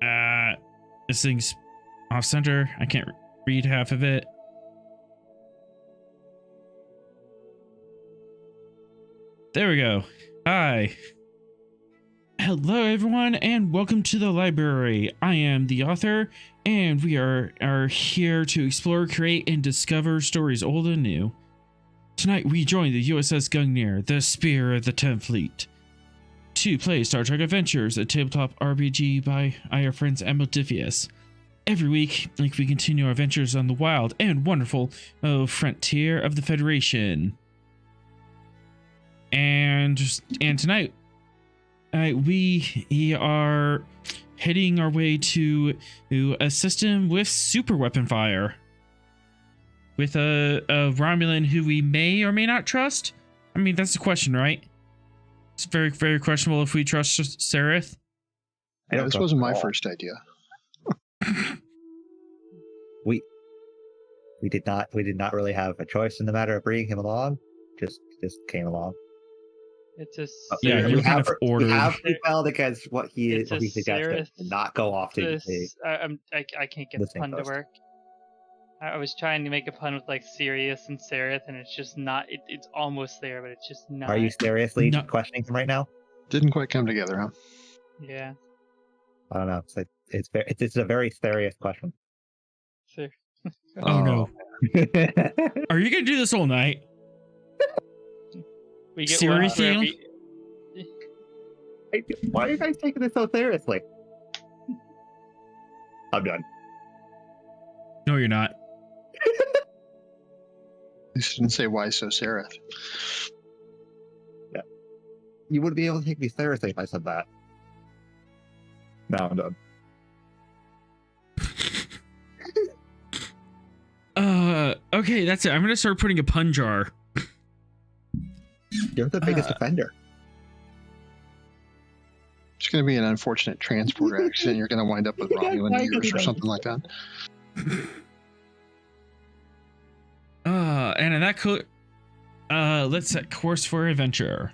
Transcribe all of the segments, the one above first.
This thing's off center. I can't read half of it. There we go. Hi. Hello, everyone, and welcome to the library. I am the author, and we are here to explore, create, and discover stories old and new. Tonight, we join the USS Gungnir, the Spear of the 10th Fleet, to play Star Trek Adventures, a tabletop RPG by our friends at Modifius. Every week, we continue our adventures on the wild and wonderful frontier of the Federation. And tonight, we are heading our way to a system with super weapon fire, with a Romulan who we may or may not trust. I mean, that's the question, right? It's very, very questionable if we trust Sereth. Yeah, this wasn't my first idea. we did not really have a choice in the matter of bringing him along. Just came along. It's just yeah, you kind of ordered. We have rebelled against what he suggested, and not go off to I can't get the pun to work. I was trying to make a pun with like Sirius and Sereth, and it's just not. It's almost there, but it's just not. Are you seriously questioning him right now? Didn't quite come together, huh? Yeah. I don't know. It's a very serious question. Sure. Oh no! Are you gonna do this all night? We get Seriously? Why are you guys taking this so seriously? I'm done. No, you're not. You didn't say why so, Sereth. Yeah. You wouldn't be able to take me seriously if I said that. No, I'm done. Okay, that's it. I'm gonna start putting a pun jar. You're the biggest offender. It's going to be an unfortunate transporter accident. You're going to wind up with Romulan ears or something like that. And in that let's set course for adventure.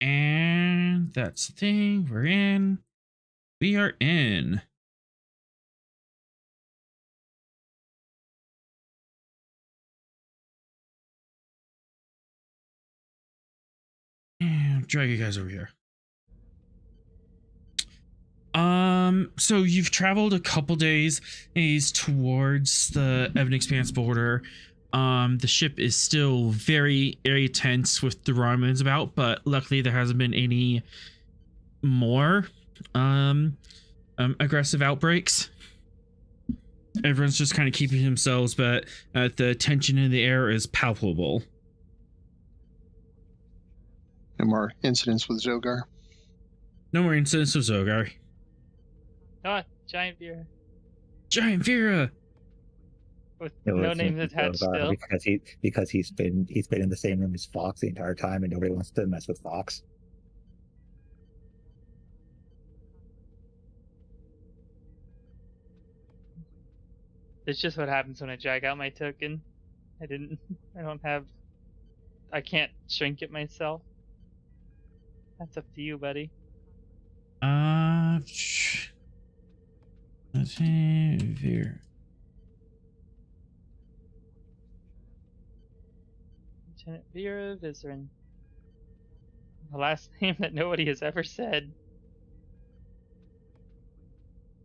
And that's the thing. We're in. We are in. And drag you guys over here. So you've traveled a couple days towards the Evan Expanse border. The ship is still very, very tense with the Romulans about, but luckily there hasn't been any more aggressive outbreaks. Everyone's just kind of keeping themselves, but the tension in the air is palpable. No more incidents with Zogar. No more incidents with Zogar. Ah, giant Vera. Giant Vera! With It no was names attached still. because he's been in the same room as Fox the entire time, and nobody wants to mess with Fox. It's just what happens when I drag out my token. I can't shrink it myself. That's up to you, buddy. Let's see here. Lieutenant Vera Vizerin. The last name that nobody has ever said.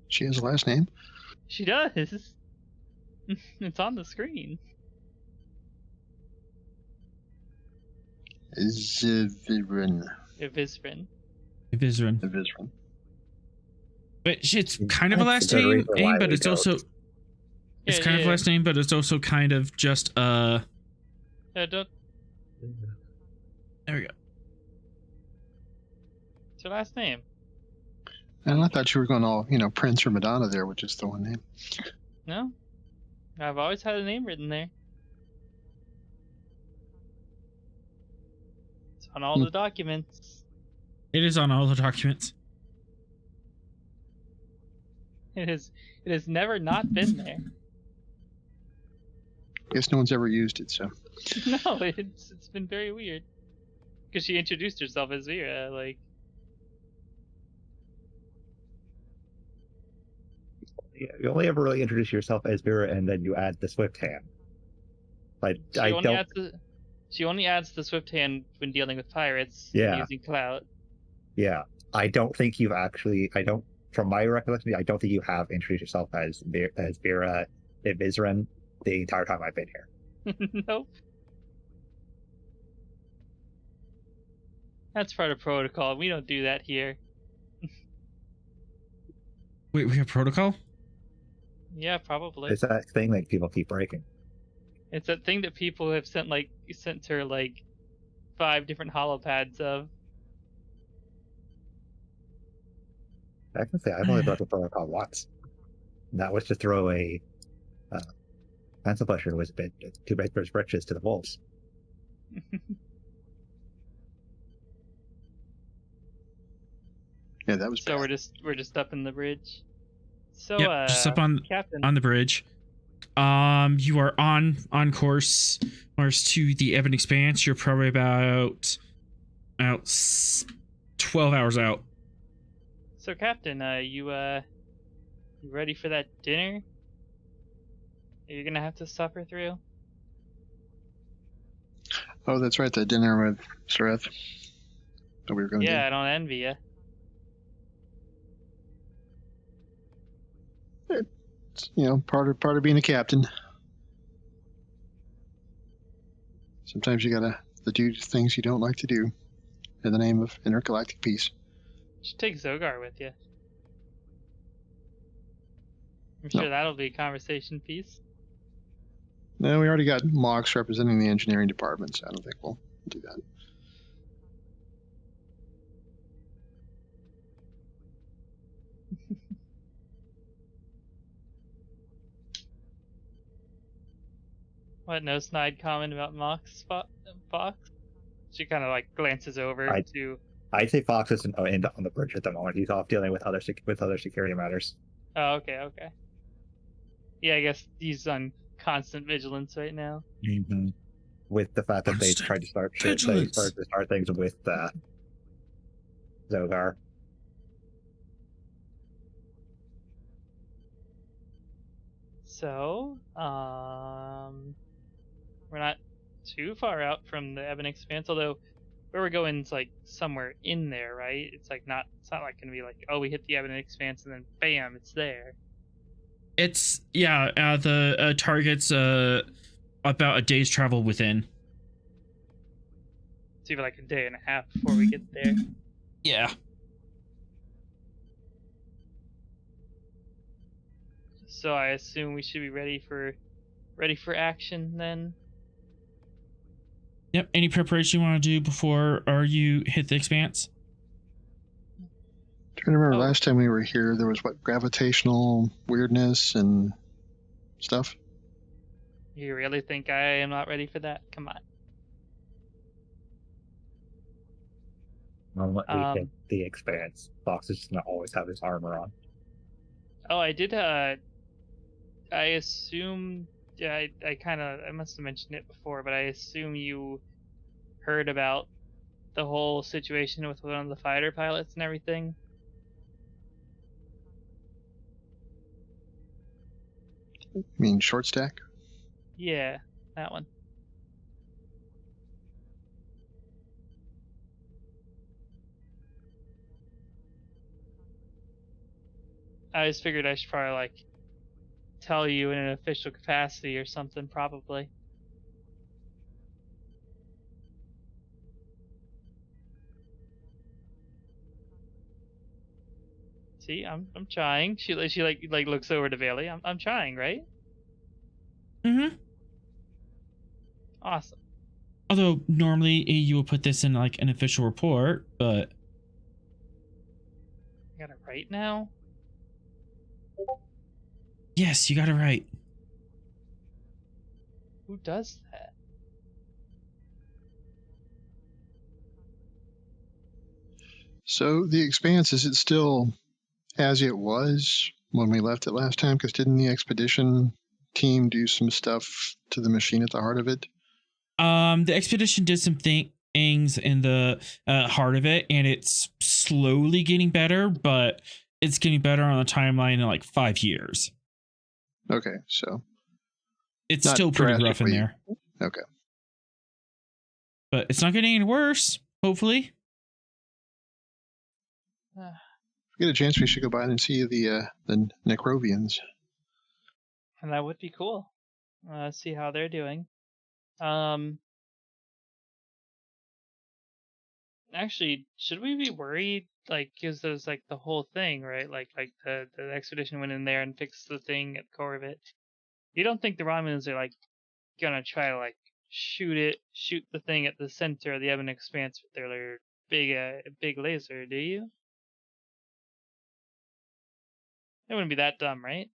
She has a last name? She does. It's on the screen. Zivirin. Vizrin. Vizrin. But it's kind of a last name, but it's also it's kind of a last name, but it's also kind of just Yeah, There we go. It's her last name. And I thought you were going all, Prince or Madonna there, which is the one name. No, I've always had a name written there. It's on all the documents. It is on all the documents. It has never not been there. Guess no one's ever used it, so. No, it's been very weird. Because she introduced herself as Vera, like. Yeah, you only ever really introduce yourself as Vera, and then you add the Swift hand. Like she only adds the Swift hand when dealing with pirates. Yeah. Using Cloud. Yeah, I don't think you've actually. From my recollection, I don't think you have introduced yourself as Vera Vizren the entire time I've been here. Nope. That's part of protocol. We don't do that here. Wait, we have protocol? Yeah, probably. It's that thing that people keep breaking. It's that thing that people have sent her 5 different holopads of. I can say I've only broken protocol once. And that was to throw a pencil pusher was a bit too big for his britches to the wolves. Yeah, that was so bad. we're just up in the bridge. So just up on Captain. on the bridge. You are on course to the Ebon Expanse. You're probably about 12 hours out. So Captain, you ready for that dinner? You're gonna have to suffer through. Oh, that's right, the dinner with Sareth that we were going to do. Yeah, I don't envy you. It's, part of being a captain. Sometimes you gotta do things you don't like to do in the name of intergalactic peace. You should take Zogar with you. I'm sure that'll be a conversation piece. No, we already got Mox representing the engineering department, so I don't think we'll do that. What, no snide comment about Mox Fox? She kind of glances over to. I'd say Fox isn't on the bridge at the moment. He's off dealing with other security matters. Oh, okay. Yeah, I guess he's on constant vigilance right now. Mm-hmm. With the fact that they tried to start things with Zogar. So, we're not too far out from the Ebon Expanse, although where we're going is somewhere in there, right? It's not gonna be we hit the Ebon Expanse and then bam, it's there. It's the target's about a day's travel within. It's even a day and a half before we get there. Yeah. So I assume we should be ready for action then. Yep. Any preparation you want to do before you hit the Expanse? Trying to remember last time we were here, there was gravitational weirdness and stuff. You really think I am not ready for that? Come on. When we hit the expanse, Fox is just gonna always have his armor on. Oh, I did. I assume. Yeah, I must have mentioned it before, but I assume you heard about the whole situation with one of the fighter pilots and everything. You mean short stack? Yeah, that one. I just figured I should probably like tell you in an official capacity or something, probably. See, I'm trying. She like looks over to Bailey. I'm trying, right? Mm-hmm. Awesome. Although normally you will put this in like an official report, but I got it right now. yes, you got it right. Who does that? So the Expanse, is it still as it was when we left it last time? Because didn't the expedition team do some stuff to the machine at the heart of it? The expedition did some things in the heart of it, and it's slowly getting better, but it's getting better on a timeline in like 5 years. Okay, so It's not still pretty rough in drastically. there, Okay. but it's not getting any worse. Hopefully. If we get a chance, we should go by and see the Necrovians. And that would be cool. See how they're doing. Actually, should we be worried? Like, cause there's like the whole thing, right? Like the expedition went in there and fixed the thing at the core of it. You don't think the Romulans are like gonna try to like shoot the thing at the center of the Ebon Expanse with their big laser, do you? It wouldn't be that dumb, right?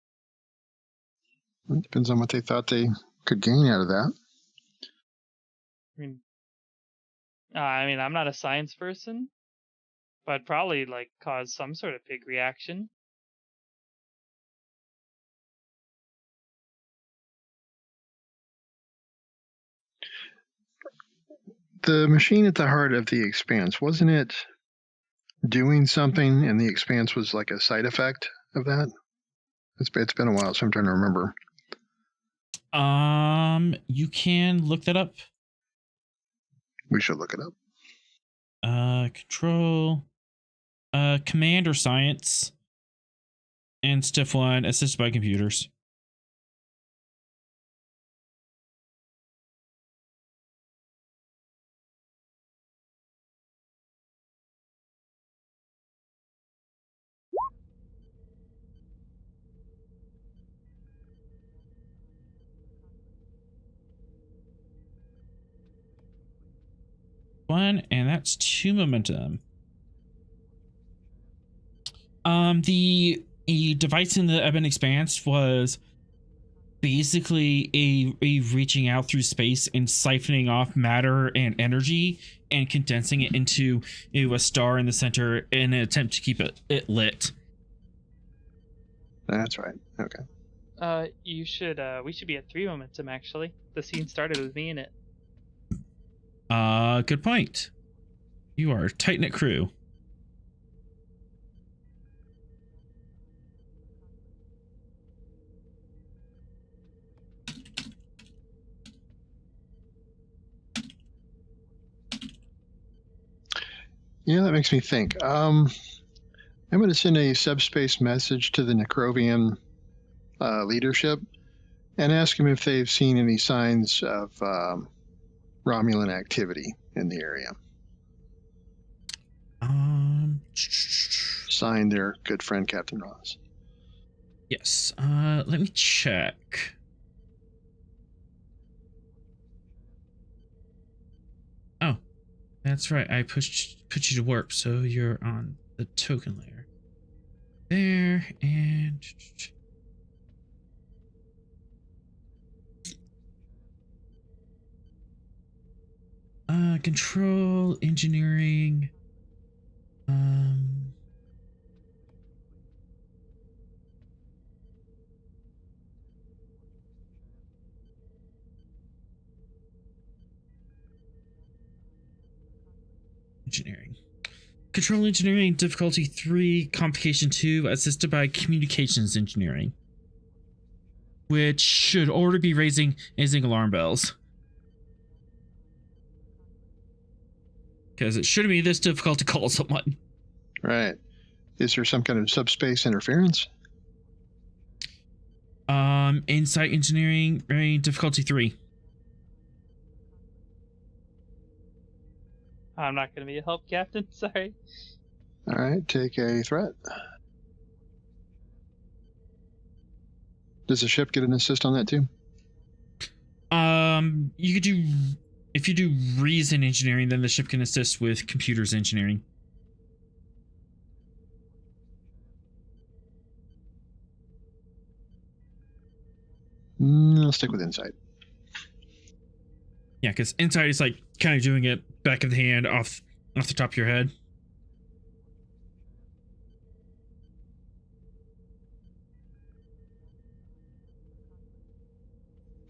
It depends on what they thought they could gain out of that. I mean, I'm not a science person, but probably like cause some sort of big reaction. The machine at the heart of the Expanse, wasn't it doing something and the Expanse was like a side effect of that? It's been a while, so I'm trying to remember. You can look that up. We should look it up. Control, command or science, and step 1, assisted by computers. One, and that's 2 momentum. The device in the Ebon Expanse was basically a reaching out through space and siphoning off matter and energy and condensing it into a star in the center in an attempt to keep it lit. That's right. Okay. We should be at 3 momentum actually. The scene started with me in it. Good point. You are a tight-knit crew. Yeah, that makes me think. I'm going to send a subspace message to the Necrovian leadership and ask them if they've seen any signs of Romulan activity in the area. Signed, their good friend Captain Ross. Yes. Let me check. Oh, that's right. I put you to warp, so you're on the token layer. There, and Control engineering. Engineering. Control engineering, difficulty 3, complication 2, assisted by communications engineering. Which should already be raising alarm bells. Because it shouldn't be this difficult to call someone. Right. Is there some kind of subspace interference? Insight engineering, difficulty 3. I'm not going to be a help, Captain. Sorry. All right, take a threat. Does the ship get an assist on that too? You could do, if you do reason engineering, then the ship can assist with computers engineering. I'll stick with insight. Yeah, because insight is like kind of doing it back of the hand, off the top of your head.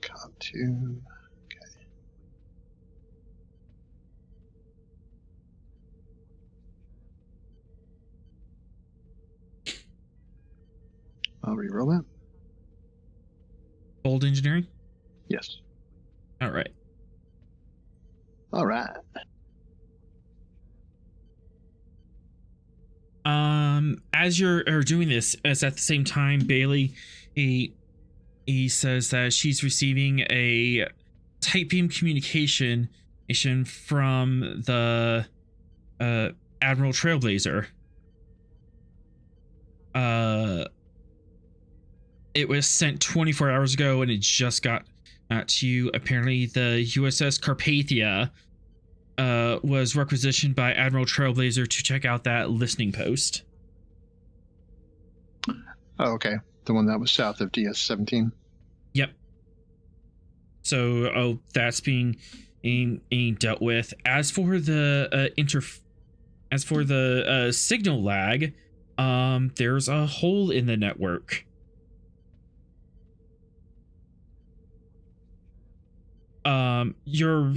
Cop 2. Okay. I'll reroll that. Bold engineering? Yes. All right. All right. As you're doing this, as at the same time, Bailey, he says that she's receiving a tight beam communication from the Admiral Trailblazer. It was sent 24 hours ago, and it just got to you. Apparently, the USS Carpathia was requisitioned by Admiral Trailblazer to check out that listening post. Oh, okay. The one that was south of DS-17. Yep. So, that's being dealt with. As for the signal lag, there's a hole in the network. Your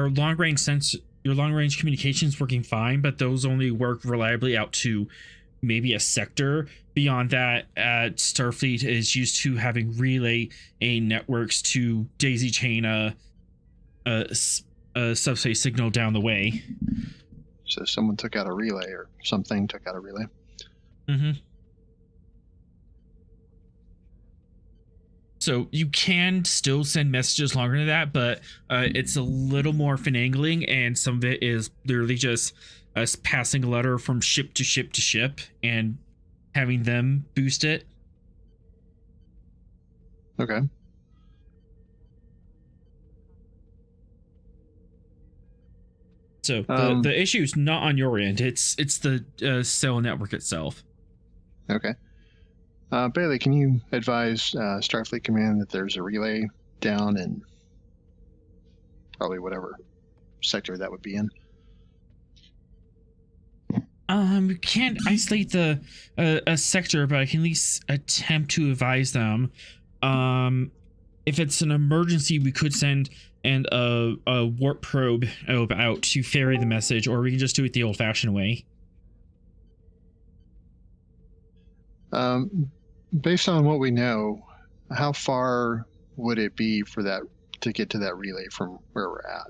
long range communications working fine, but those only work reliably out to maybe a sector. Beyond that, Starfleet is used to having relay networks to daisy chain a subspace signal down the way. So someone took out a relay, or something took out a relay. Mm-hmm. So you can still send messages longer than that, but it's a little more finagling, and some of it is literally just us passing a letter from ship to ship to ship and having them boost it. Okay. So the issue is not on your end. It's the cell network itself. Okay. Bailey, can you advise Starfleet Command that there's a relay down in probably whatever sector that would be in? We can't isolate the a sector, but I can at least attempt to advise them. If it's an emergency, we could send a warp probe out to ferry the message, or we can just do it the old-fashioned way. Based on what we know, how far would it be for that to get to that relay from where we're at?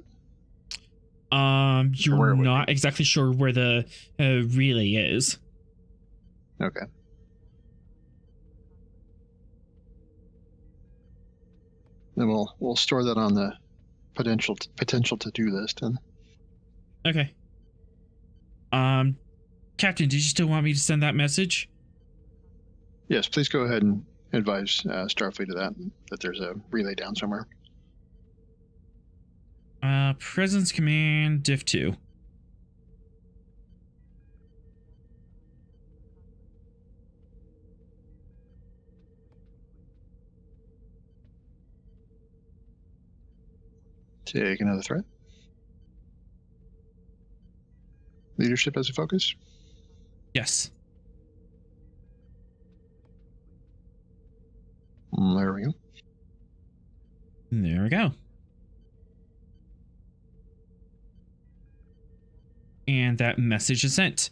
You're not exactly sure where the relay is. Okay. Then we'll store that on the potential to-do list then. Okay. Captain, did you still want me to send that message? Yes, please go ahead and advise Starfleet of that there's a relay down somewhere. Presence Command, Diff 2. Take another threat. leadership as a focus? Yes. There we go. There we go. And that message is sent.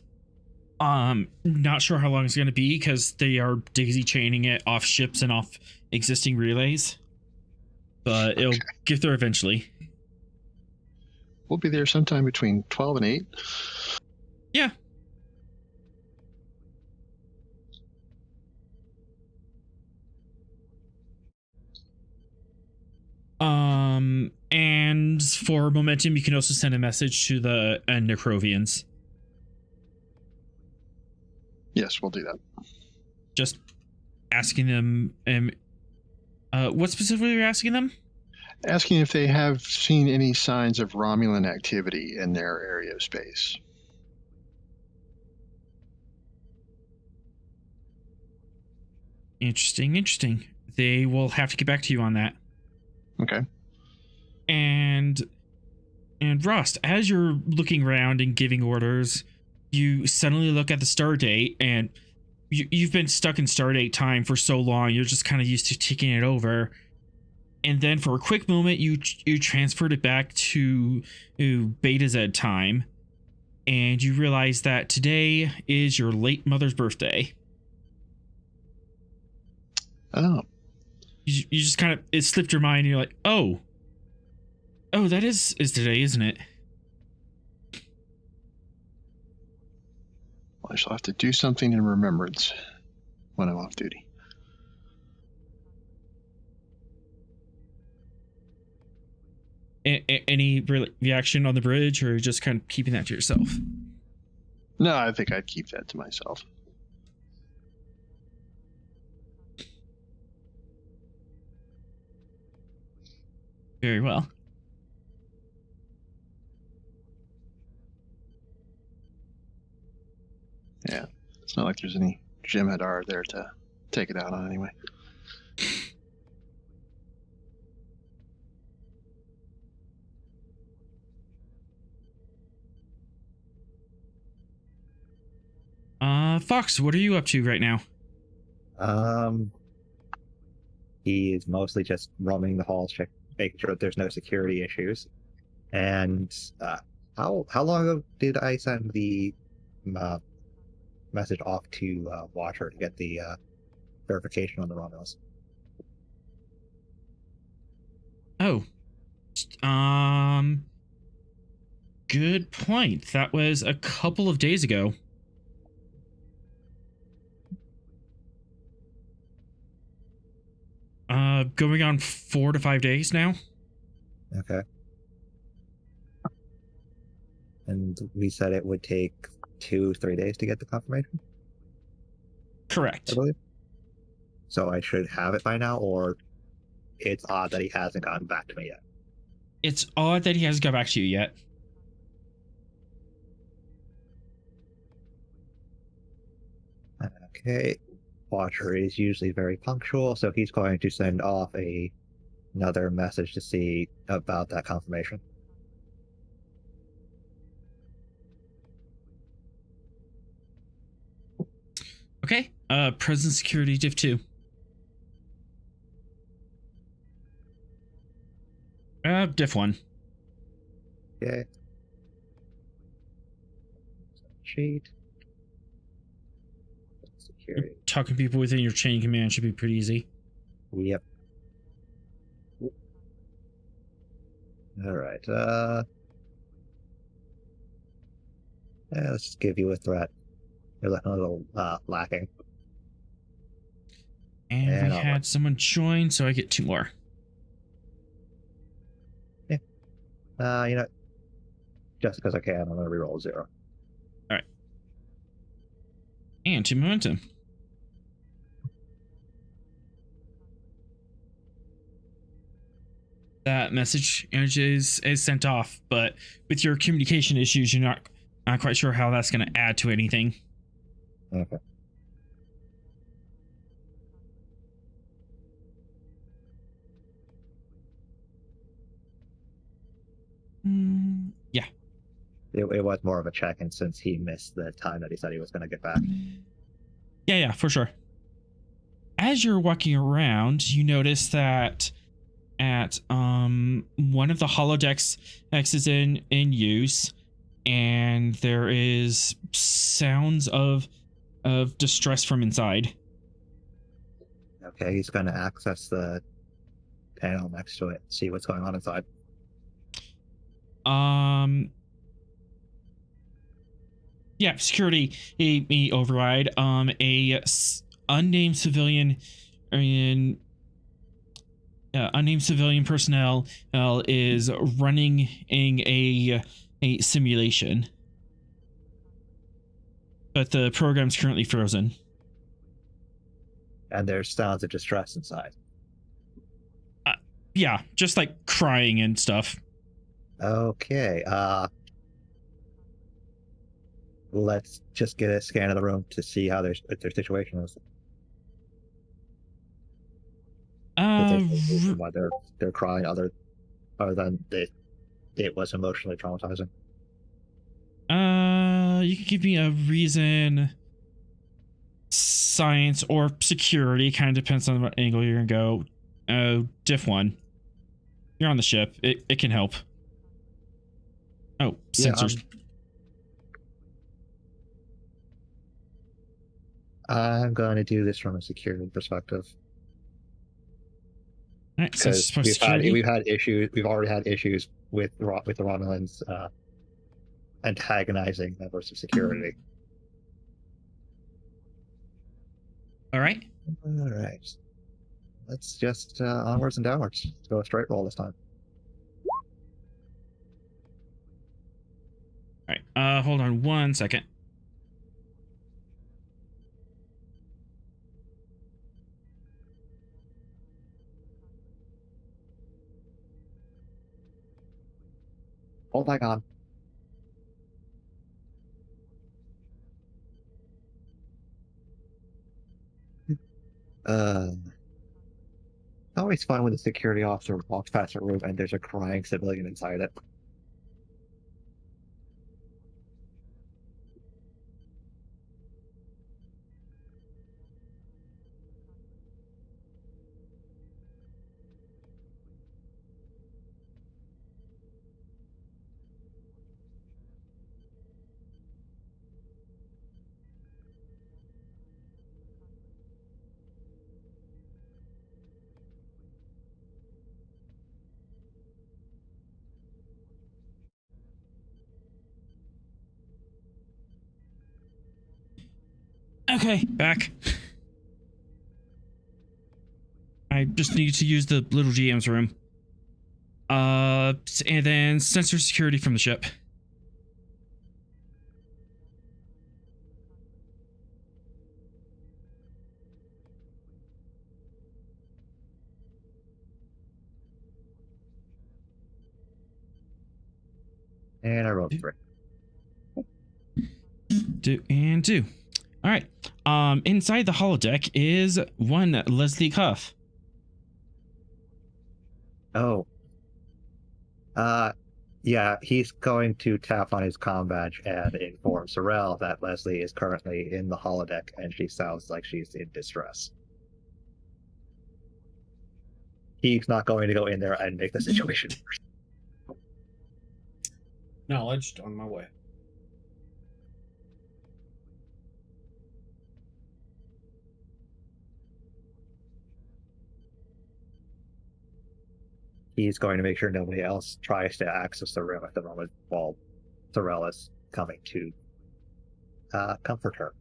Not sure how long it's going to be because they are daisy chaining it off ships and off existing relays, but it'll get there eventually. We'll be there sometime between 12 and 8. Yeah. And for momentum, you can also send a message to the Necrovians. Yes, we'll do that. Just asking them, what specifically are you asking them? Asking if they have seen any signs of Romulan activity in their area of space. Interesting. They will have to get back to you on that. Okay. And Rust, as you're looking around and giving orders, you suddenly look at the star date, and you've been stuck in stardate time for so long, you're just kind of used to ticking it over. And then for a quick moment, you transferred it back to Beta Z time, and you realize that today is your late mother's birthday. Oh. You just kind of, it slipped your mind, and you're like, oh, that is today, isn't it? Well, I shall have to do something in remembrance when I'm off duty. Any reaction on the bridge, or just kind of keeping that to yourself? No, I think I'd keep that to myself. Very well. Yeah, it's not like there's any Jim Hadar there to take it out on anyway. Fox, what are you up to right now? He is mostly just roaming the halls, making sure that there's no security issues. And how long ago did I send the message off to Watcher to get the verification on the Romulus? Oh, good point. That was a couple of days ago. Going on 4 to 5 days now. Okay. And we said it would take 2-3 days to get the confirmation? Correct. I believe. So I should have it by now, or it's odd that he hasn't gotten back to me yet? It's odd that he hasn't got back to you yet. Okay. Watcher is usually very punctual, so he's going to send off another message to see about that confirmation. Okay. Present security diff 2. Diff 1. Okay. Sheet. Security. Talking to people within your chain command should be pretty easy. Yep. All right. Yeah, let's just give you a threat. You're looking a little lacking. And we had someone join, so I get 2 more. Yeah. You know, just because I can, I'm going to reroll 0. All right. And 2 momentum. That message is sent off, but with your communication issues, you're not quite sure how that's going to add to anything. Okay. Yeah. it was more of a check-in since he missed the time that he said he was going to get back. Yeah, for sure. As you're walking around, you notice that at one of the holodecks X is in use, and there is sounds of distress from inside. Okay, he's going to access the panel next to it, see what's going on inside. Yeah, security he override. Unnamed civilian unnamed civilian personnel is running a simulation, but the program's currently frozen. And there's sounds of distress inside. Yeah, just like crying and stuff. Okay, let's just get a scan of the room to see how their situation is. Why they're crying other than it was emotionally traumatizing. You can give me a reason, science, or security. Kind of depends on what angle you're gonna go. Diff 1. You're on the ship. It can help. Oh, sensors. I'm going to do this from a security perspective. All right, so we've already had issues with the Romulans antagonizing members of security. All right. Let's just onwards and downwards. Let's go a straight roll this time. All right. Hold on 1 second. Oh my god. It's always fun when the security officer walks past a room and there's a crying civilian inside it. Okay, back. I just need to use the little GM's room. And then sensor security from the ship. And I rolled 3. Do. All right. Inside the holodeck is one Leslie Cuff. Oh. Yeah, he's going to tap on his comm badge and inform Sorrel that Leslie is currently in the holodeck and she sounds like she's in distress. He's not going to go in there and make the situation worse. Knowledged, on my way. He's going to make sure nobody else tries to access the room at the moment while Sorrel is coming to comfort her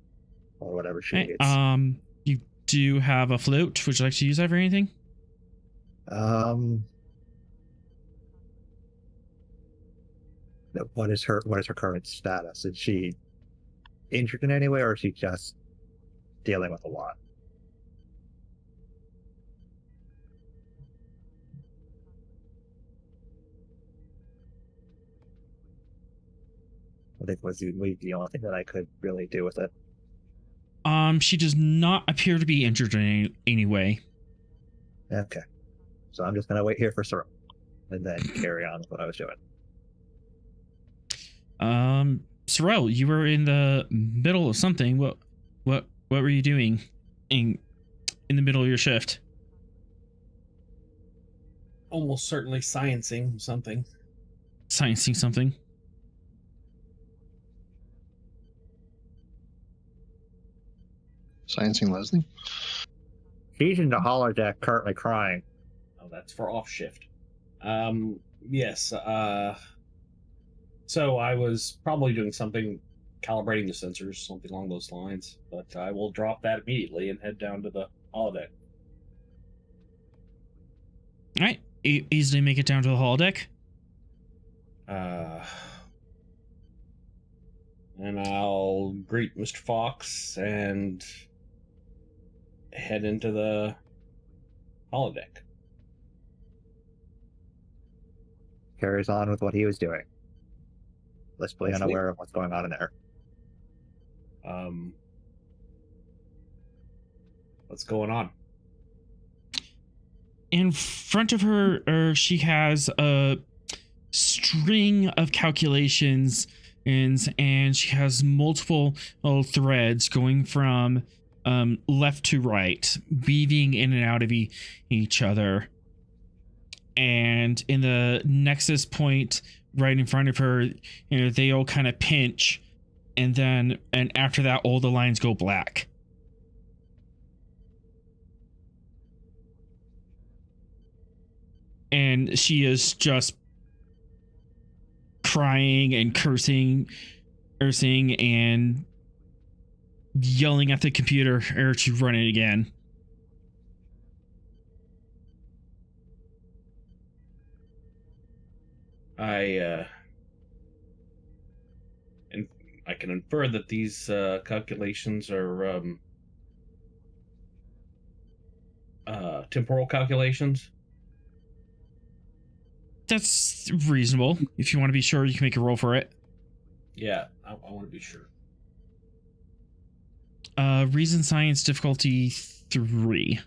or whatever she needs. You do have a flute. Would you like to use that for anything? What is her current status? Is she injured in any way, or is she just dealing with a lot? I think was the only thing that I could really do with it. She does not appear to be injured in any way. Okay. So I'm just gonna wait here for Sorrel and then carry on with what I was doing. Sorrel, you were in the middle of something. What were you doing in the middle of your shift? Almost certainly sciencing something. Sciencing something. Sciencing Leslie? She's in the holodeck currently crying. Oh, that's for off shift. Yes. So I was probably doing something, calibrating the sensors, something along those lines. But I will drop that immediately and head down to the holodeck. All right, easily make it down to the holodeck. And I'll greet Mr. Fox and head into the holodeck. Carries on with what he was doing. Blissfully Blissfully? unaware of what's going on in there. What's going on? In front of her, she has a string of calculations, and she has multiple threads going from left to right, weaving in and out of each other. And in the nexus point right in front of her, they all kind of pinch, and after that, all the lines go black. And she is just crying and cursing and yelling at the computer to run it again. I can infer that these calculations are temporal calculations. That's reasonable. If you want to be sure, you can make a roll for it. Yeah, I want to be sure. Reason science difficulty 3.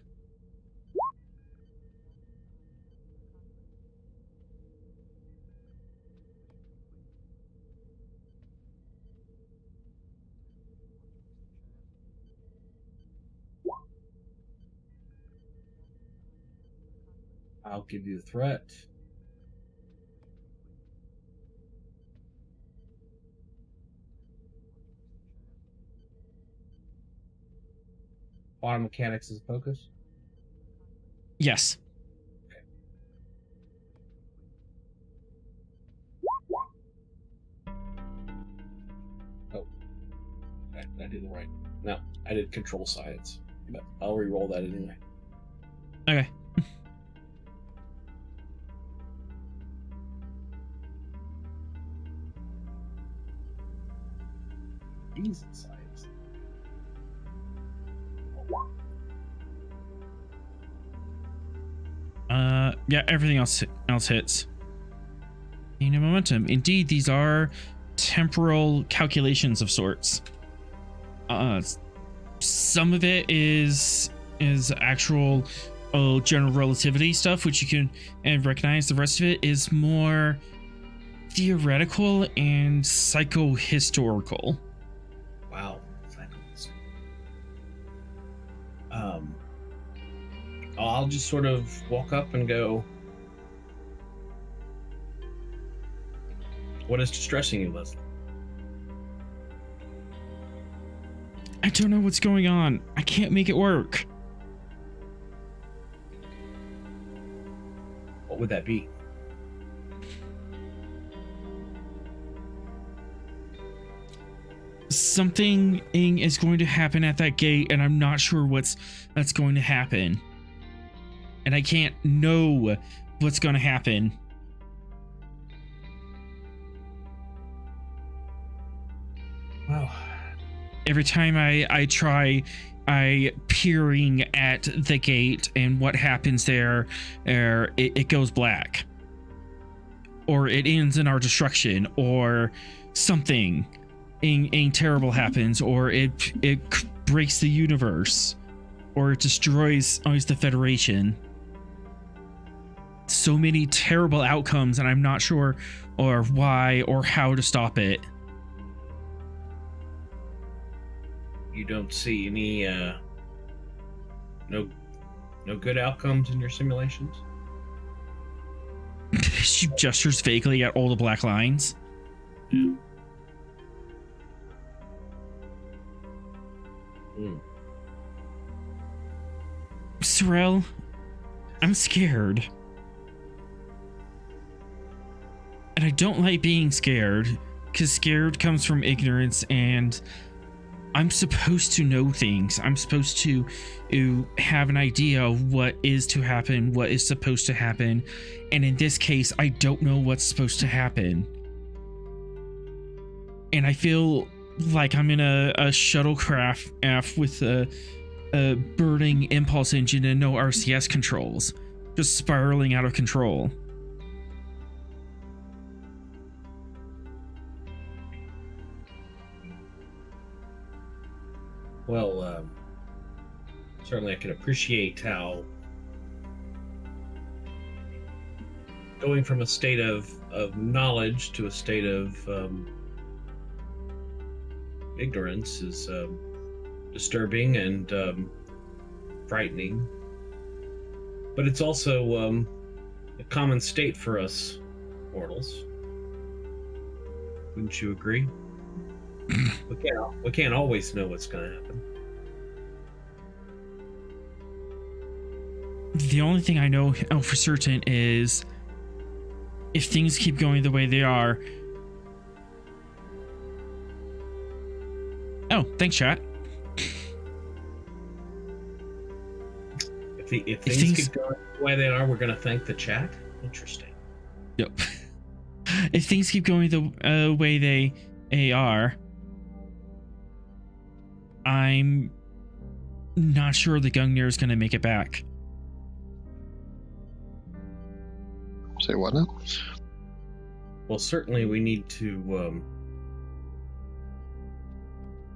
I'll give you the threat. Quantum mechanics is a focus? Yes. Oh. I did it right. No, I did control science. But I'll re-roll that anyway. Okay. Easy science. Yeah, everything else hits. Gain momentum. Indeed, these are temporal calculations of sorts. Some of it is actual general relativity stuff, which you can recognize. The rest of it is more theoretical and psychohistorical. Wow. I'll just sort of walk up and go, what is distressing you, Leslie? I don't know what's going on. I can't make it work. What would that be? Something is going to happen at that gate, and I'm not sure that's going to happen. And I can't know what's going to happen. Wow. Every time I try peering at the gate, and what happens there, it goes black. Or it ends in our destruction, or something terrible happens, or it breaks the universe, or it destroys the Federation. so many terrible outcomes, and I'm not sure or why or how to stop it. You don't see any no good outcomes in your simulations? She gestures vaguely at all the black lines. Hmm. Sorrel, I'm scared. And I don't like being scared, because scared comes from ignorance, and I'm supposed to know things. I'm supposed to have an idea of what is to happen, what is supposed to happen. And in this case, I don't know what's supposed to happen. And I feel like I'm in a shuttlecraft with a burning impulse engine and no RCS controls, just spiraling out of control. Well, certainly I can appreciate how going from a state of knowledge to a state of ignorance is disturbing and frightening. But it's also a common state for us mortals. Wouldn't you agree? We can't always know what's going to happen. The only thing I know for certain is if things keep going the way they are. Oh, thanks, chat. If things keep going the way they are, we're going to thank the chat? Interesting. Yep. If things keep going the way they are, I'm not sure the Gungnir is going to make it back. Say what now? Well, certainly we need to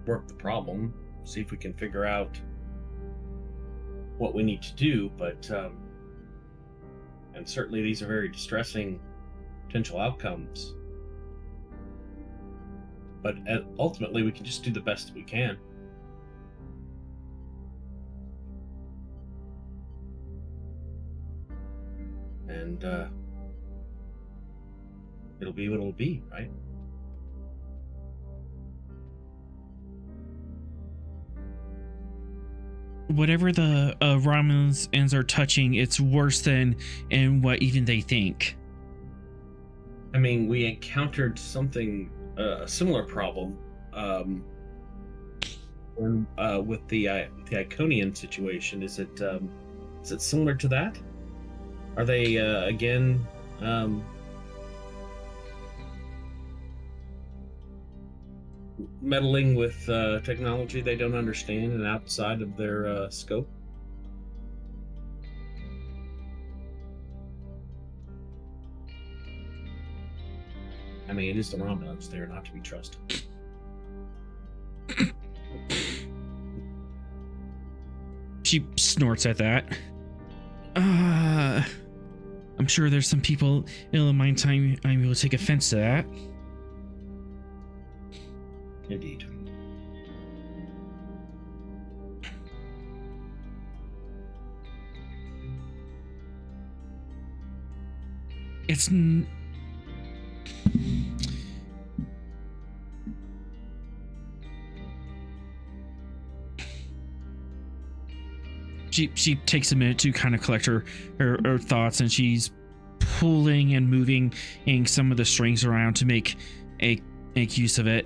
work the problem, see if we can figure out what we need to do, but and certainly these are very distressing potential outcomes. But ultimately, we can just do the best that we can. And it'll be what it'll be, right? Whatever the Romulans are touching, it's worse than what even they think. I mean, we encountered something, a similar problem with the Iconian situation. Is it similar to that? Are they again meddling with technology they don't understand and outside of their scope? I mean, it is the Romulans. They are not to be trusted. She snorts at that. I'm sure there's some people in my time I will take offense to that. Indeed. It's She takes a minute to kind of collect her thoughts, and she's pulling and moving some of the strings around to make use of it.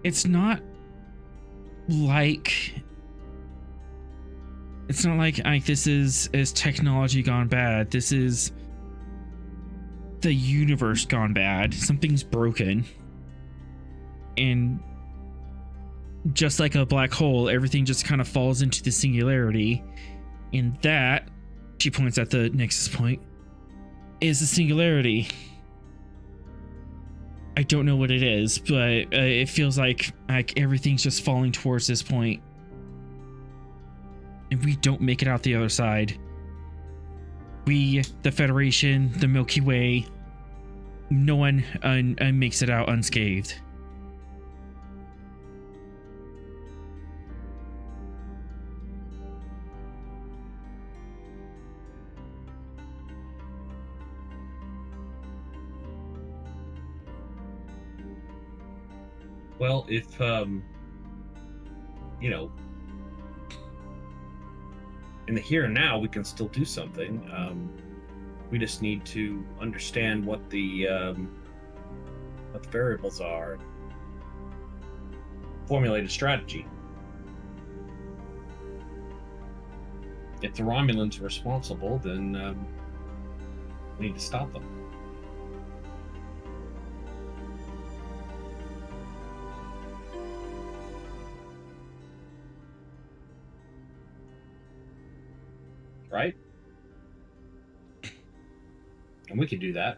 It's not like this is technology gone bad. This is the universe gone bad. Something's broken, and just like a black hole, everything just kind of falls into the singularity. And that, she points at the nexus point, is the singularity. I don't know what it is, but it feels like everything's just falling towards this point. And we don't make it out the other side. we, the Federation, the Milky Way, no one makes it out unscathed. Well, if you know, in the here and now, we can still do something. We just need to understand what the variables are. Formulate a strategy. If the Romulans are responsible, then we need to stop them. Right? And we can do that.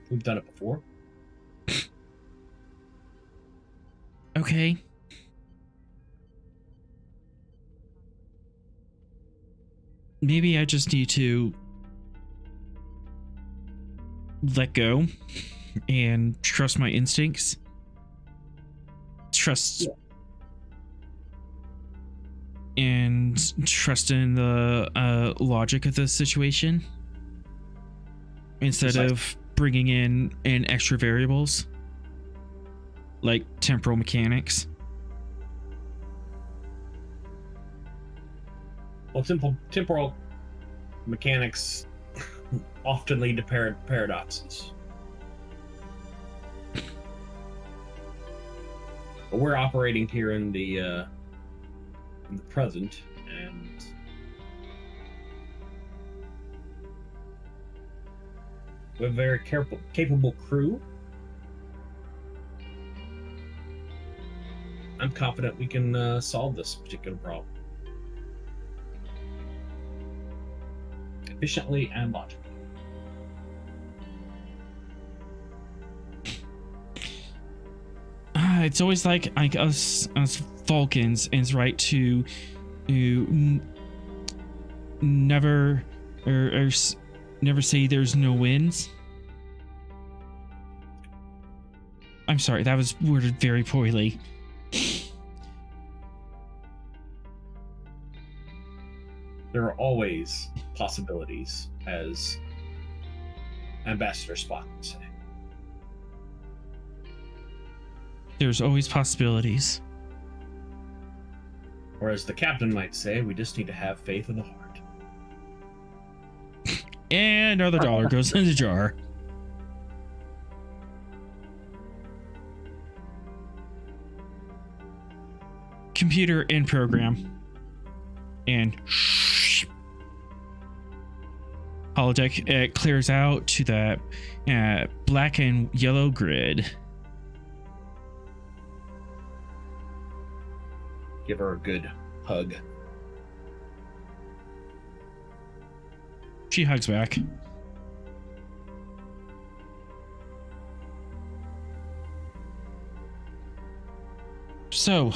We've done it before. Okay. Maybe I just need to let go and trust my instincts. Trust and trust in the logic of the situation instead of bringing in extra variables like temporal mechanics. Well, temporal mechanics often lead to paradoxes. But we're operating here in the present, and we have a very capable crew. I'm confident we can solve this particular problem efficiently and logically. It's always like us Vulcans, it's right to never or never say there's no wins. I'm sorry, that was worded very poorly. There are always possibilities, as Ambassador Spock would say. There's always possibilities. Or as the captain might say, we just need to have faith in the heart. And another dollar goes in the jar. Computer in program. And holodeck clears out to the black and yellow grid. Give her a good hug. She hugs back. So,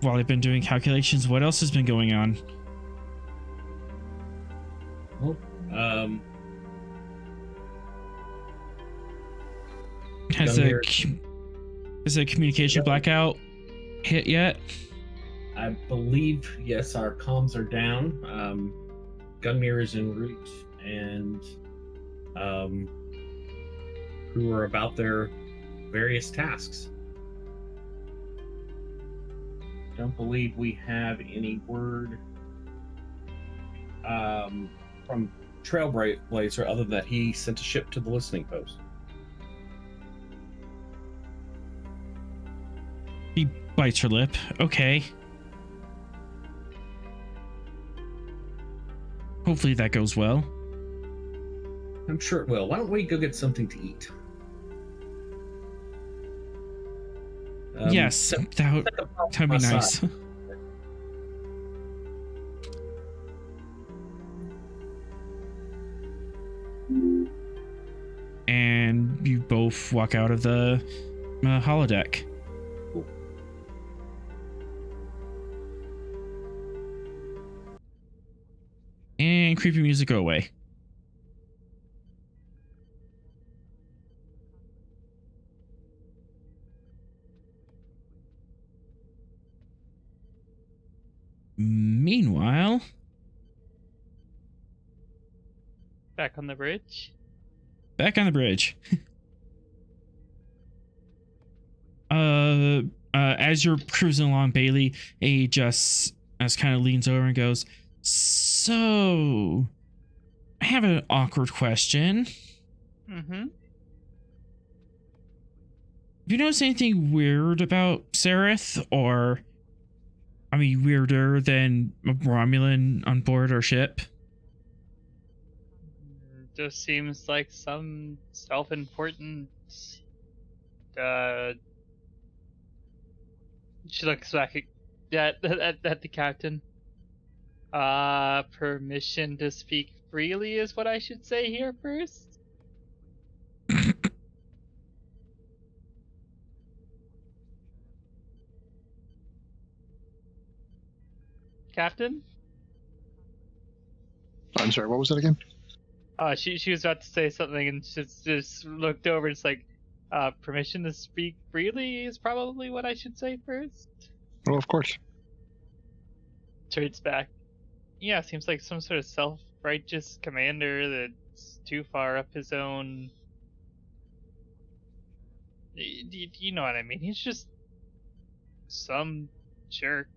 while I've been doing calculations, what else has been going on? Well, has a communication blackout hit yet? I believe, yes, our comms are down. Gungnir is en route, and who are about their various tasks. Don't believe we have any word from Trailblazer other than that he sent a ship to the listening post. He bites her lip. Okay. Hopefully that goes well. I'm sure it will. Why don't we go get something to eat? Yes, that'd be nice. And you both walk out of the holodeck. Cool. And creepy music, go away. Meanwhile, Back on the bridge. back on the bridge. As you're cruising along, Bailey, A just kind of leans over and goes, "So, I have an awkward question. Mm-hmm. Have you noticed anything weird about Sereth, or, I mean, weirder than a Romulan on board our ship?" Just seems like some self-important. She looks back at the captain. Permission to speak freely is what I should say here first. Captain? I'm sorry, what was that again? She was about to say something and just looked over. It's like, permission to speak freely is probably what I should say first. Oh, of course. Turns back. Yeah, seems like some sort of self-righteous commander that's too far up his own. You know what I mean? He's just some jerk,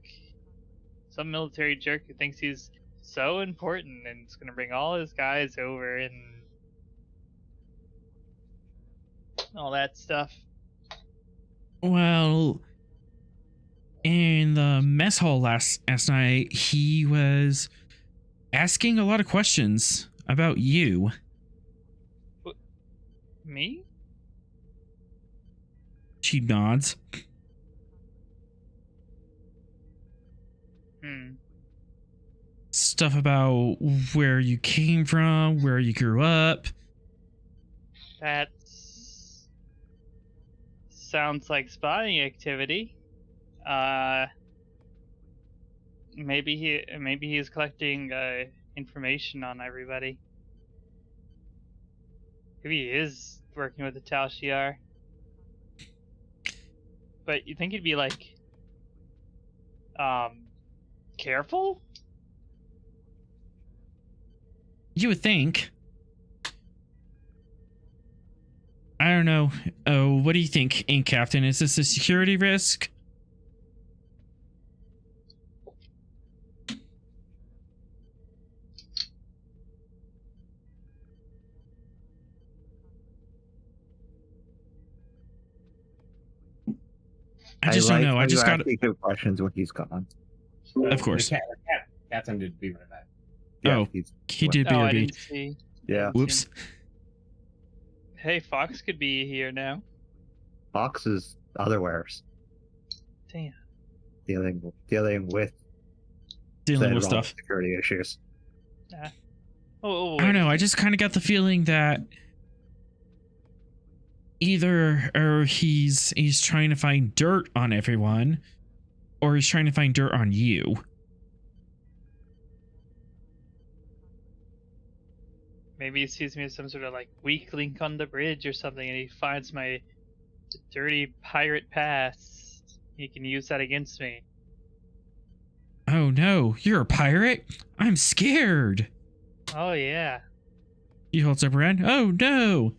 some military jerk who thinks he's so important and is gonna bring all his guys over and all that stuff. Well, in the mess hall last night, he was asking a lot of questions about you. Me? She nods. Stuff about where you came from, where you grew up. That sounds like spying activity. Maybe he's collecting information on everybody. Maybe he is working with the Tal Shiar. But you think he'd be like, careful? You would think. I don't know. Oh, what do you think, Ink Captain? Is this a security risk? I just don't know. I just got good questions when he's gone. Of course. The captain did be right back. Yeah, Oh, he did I BRB. didn't see. Yeah. Whoops. Hey, Fox could be here now. Fox is otherwheres. Damn. Dealing with Dealing with said stuff. security issues. Oh, I don't know. I just kind of got the feeling that either or he's trying to find dirt on everyone, or he's trying to find dirt on you. Maybe he sees me as some sort of like weak link on the bridge or something, and he finds my dirty pirate past. He can use that against me. Oh no, you're a pirate? I'm scared. Oh yeah. He holds up her hand. Oh no.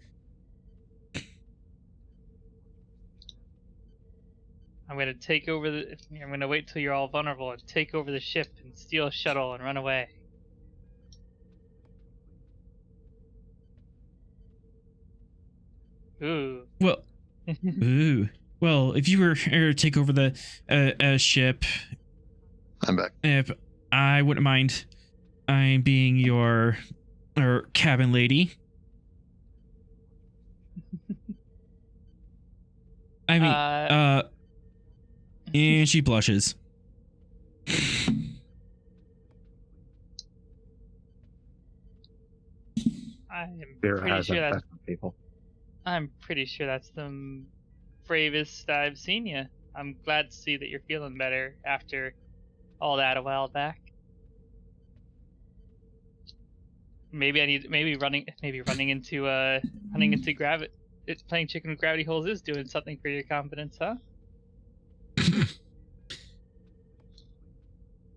I'm gonna take over I'm gonna wait till you're all vulnerable and take over the ship and steal a shuttle and run away. Ooh. Well, ooh. Well, if you were to take over the ship, I'm back. if I wouldn't mind, I'm being your cabin lady. I mean, and she blushes. I'm pretty sure that's the bravest I've seen you. I'm glad to see that you're feeling better after all that a while back. maybe running into gravity. Playing chicken with gravity holes is doing something for your confidence, huh?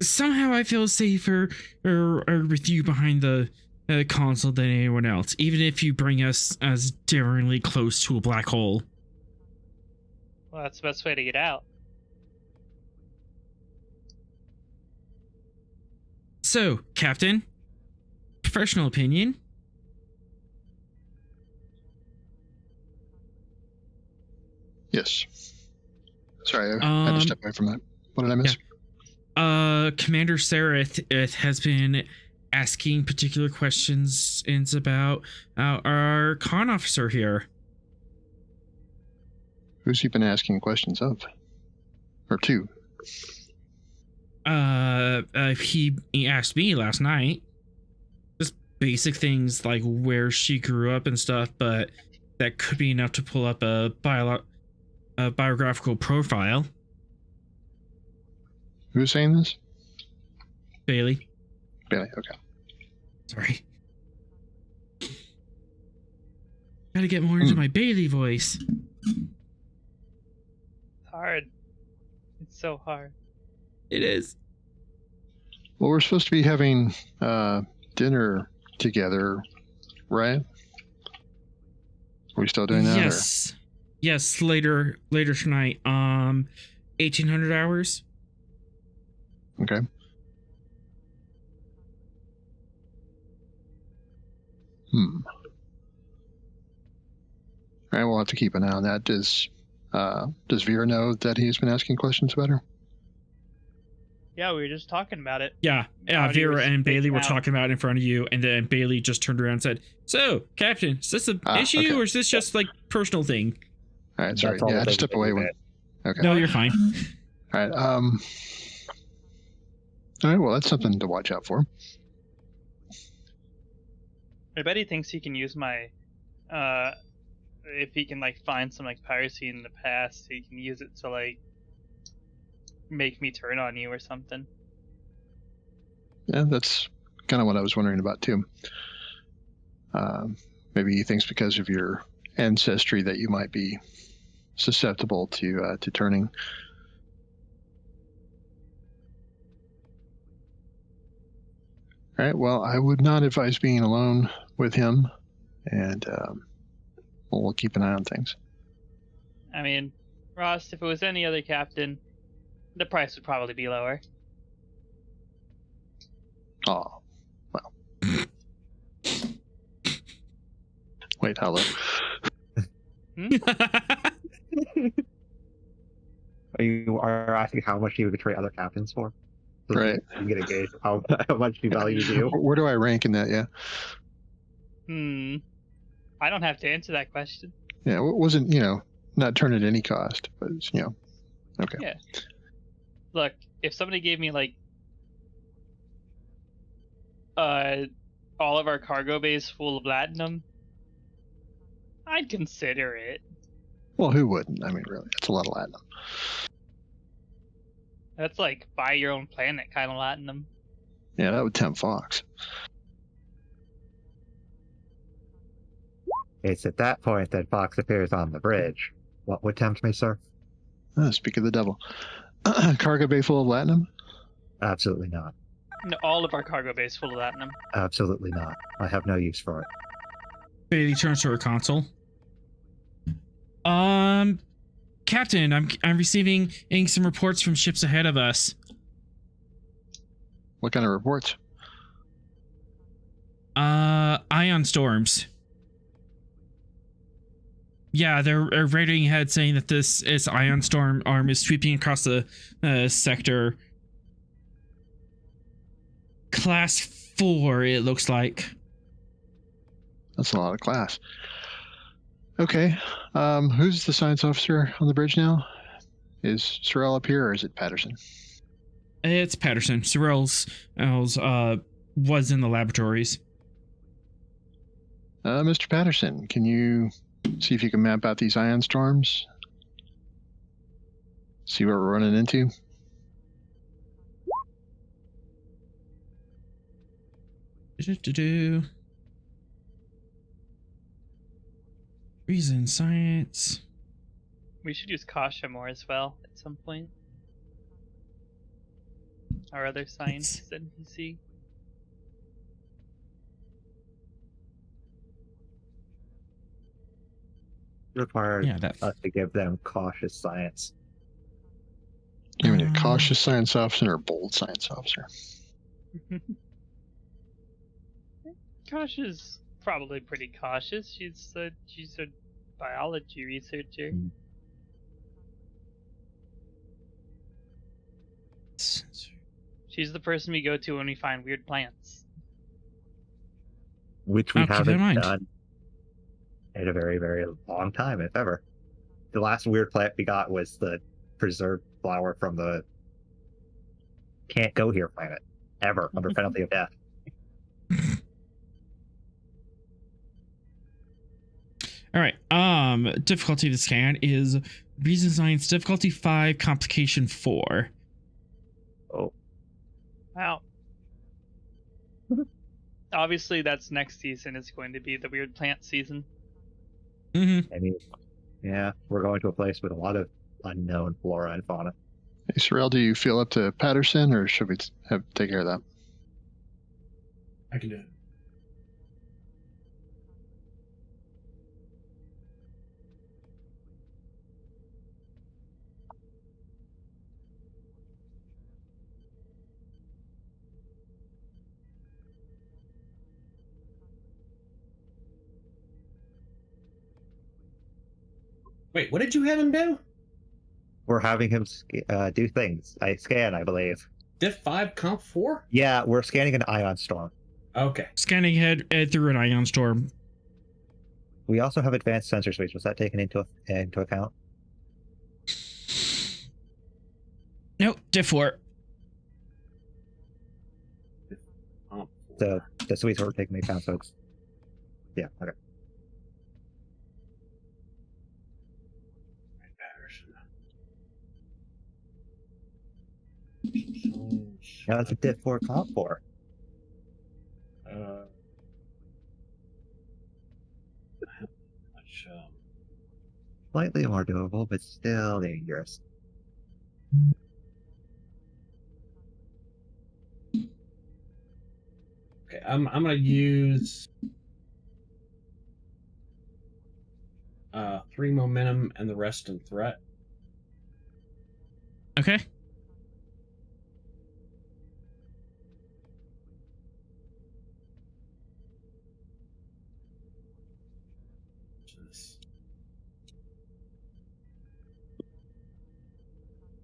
Somehow I feel safer or with you behind the console than anyone else, even if you bring us as daringly close to a black hole. Well, that's the best way to get out. So, Captain, professional opinion. Yes. Sorry, I had to step away from that. What did I miss? Commander Sareth has been asking particular questions about our con officer here. Who's he been asking questions of? Or to? He asked me last night. Just basic things like where she grew up and stuff, but that could be enough to pull up a biographical profile. Who's saying this? Bailey. Bailey, okay. Sorry. Gotta get more into my Bailey voice. Hard. It's so hard. It is. Well, we're supposed to be having dinner together, right? Are we still doing that? Yes. Yes, later tonight. 1800 hours. Okay. All right, we'll have to keep an eye on that. Does Vera know that he's been asking questions about her? Yeah, we were just talking about it. Yeah, Vera and Bailey were talking about it in front of you, and then Bailey just turned around and said, "So, Captain, is this an issue, okay. or is this just like personal thing?" All right, sorry. Yeah, I had to step away when. Okay. No, you're fine. All right. All right. Well, that's something to watch out for. I bet he thinks he can use my, if he can like find some like piracy in the past, he can use it to like make me turn on you or something. Yeah, that's kind of what I was wondering about too. Maybe he thinks because of your ancestry that you might be susceptible to turning. All right. Well, I would not advise being alone with him, and we'll keep an eye on things. I mean, Ross, if it was any other captain, the price would probably be lower. Oh, well. Wait, how low? Are asking how much you would betray other captains for? So Right. You get a gauge how much you value you. Where do I rank in that? Yeah. I don't have to answer that question. Yeah. It wasn't, not turn at any cost, but it's, okay. Yeah. Look, if somebody gave me like all of our cargo bays full of platinum, I'd consider it. Well, who wouldn't? I mean, really, that's a lot of platinum. That's like buy your own planet kind of platinum. Yeah, that would tempt Fox. It's at that point that Fox appears on the bridge. What would tempt me, sir? Speak of the devil. Cargo bay full of platinum? Absolutely not. No, all of our cargo bays full of platinum. Absolutely not. I have no use for it. Bailey turns to her console. Captain, I'm receiving some reports from ships ahead of us. What kind of reports? Ion storms. Yeah, they're raiding ahead, saying that this is ion storm arm is sweeping across the sector. Class 4, it looks like. That's a lot of class. Okay. Who's the science officer on the bridge now? Is Sorrel up here, or is it Patterson? It's Patterson. Sorrel's was in the laboratories. Mr. Patterson, can you see if you can map out these ion storms? See what we're running into? Reason science. We should use Kasha more as well at some point. Our other science NPC. Requires Yeah, that. us to give them cautious science. You mean a Um, cautious science officer or a bold science officer? Kasha's probably pretty cautious. She's a biology researcher. She's the person we go to when we find weird plants. Which we I'll keep that in haven't mind. done in a very, very long time, if ever. The last weird plant we got was the preserved flower from the Can't Go Here planet, ever, under penalty of death. All right. Difficulty of the scan is reason science difficulty 5, complication 4. Oh, Wow. Obviously, that's next season is going to be the weird plant season. Mm-hmm. I mean, yeah, we're going to a place with a lot of unknown flora and fauna. Hey, Sorrel, do you feel up to Patterson, or should we take care of that? I can do it. Wait, what did you have him do? We're having him do things. Scan, I believe. Diff 5, comp 4? Yeah, we're scanning an ion storm. Okay. Scanning head through an ion storm. We also have advanced sensor suites. Was that taken into account? Nope, diff 4. Comp 4. So the suites were taken into account, so it's... Yeah, okay. Yeah, that's a diff 4 comp 4. Much, Slightly more doable, but still dangerous. okay, I'm gonna use 3 momentum and the rest in threat. Okay.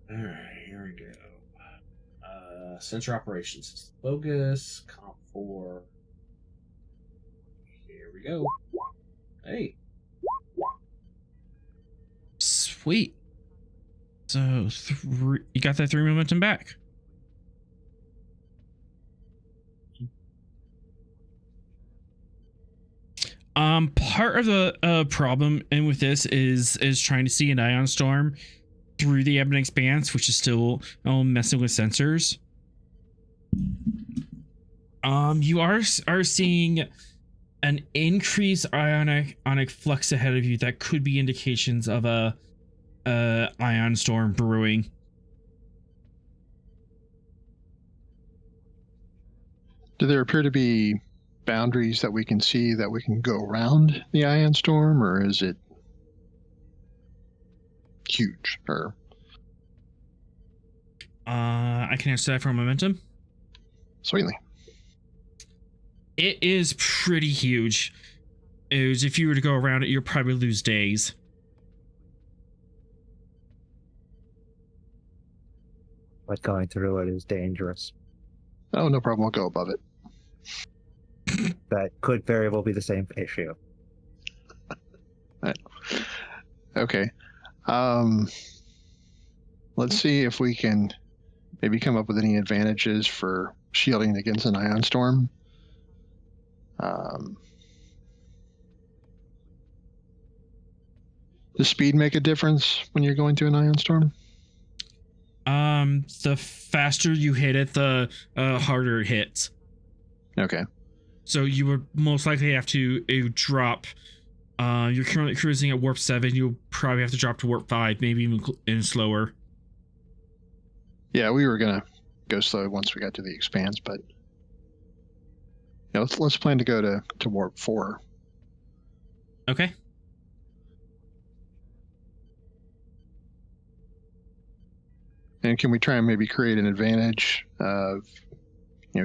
Alright, here we go. Sensor operations is focus, comp 4. Here we go. Hey. Sweet. So you got that 3 momentum back. Part of the problem and with this is trying to see an ion storm through the Ebon Expanse, which is still messing with sensors. You are seeing an increased ionic flux ahead of you that could be indications of a ion storm brewing. Do there appear to be boundaries that we can see that we can go around the ion storm, or is it huge? Or I can answer that for momentum. sweetly. It is pretty huge. If you were to go around it, you'll probably lose days. But going through it is dangerous. Oh, no problem. We'll go above it. That could very well be the same issue. Okay. Let's see if we can maybe come up with any advantages for shielding against an ion storm. Does speed make a difference when you're going through an ion storm? The faster you hit it, the harder it hits. Okay. So you would most likely have to drop You're currently cruising at warp 7. You'll probably have to drop to warp 5, maybe even slower. Yeah, we were gonna go slow once we got to the expanse, but yeah, let's plan to go to warp 4. Okay. And can we try and maybe create an advantage of,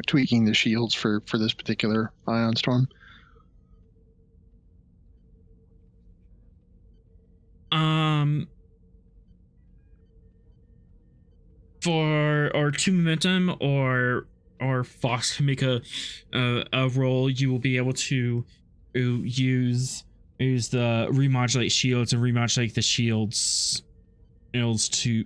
tweaking the shields for this particular ion storm? For our 2 momentum or Fox can make a roll, you will be able to use the remodulate shields and remodulate the shields to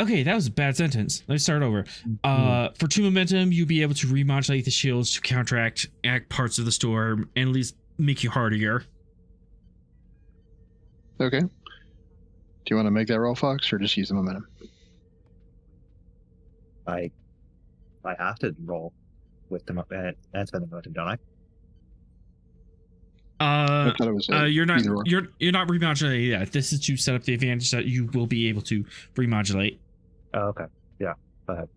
Okay, that was a bad sentence. Let's start over. For 2 momentum, you'll be able to remodulate the shields to counteract parts of the storm and at least make you hardier. Okay. Do you want to make that roll, Fox, or just use the momentum? I have to roll with the that's been the momentum, don't I? I thought it was you're not either or. you're not remodulating yet. This is to set up the advantage that you will be able to remodulate. Oh, okay. Yeah. Go ahead.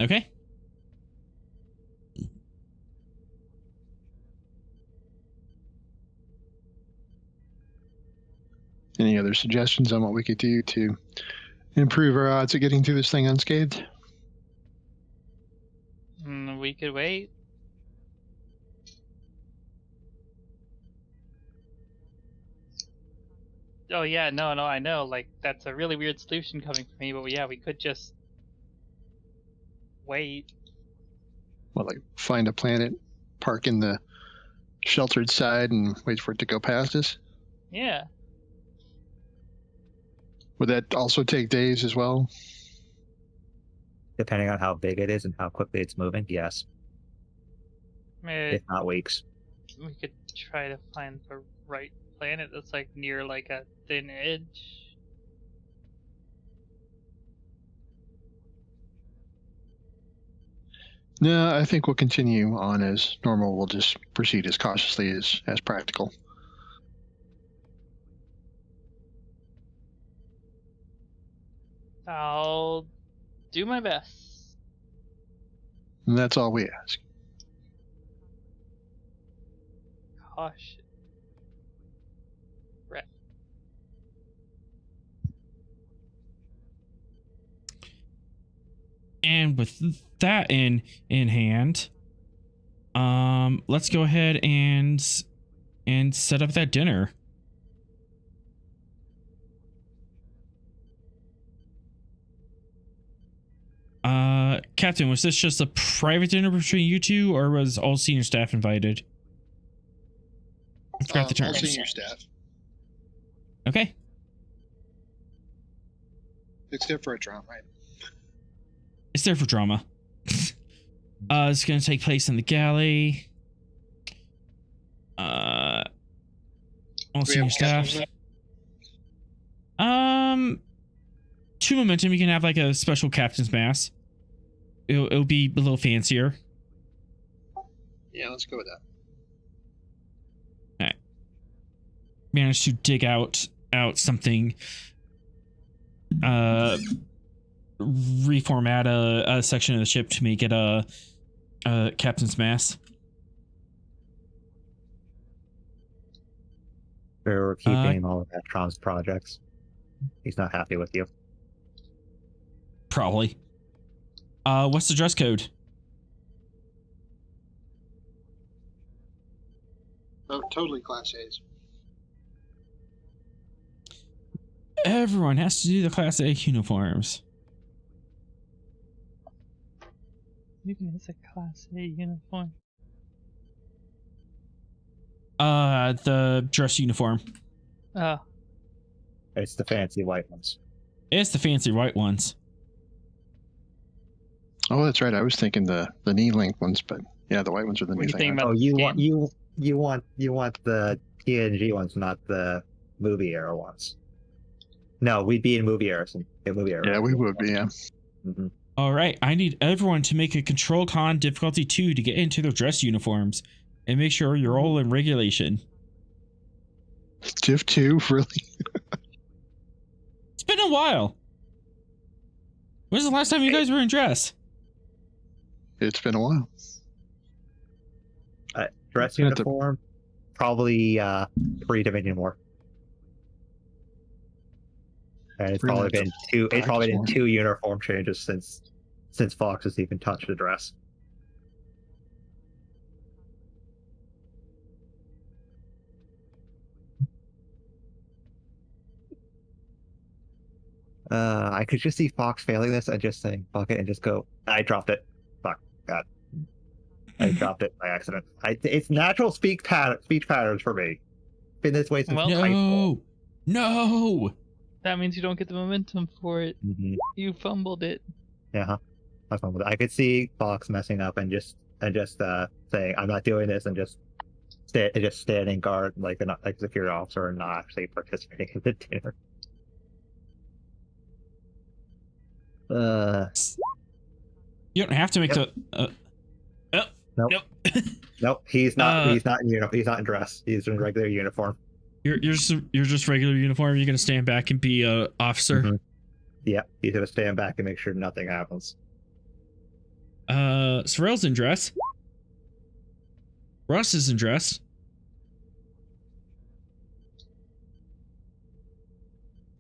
Okay. Any other suggestions on what we could do to improve our odds of getting through this thing unscathed? We could wait. Oh yeah, no, I know. Like, that's a really weird solution coming from me, but yeah, we could just wait. Well, like find a planet, park in the sheltered side, and wait for it to go past us? Yeah. Would that also take days as well? Depending on how big it is and how quickly it's moving, yes. If not weeks. We could try to find the right planet that's like near like a thin edge. No, I think we'll continue on as normal. We'll just proceed as cautiously as practical. I'll do my best. And that's all we ask. Caution. Right. And with that in hand, let's go ahead and set up that dinner. Captain, was this just a private dinner between you two, or was all senior staff invited? I forgot the term. All senior staff, Okay. except for a drama. Right? It's there for drama. It's gonna take place in the galley. All senior staff. 2 momentum. You can have like a special captain's mass. It'll be a little fancier. Yeah, let's go with that. Alright. Managed to dig out something. Reformat a section of the ship to make it a captain's mass. We're keeping all of Atron's projects. He's not happy with you. Probably. What's the dress code? Oh, totally Class A's. Everyone has to do the Class A uniforms. Even it's a Class A uniform. The dress uniform. Oh. It's the fancy white ones. It's the fancy white ones. Oh, that's right. I was thinking the knee length ones, but yeah, the white ones are the What new do you think thing. about Oh, the you want the TNG ones, not the movie era ones. No, we'd be in movie errors. In movie errors. Yeah, we would be. Yeah. Mm-hmm. All right, I need everyone to make a control con difficulty 2 to get into their dress uniforms and make sure you're all in regulation. Div 2, really? It's been a while. When's the last time you guys were in dress? It's been a while. Dress At the- uniform, probably 3 Dominion War. And it's Really probably at the been two. It's probably been practice 2 uniform changes since Fox has even touched the dress. I could just see Fox failing this and just saying fuck it and just go. I dropped it. Fuck God. I dropped it by accident. It's natural speech patterns for me. Been this way since Well, high school. No. That means you don't get the momentum for it. Mm-hmm. You fumbled it. Yeah, I fun with it. I could see Fox messing up and just saying I'm not doing this and just standing guard like a security officer and not actually participating in the dinner. You don't have to make Yep. the. Nope. Nope. Nope, he's not. He's not in uniform. He's not in dress. He's in regular uniform. You're just regular uniform. You're gonna stand back and be a officer. Mhm. Yeah, he's gonna stand back and make sure nothing happens. Sorrel's in dress. Russ is in dress.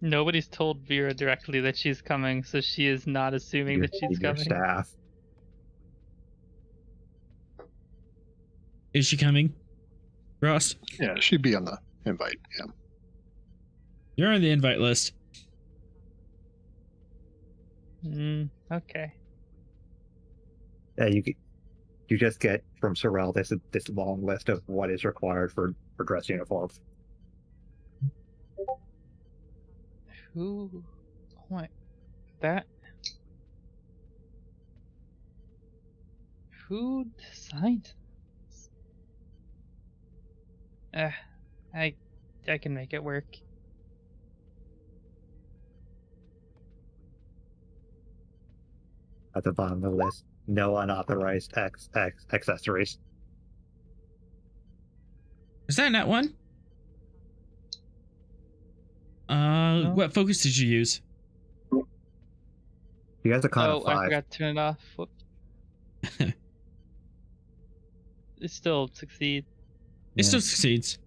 Nobody's told Vera directly that she's coming, so she is not assuming that she's Your coming. staff. Is she coming? Russ, Yeah, she'd be on the invite. Yeah. you're on the invite list. Okay. Yeah, you just get from Sorrel this long list of what is required for dress uniforms. Who? Oh my. That. Who designed this? I can make it work. At the bottom of the list, no unauthorized accessories. Is that not one? No. What focus did you use? You guys are kind of I 5. forgot to turn it off. Whoop. It still succeeds. It still succeeds.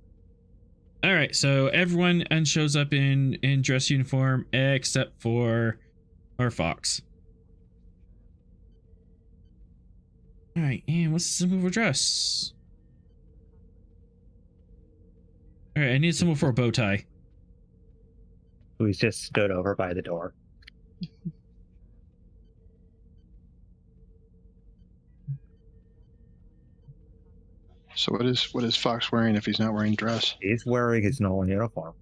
All right, so everyone shows up in dress uniform except for our Fox. All right, and what's the symbol for dress? All right, I need a symbol for a bow tie. Who's just stood over by the door. So what is Fox wearing if he's not wearing dress? He's wearing his normal uniform.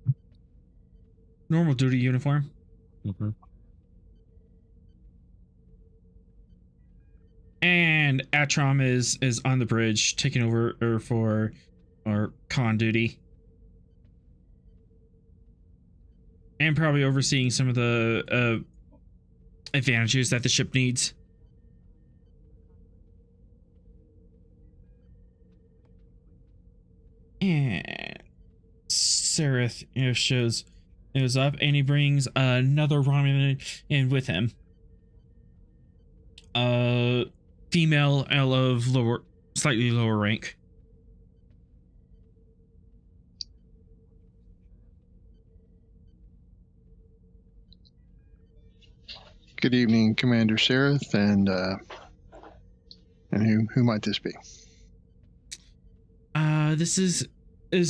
Normal duty uniform. Mm-hmm. And Atrom is on the bridge taking over for our con duty. And probably overseeing some of the advantages that the ship needs. And Sereth shows up, and he brings another Romulan in with him. Female of slightly lower rank. Good evening, Commander Sereth, and who might this be? This is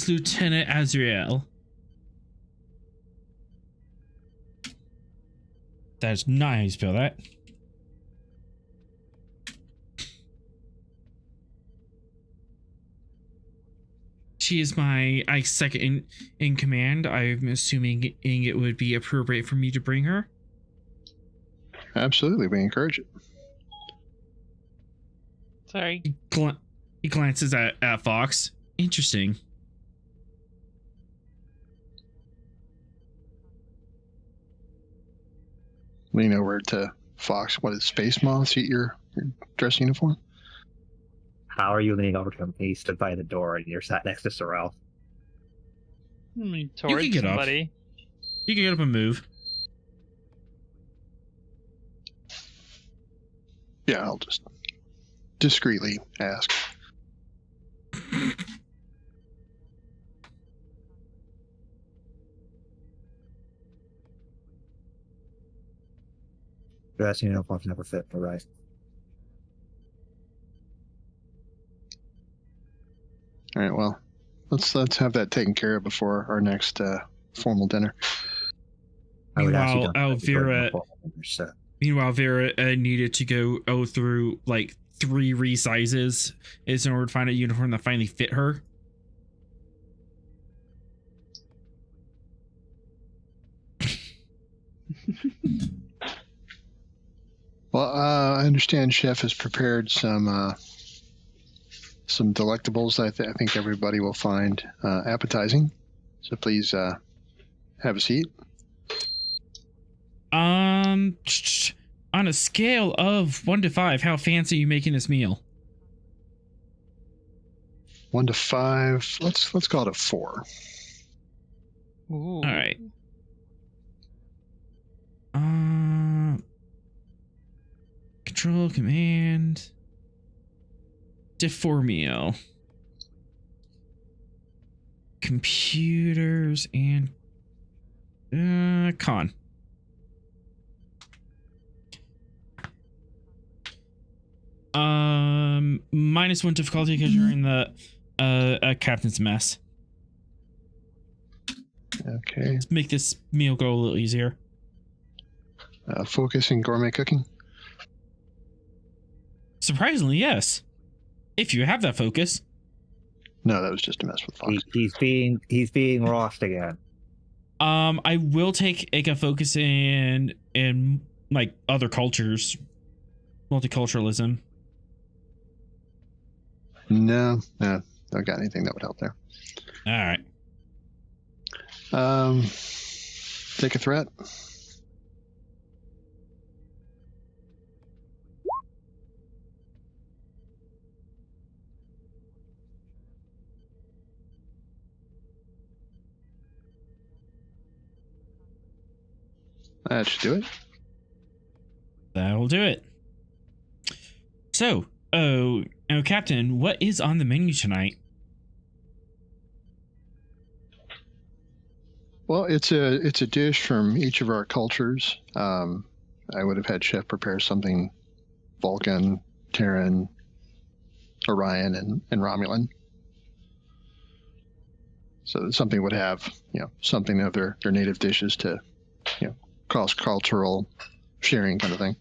Lieutenant Azrael. That's not how you spell that. She is my second in command. I'm assuming it would be appropriate for me to bring her. Absolutely, we encourage it. Sorry. He glances at Fox. Interesting. lean over to Fox. What is Space Moths eat your dress uniform? How are you leaning over to him? He stood by the door and you're sat next to Sorrel. Towards get up. somebody. You can get up and move. Yeah, I'll just discreetly ask. Dress uniforms never fit for right. All right, well, let's have that taken care of before our next formal dinner. I would ask you Meanwhile, don't have to go Vera- uniform, so. Meanwhile, Vera needed to go through like 3 resizes is in order to find a uniform that finally fit her. Well, I understand Chef has prepared some delectables I think everybody will find appetizing. So please have a seat. On a scale of 1 to 5, how fancy are you making this meal? 1 to 5. Let's call it a 4. Ooh. All right. Control command. Diff 4 meal. Computers and con. -1 difficulty because you're in the captain's mess. Okay. Let's make this meal go a little easier. Focus in gourmet cooking. Surprisingly, yes. If you have that focus. No, that was just a mess with Fox. He's being lost again. I will take a focus in like other cultures, multiculturalism. No, don't got anything that would help there. All right. Take a threat. That should do it. That'll do it. So, Captain, what is on the menu tonight? Well, it's a dish from each of our cultures. I would have had Chef prepare something Vulcan, Terran, Orion, and Romulan. So something would have, something of their native dishes to, cross-cultural sharing kind of thing.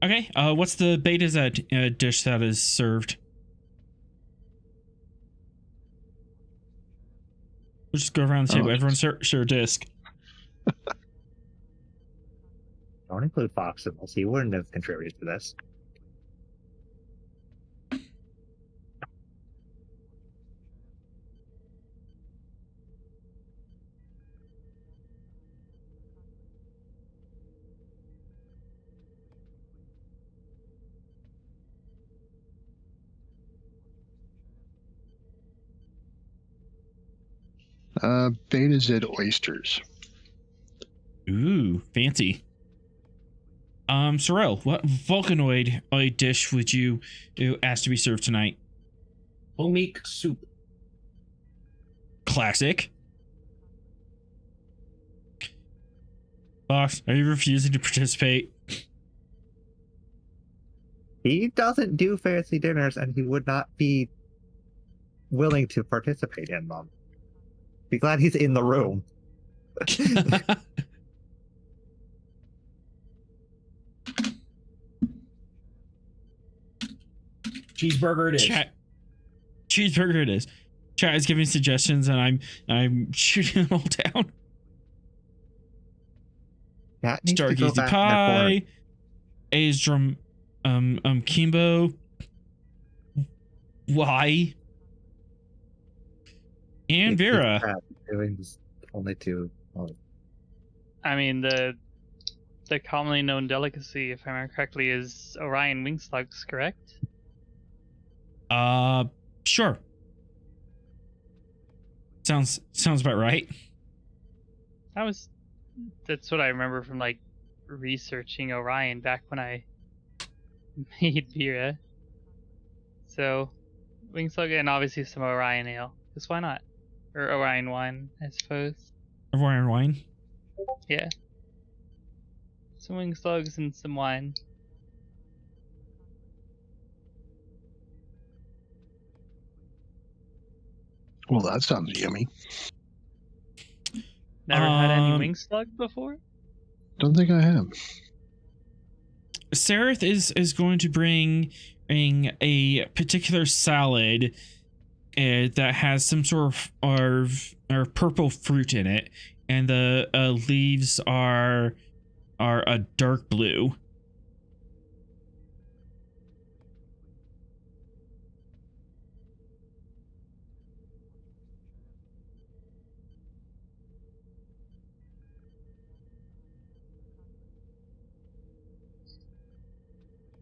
Okay, what's the beta dish that is served? We'll just go around the table. Everyone share a disc. Don't include Fox in this. He wouldn't have contributed to this. Beta Z oysters. Ooh, fancy. Sorrel, what Vulcanoid dish would you ask to be served tonight? Homemade soup. Classic. Fox, are you refusing to participate? He doesn't do fancy dinners, and he would not be willing to participate in them. Be glad he's in the room. Cheeseburger it is. Cheeseburger it is. Chat is giving suggestions, and I'm shooting them all down. That needs to go Stargazy back in that corner. pie. A's drum. Kimbo. Why? And Vera. Doing this only two. Oh, I mean, the commonly known delicacy, if I remember correctly, is Orion wing slugs, correct? Sure. Sounds about right. That's what I remember from like researching Orion back when I made Vera. So, wing slug and obviously some Orion ale, because why not? Or Orion wine, I suppose. Orion wine. Yeah. Some wing slugs and some wine. Well, that sounds yummy. Never had any wing slug before? Don't think I have. Sereth is going to bring a particular salad that has some sort of or purple fruit in it, and the leaves are a dark blue.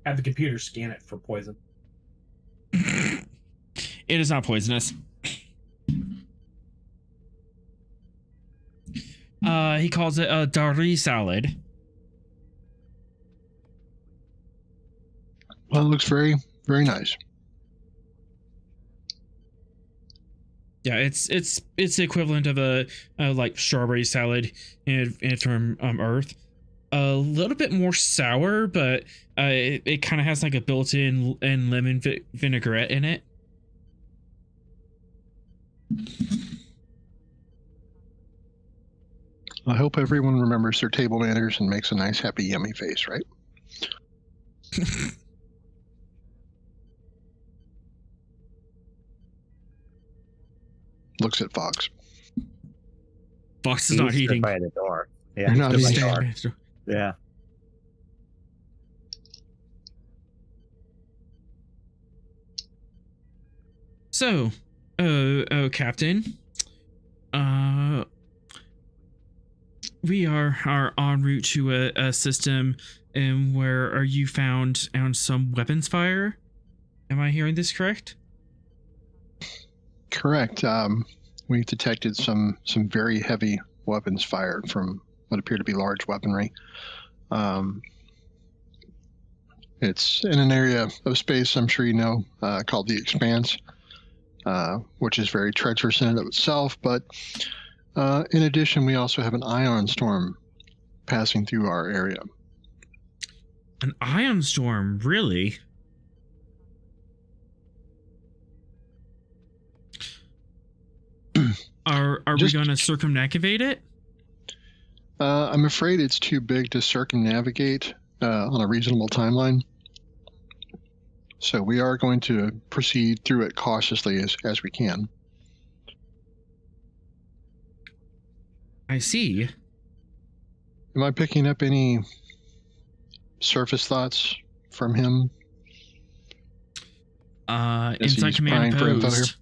Have the computer scan it for poison. It is not poisonous. He calls it a dari salad. Well, it looks very, very nice. Yeah, it's the equivalent of a like strawberry salad from Earth. A little bit more sour, but it kind of has like a built-in lemon vinaigrette in it. I hope everyone remembers their table manners and makes a nice, happy, yummy face, right? Looks at Fox. Fox is not He's eating. by the door. Yeah, You're not he's eating. by the door. Yeah. So, Captain, we are en route to a system, and where are you found on some weapons fire? Am I hearing this correct? Correct. We detected some very heavy weapons fired from what appear to be large weaponry. It's in an area of space, I'm sure you know, called the Expanse, which is very treacherous in and of itself. But in addition, we also have an ion storm passing through our area. An ion storm, really? Are we going to circumnavigate it? I'm afraid it's too big to circumnavigate on a reasonable timeline. So we are going to proceed through it cautiously as we can. I see. Am I picking up any surface thoughts from him? As Inside he's command prying for info here? opposed.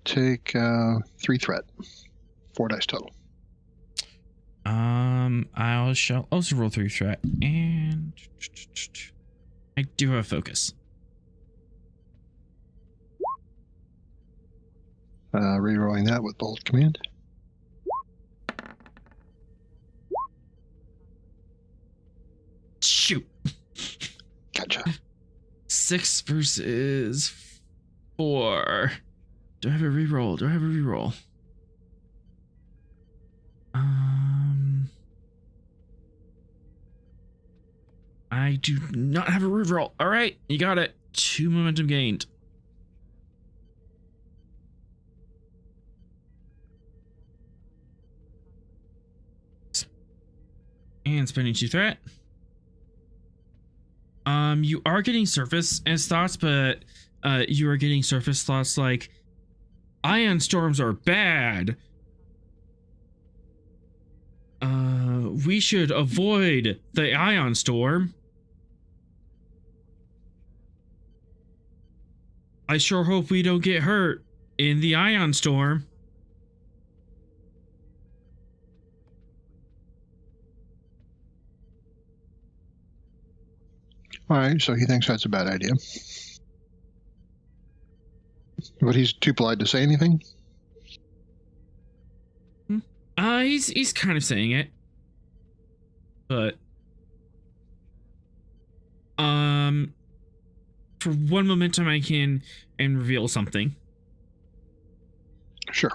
Take 3 threat, 4 dice total. I shall also roll 3 threat, and I do have focus. Rerolling that with bold command. Shoot. Gotcha. 6 versus 4. Do I have a reroll? I do not have a reroll. All right, you got it. 2 momentum gained. And spending 2 threat. You are getting surface as thoughts, but you are getting surface thoughts like ion storms are bad. we should avoid the ion storm. I sure hope we don't get hurt in the ion storm. All right, so he thinks that's a bad idea. But he's too polite to say anything? He's kind of saying it. But for one momentum I can and reveal something. Sure.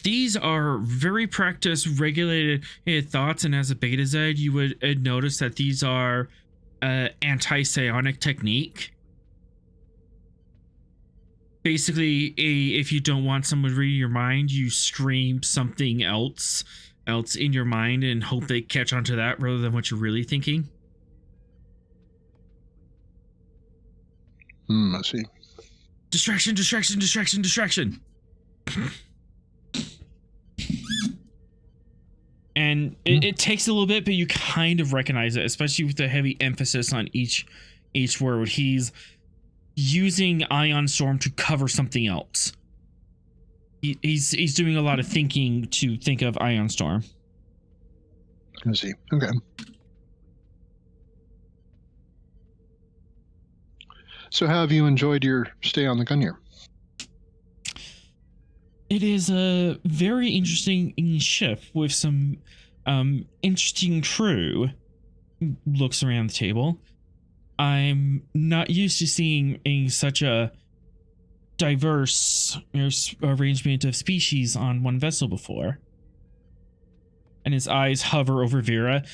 These are very practiced, regulated thoughts, and as a beta Z, you would notice that these are anti-psionic technique. Basically, if you don't want someone to read your mind, you scream something else in your mind and hope they catch onto that rather than what you're really thinking. I see. Distraction, distraction, distraction, distraction. And it takes a little bit, but you kind of recognize it, especially with the heavy emphasis on each word. He's using Ion Storm to cover something else. He's doing a lot of thinking to think of Ion Storm. I see. Okay. So how have you enjoyed your stay on the Gungnir? It is a very interesting ship with some interesting crew. Looks around the table. I'm not used to seeing such a diverse arrangement of species on one vessel before. And his eyes hover over Vera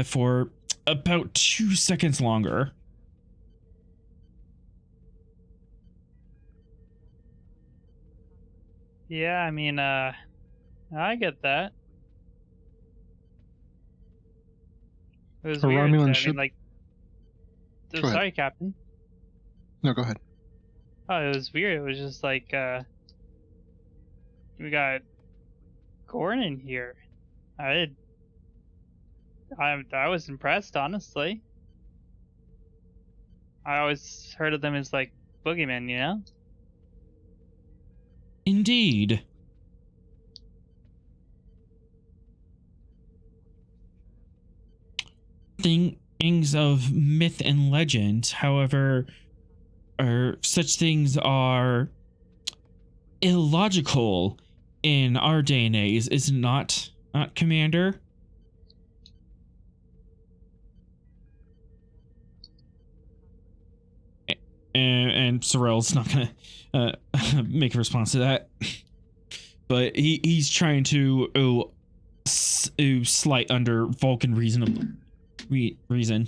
for about 2 seconds longer. Yeah, I mean, I get that. It was A weird. Romulan I ship- mean, like, Go ahead. sorry, Captain. No, go ahead. Oh, it was weird. It was just like, we got Gorn in here. I was impressed, honestly. I always heard of them as like boogeymen, you know? Indeed. Things of myth and legend, however, such things are illogical in our day and age, is it not, Commander? And Sorrel's not gonna make a response to that, but he's trying to slight under Vulcan reasonable reason.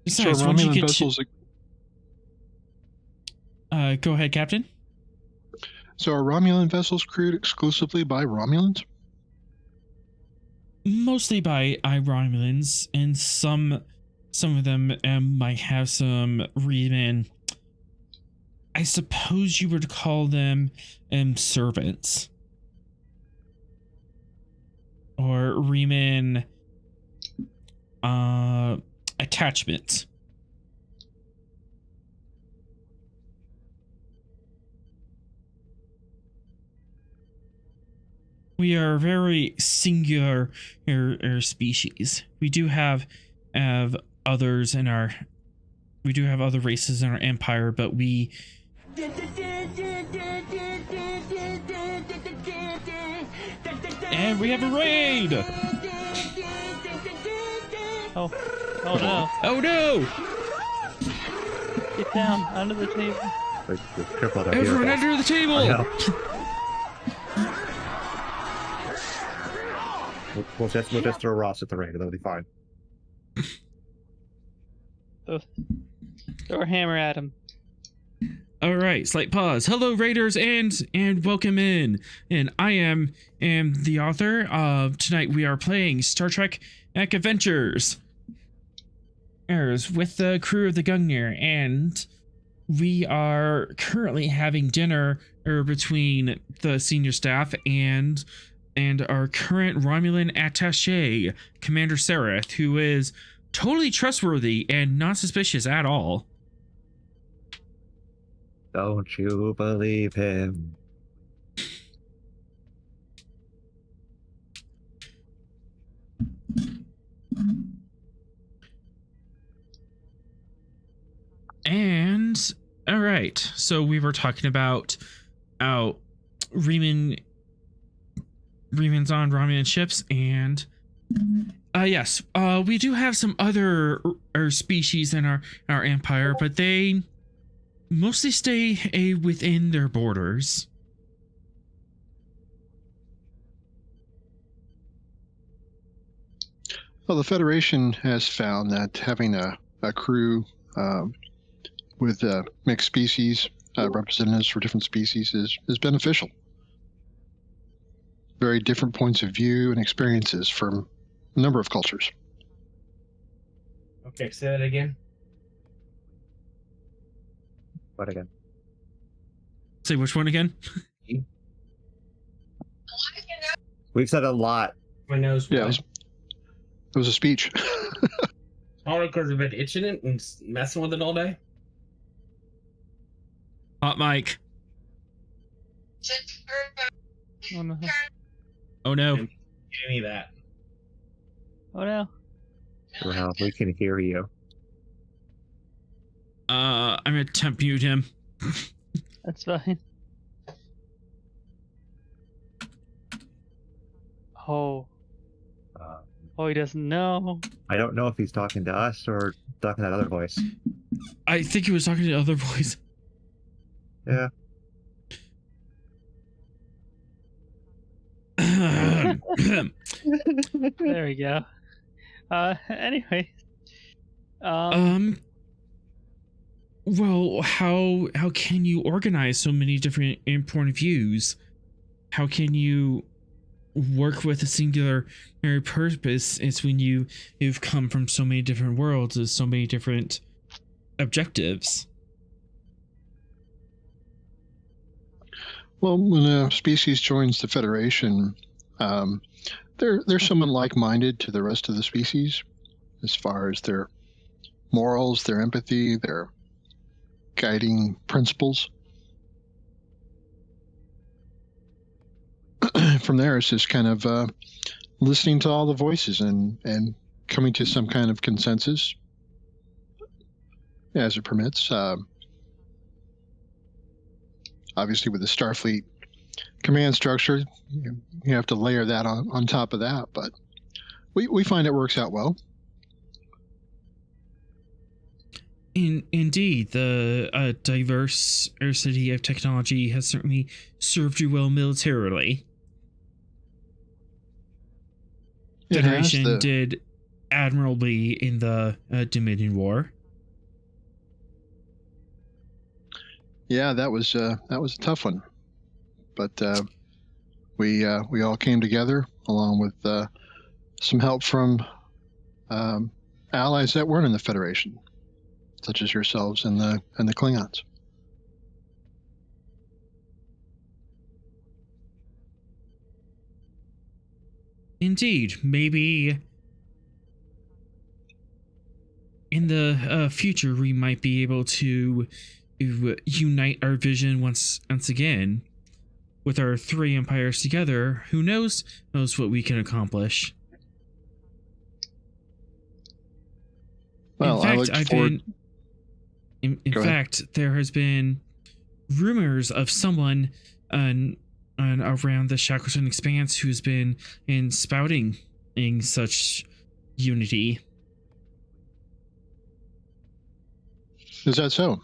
Besides, So once you Romulan get vessels. go ahead, Captain. So are Romulan vessels crewed exclusively by Romulans? Mostly by Romulans, and some of them might have some Reman. I suppose you would call them servants or Reman attachments. We are a very singular species. We do have others in our. We do have other races in our empire, but we. And we have a raid. Oh no! Oh no! Get down under the table. Everyone under the table. We'll just throw Ross at the raid. That'll be fine. Throw a hammer at him. All right, slight pause. Hello, Raiders, and welcome in. And I am the author of tonight. We are playing Star Trek Eck Adventures with the crew of the Gungnir, and we are currently having dinner between the senior staff and our current Romulan attaché, Commander Sereth, who is totally trustworthy and not suspicious at all. Don't you believe him? And all right, so we were talking about Remans on Romulan ships, and yes, we do have some other species in our empire, but they mostly stay within their borders. Well, the Federation has found that having a crew with mixed species, representatives for different species, is beneficial. Very different points of view and experiences from a number of cultures. Okay, say that again. What again? Say which one again? We've said a lot. My nose. Yeah, it was a speech. All because I've been itching it and messing with it all day. Hot mic. Oh no. Oh no. Give me that. Oh no. Well, we can hear you. I'm gonna temp mute him. That's fine. Oh. Oh, he doesn't know. I don't know if he's talking to us or talking to that other voice. I think he was talking to the other voice. Yeah. There we go. Anyway. Well, how can you organize so many different point of views? How can you work with a singular purpose? It's when you've come from so many different worlds with so many different objectives. Well, when a species joins the Federation, they're somewhat like-minded to the rest of the species as far as their morals, their empathy, their guiding principles. From there, it's just kind of listening to all the voices and coming to some kind of consensus as it permits. Obviously, with the Starfleet command structure, you have to layer that on top of that, but we find it works out well. Indeed, the diversity of technology has certainly served you well militarily. Federation did admirably in the Dominion War. Yeah, that was a tough one, but we all came together along with some help from allies that weren't in the Federation, such as yourselves and the Klingons. Indeed, maybe in the future we might be able to unite our vision once again with our three empires together. Who knows what we can accomplish. Well, in fact, there has been rumors of someone around the Shackleton Expanse who's been spouting in such unity. Is that so?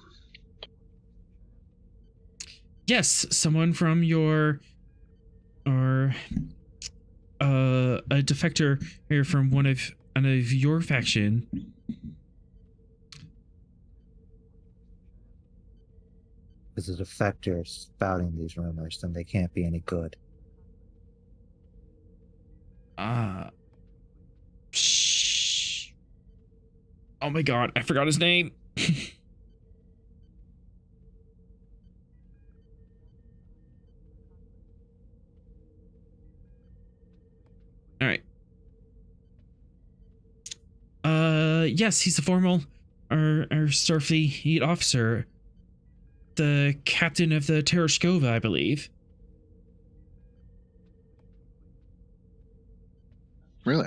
Yes, someone from a defector here from one of your faction. Because the defectors spouting these rumors, then they can't be any good. Shh. Oh my god, I forgot his name. All right. Yes, he's a formal our Starfleet officer. The captain of the Tereshkova, I believe. Really?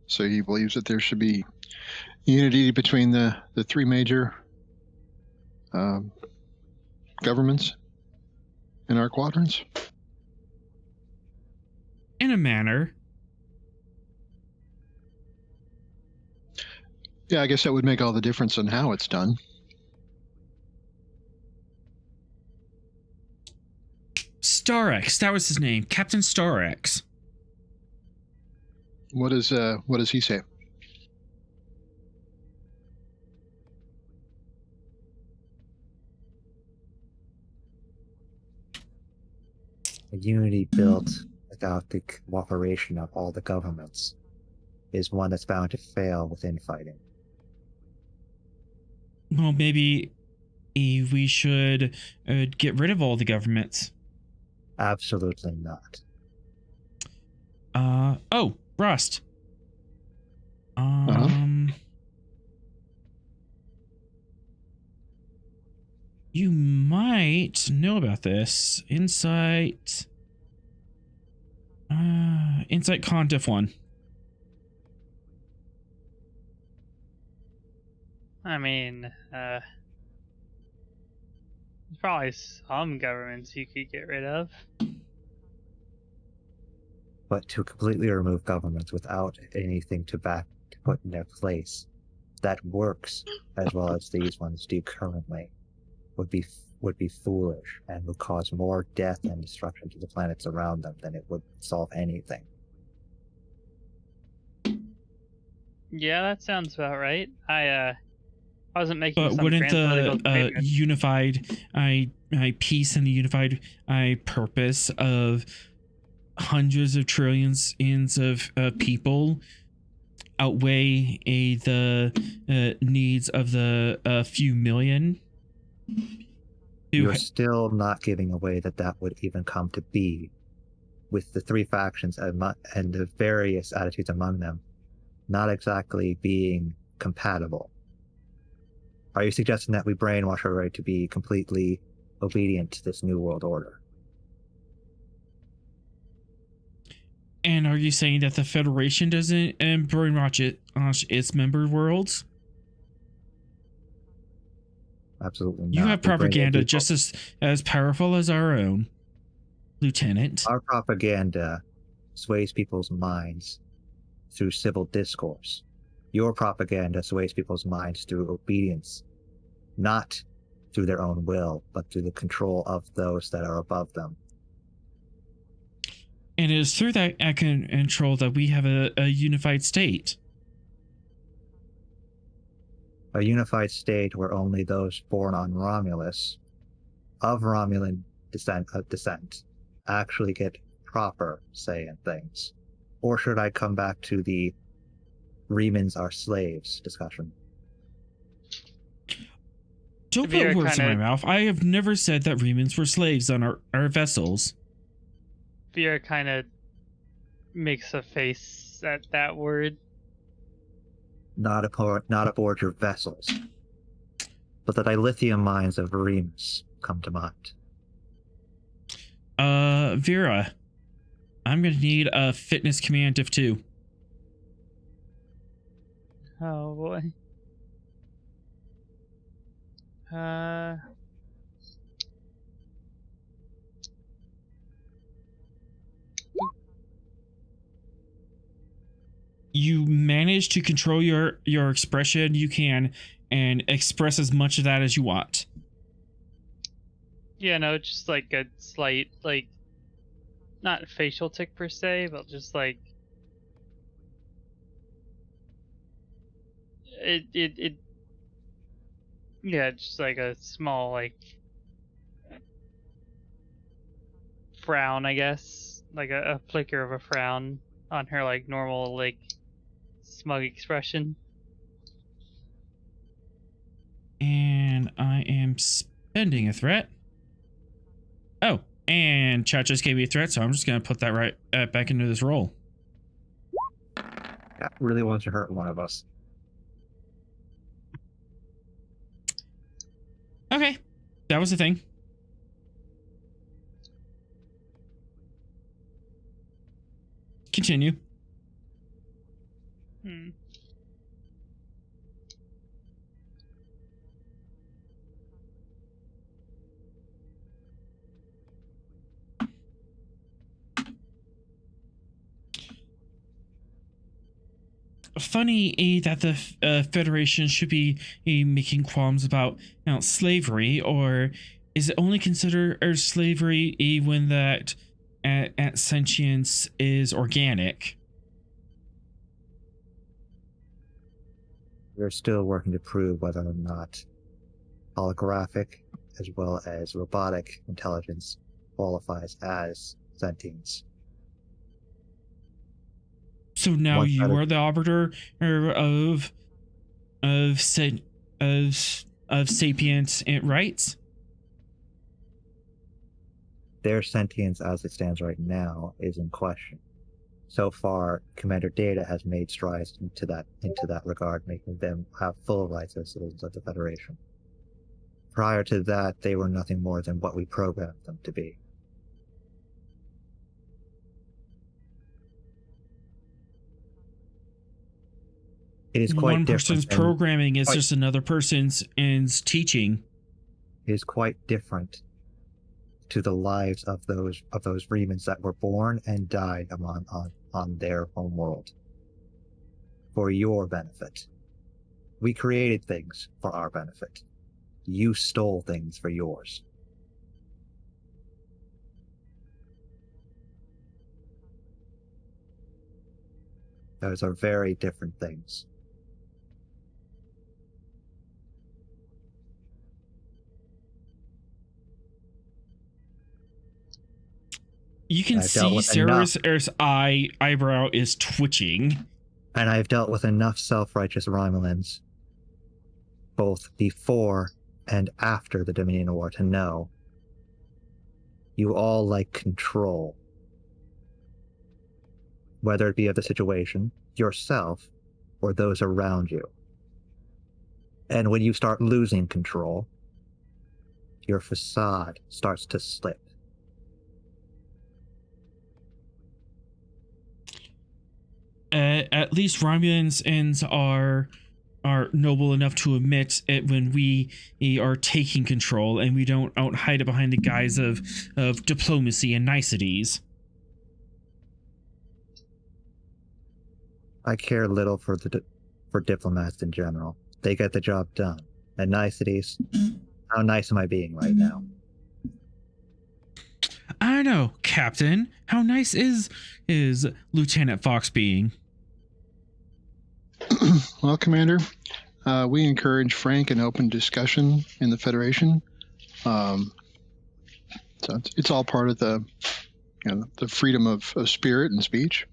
So he believes that there should be unity between the three major governments in our quadrants? In a manner. Yeah, I guess that would make all the difference on how it's done. Starex, that was his name. Captain Starex. What does he say? A unity built without the cooperation of all the governments is one that's bound to fail with infighting. Well, maybe we should get rid of all the governments. Absolutely not. Oh, Rust. You might know about this. Insight Condiff 1. I mean, there's probably some governments you could get rid of. But to completely remove governments without anything to put in their place that works as well as these ones do currently would be foolish and would cause more death and destruction to the planets around them than it would solve anything. Yeah, that sounds about right. I wasn't making But some wouldn't political the statement. unified peace and the unified purpose of hundreds of trillions of people outweigh the needs of the few million? You're still not giving away that would even come to be, with the three factions and the various attitudes among them not exactly being compatible. Are you suggesting that we brainwash everybody to be completely obedient to this new world order? And are you saying that the Federation doesn't brainwash its member worlds? Absolutely not. You have propaganda just as powerful as our own, Lieutenant. Our propaganda sways people's minds through civil discourse. Your propaganda sways people's minds through obedience, not through their own will, but through the control of those that are above them. And it is through that control that we have a unified state. A unified state where only those born on Romulus, of Romulan descent, actually get proper say in things. Or should I come back to the Remans are slaves discussion? Don't put words in my mouth. I have never said that Remans were slaves on our vessels. Vera kind of makes a face at that word. Not aboard your vessels. But the dilithium mines of Remus come to mind. Vera, I'm gonna need a fitness command of 2. Oh boy. You manage to control your expression. You can and express as much of that as you want. Yeah, no, just like a slight, like, not facial tick per se, but just like it Yeah, just like a small like frown, I guess, like a flicker of a frown on her like normal like smug expression. And I am spending a threat. Oh, and chat just gave me a threat, so I'm just gonna put that right back into this roll. That really wants to hurt one of us. Okay, that was the thing. Continue. Hmm. Funny that the Federation should be making qualms about slavery, or is it only considered slavery when that at sentience is organic? We're still working to prove whether or not holographic as well as robotic intelligence qualifies as sentience. So now One you side of- are the arbiter of sa- of sapient rights. Their sentience as it stands right now is in question. So far, Commander Data has made strides into that regard, making them have full rights as citizens of the Federation. Prior to that, they were nothing more than what we programmed them to be. It is quite One person's different. programming is just another person's teaching. It is quite different to the lives of those Remans that were born and died on their home world. For your benefit. We created things for our benefit. You stole things for yours. Those are very different things. You can see Sarah's eyebrow is twitching. And I've dealt with enough self-righteous Romulans, both before and after the Dominion War, to know you all like control. Whether it be of the situation, yourself, or those around you. And when you start losing control, your facade starts to slip. At least Romulans are noble enough to admit it when we are taking control, and we don't hide it behind the guise of diplomacy and niceties. I care little for diplomats in general. They get the job done. And niceties, how nice am I being right now? I don't know, Captain. How nice is Lieutenant Fox being? Well, Commander, we encourage frank and open discussion in the Federation. So it's all part of the freedom of spirit and speech.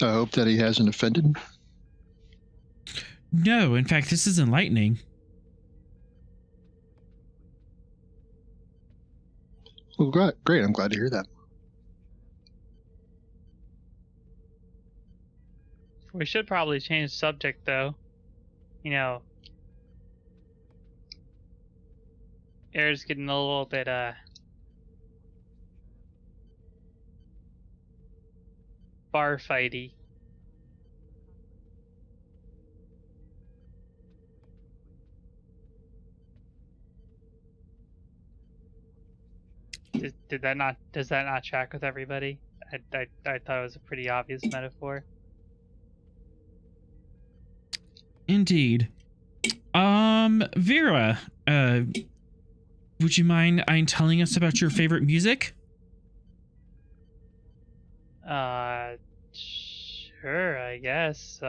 I hope that he hasn't offended. No, in fact, this is enlightening. Well, great. I'm glad to hear that. We should probably change subject though. You know, air's getting a little bit bar fighty. Did that not? Does that not track with everybody? I thought it was a pretty obvious metaphor. Indeed. Vera, would you mind telling us about your favorite music? Sure, I guess.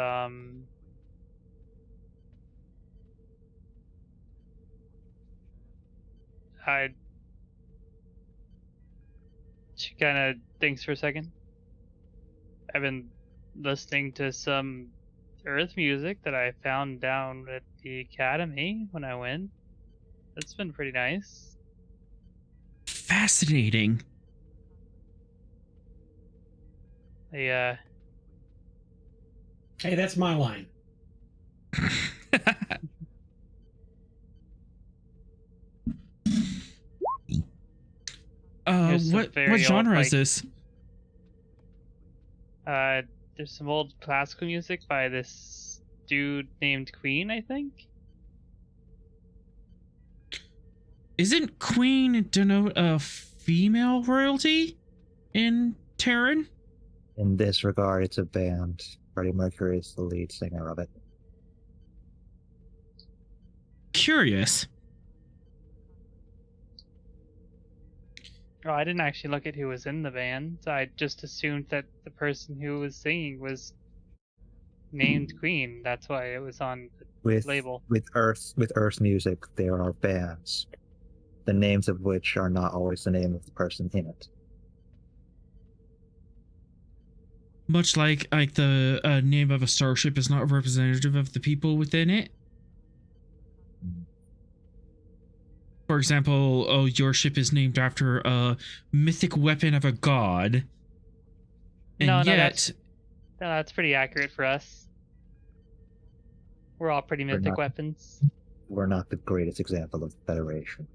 She kind of thinks for a second. I've been listening to some Earth music that I found down at the academy when I went. That's been pretty nice. Fascinating. I, Hey, that's my line. There's some what very old, genre is like- this? There's some old classical music by this dude named Queen, I think. Isn't Queen denote a female royalty in Terran? In this regard, it's a band. Freddie Mercury is the lead singer of it. Curious. Oh, I didn't actually look at who was in the band. I just assumed that the person who was singing was named Queen. That's why it was on the With label. with Earth music, there are bands, the names of which are not always the name of the person in it. Much like the name of a starship is not representative of the people within it. For example, oh, your ship is named after a mythic weapon of a god. And No, yet, that's pretty accurate for us. We're all pretty We're mythic not. weapons. We're not the greatest example of the Federation.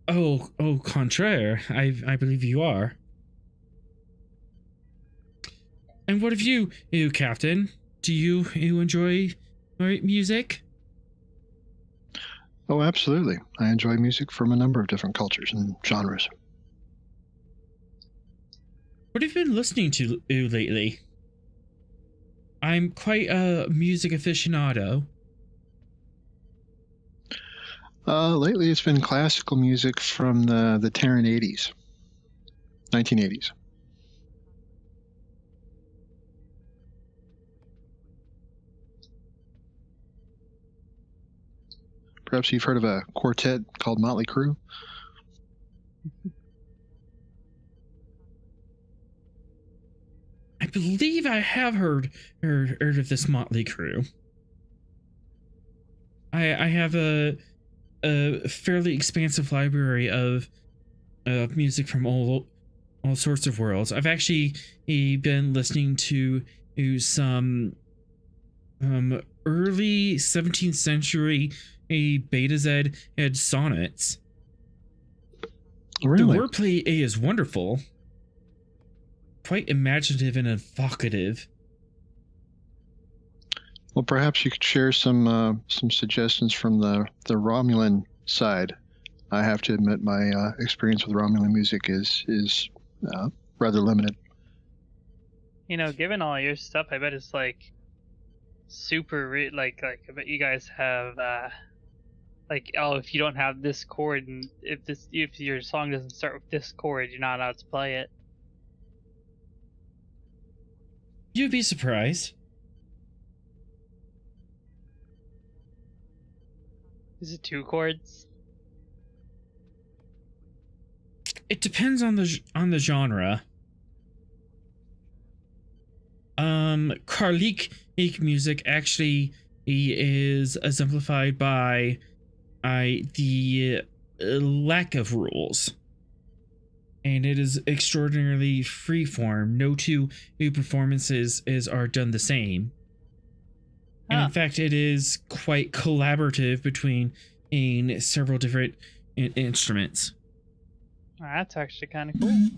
oh, contraire, I believe you are. And what of you, Captain? Do you enjoy music? Oh, absolutely. I enjoy music from a number of different cultures and genres. What have you been listening to lately? I'm quite a music aficionado. Lately, it's been classical music from the Terran 80s, 1980s. Perhaps you've heard of a quartet called Motley Crue. I believe I have heard of this Motley Crue. I have a fairly expansive library of music from all sorts of worlds. I've actually been listening to some early 17th century Beta Z and sonnets. Really? The wordplay is wonderful. Quite imaginative and evocative. Well, perhaps you could share some suggestions from the Romulan side. I have to admit, my experience with Romulan music is rather limited. You know, given all your stuff, I bet it's like super like I bet you guys have like, oh, if you don't have this chord and if your song doesn't start with this chord, you're not allowed to play it. You'd be surprised. Is it 2 chords? It depends on the genre. Carlic music actually is exemplified by the lack of rules. And it is extraordinarily freeform. No two performances are done the same. And in fact, it is quite collaborative between several different instruments. That's actually kind of cool.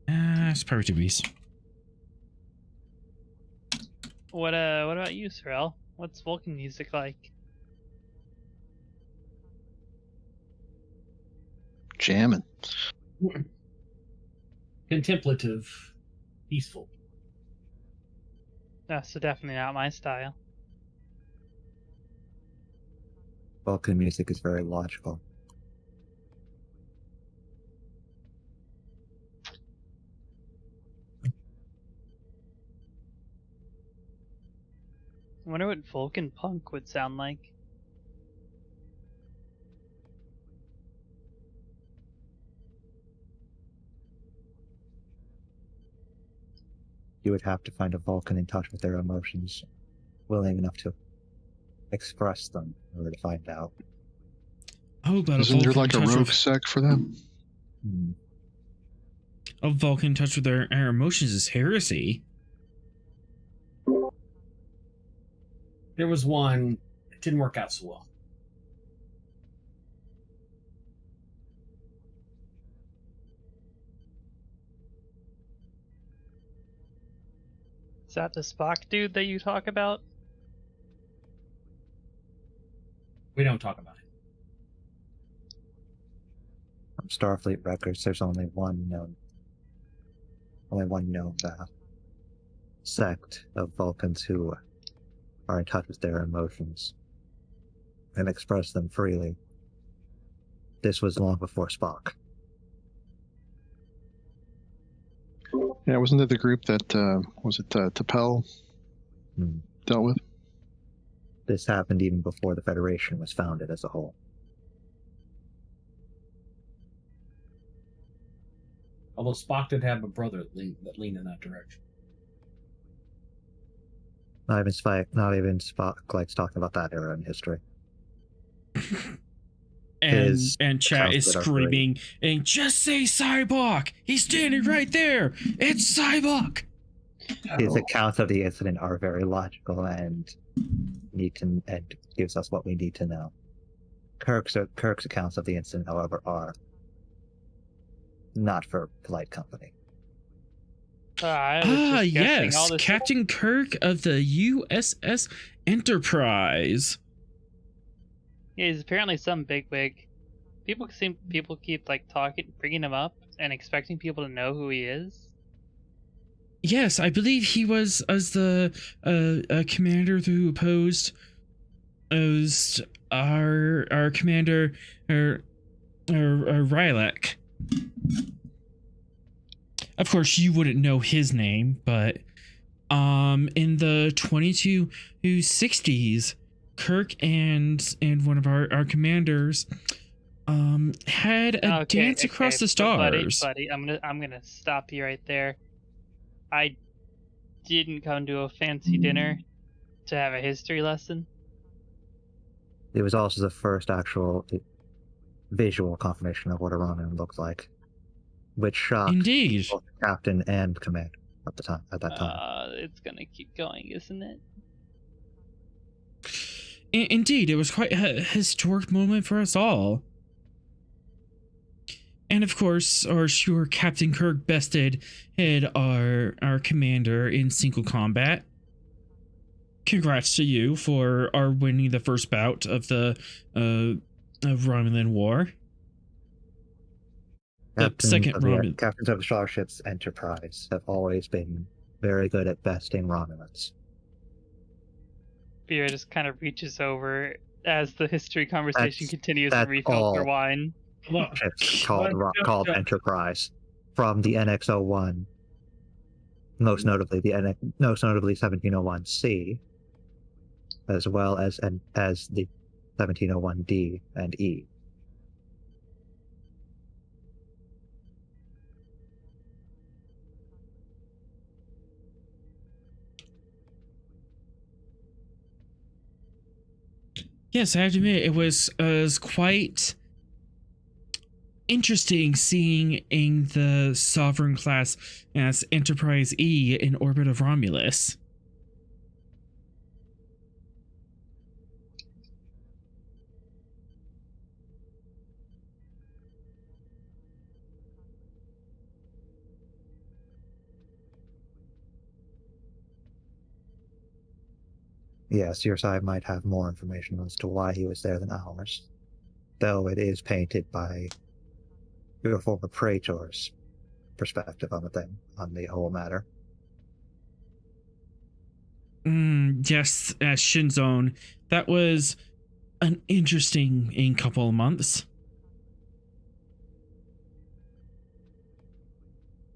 It's probably 2 Bs. What about you, Sorrel? What's Vulcan music like? Jamming. Contemplative, peaceful. No, so definitely not my style. Vulcan music is very logical. I wonder what Vulcan punk would sound like. You would have to find a Vulcan in touch with their emotions, willing enough to express them in order to find out. Oh, but Isn't there Vulcan like a touch rogue with, sect for them? a Vulcan touch with their emotions is heresy. There was one. It didn't work out so well. Is that the Spock dude that you talk about? We don't talk about it. From Starfleet records, there's only one known sect of Vulcans who are in touch with their emotions and express them freely. This was long before Spock. Yeah, wasn't it the group that T'Pel dealt with? This happened even before the Federation was founded as a whole. Although Spock did have a brother that leaned in that direction. Not even Spock likes talking about that era in history. And chat is accounts that are screaming, and just say Cybok! He's standing right there! It's Cybok! His accounts of the incident are very logical and gives us what we need to know. Kirk's accounts of the incident, however, are not for polite company. Yes, Captain Kirk of the USS Enterprise. Yeah, he's apparently some bigwig. People keep like bringing him up and expecting people to know who he is. Yes, I believe he was as the commander who opposed our commander or Rylak. Of course, you wouldn't know his name, but in the 2260s, Kirk and one of our commanders had a dance across the stars. Buddy, I'm gonna stop you right there. I didn't come to a fancy dinner to have a history lesson. It was also the first actual visual confirmation of what a Romulan looked like, which shocked Indeed both the captain and commander at that time. It's gonna keep going, isn't it? Indeed, it was quite a historic moment for us all. And of course, our sure Captain Kirk bested our commander in single combat. Congrats to you for our winning the first bout of the Romulan War. Captains of Starship's Enterprise have always been very good at besting Romulans. Vera just kind of reaches over as the history conversation continues and refills all. her wine. Ships called Enterprise from the NX-01, most notably 1701C, as well as the 1701D and E. Yes, I have to admit, it was quite interesting seeing in the Sovereign class as Enterprise E in orbit of Romulus. Yes, your side might have more information as to why he was there than ours, though it is painted by your former Praetor's perspective on the whole matter. Yes, as Shinzone, that was an interesting couple of months.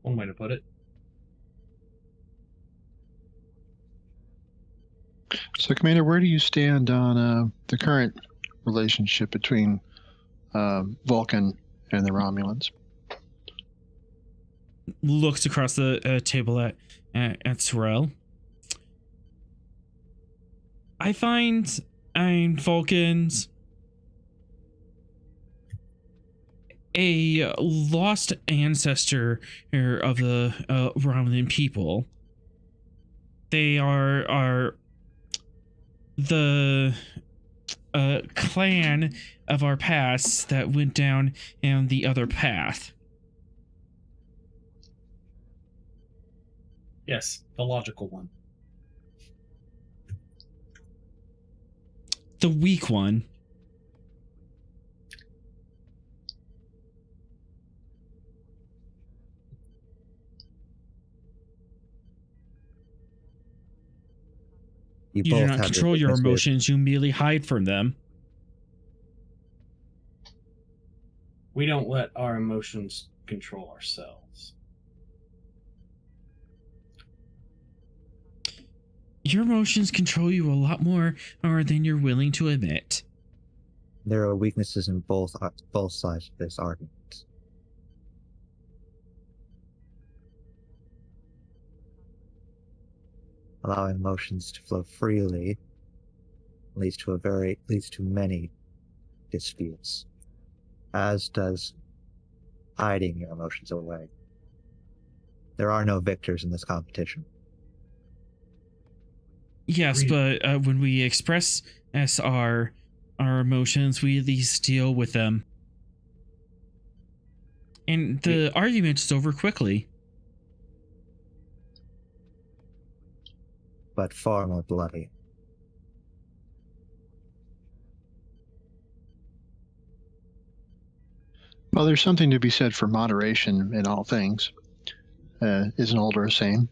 One way to put it. So, Commander, where do you stand on the current relationship between Vulcan and the Romulans? Looks across the table at Sorrel. I find Vulcans a lost ancestor of the Romulan people. They are the clan of our past that went down in the other path. Yes, the logical one. The weak one. You You do both not have control your weaknesses. emotions, you merely hide from them. We don't let our emotions control ourselves. Your emotions control you a lot more than you're willing to admit. There are weaknesses in both sides of this argument. Allowing emotions to flow freely leads to many disputes, as does hiding your emotions away. There are no victors in this competition. Yes, but when we express our emotions, we at least deal with them. And the argument is over quickly. But far more bloody. Well, there's something to be said for moderation in all things. Isn't older saying?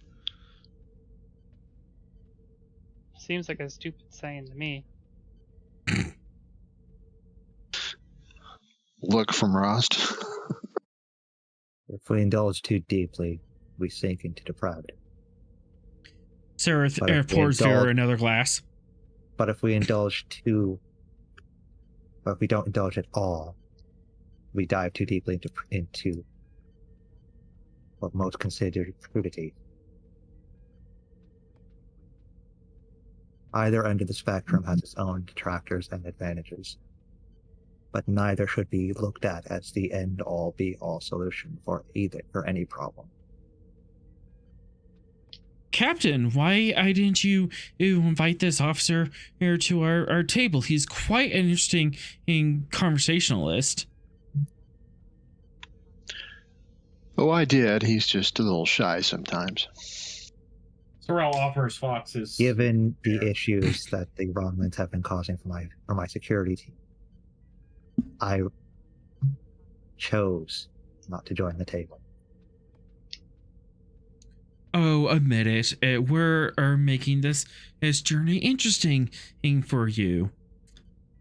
Seems like a stupid saying to me. Look from Rost. If we indulge too deeply, we sink into depravity. Sarah pours Vera another glass. But if we don't indulge at all, we dive too deeply into what most considered crudity. Either end of the spectrum has its own detractors and advantages, but neither should be looked at as the end-all be-all solution for any problem. Captain, why didn't you invite this officer here to our table? He's quite an interesting conversationalist. Oh, I did. He's just a little shy sometimes. Sorrel offers Fox's. Given the issues that the Romulans have been causing for my security team, I chose not to join the table. Oh, admit it. We're making this journey interesting for you.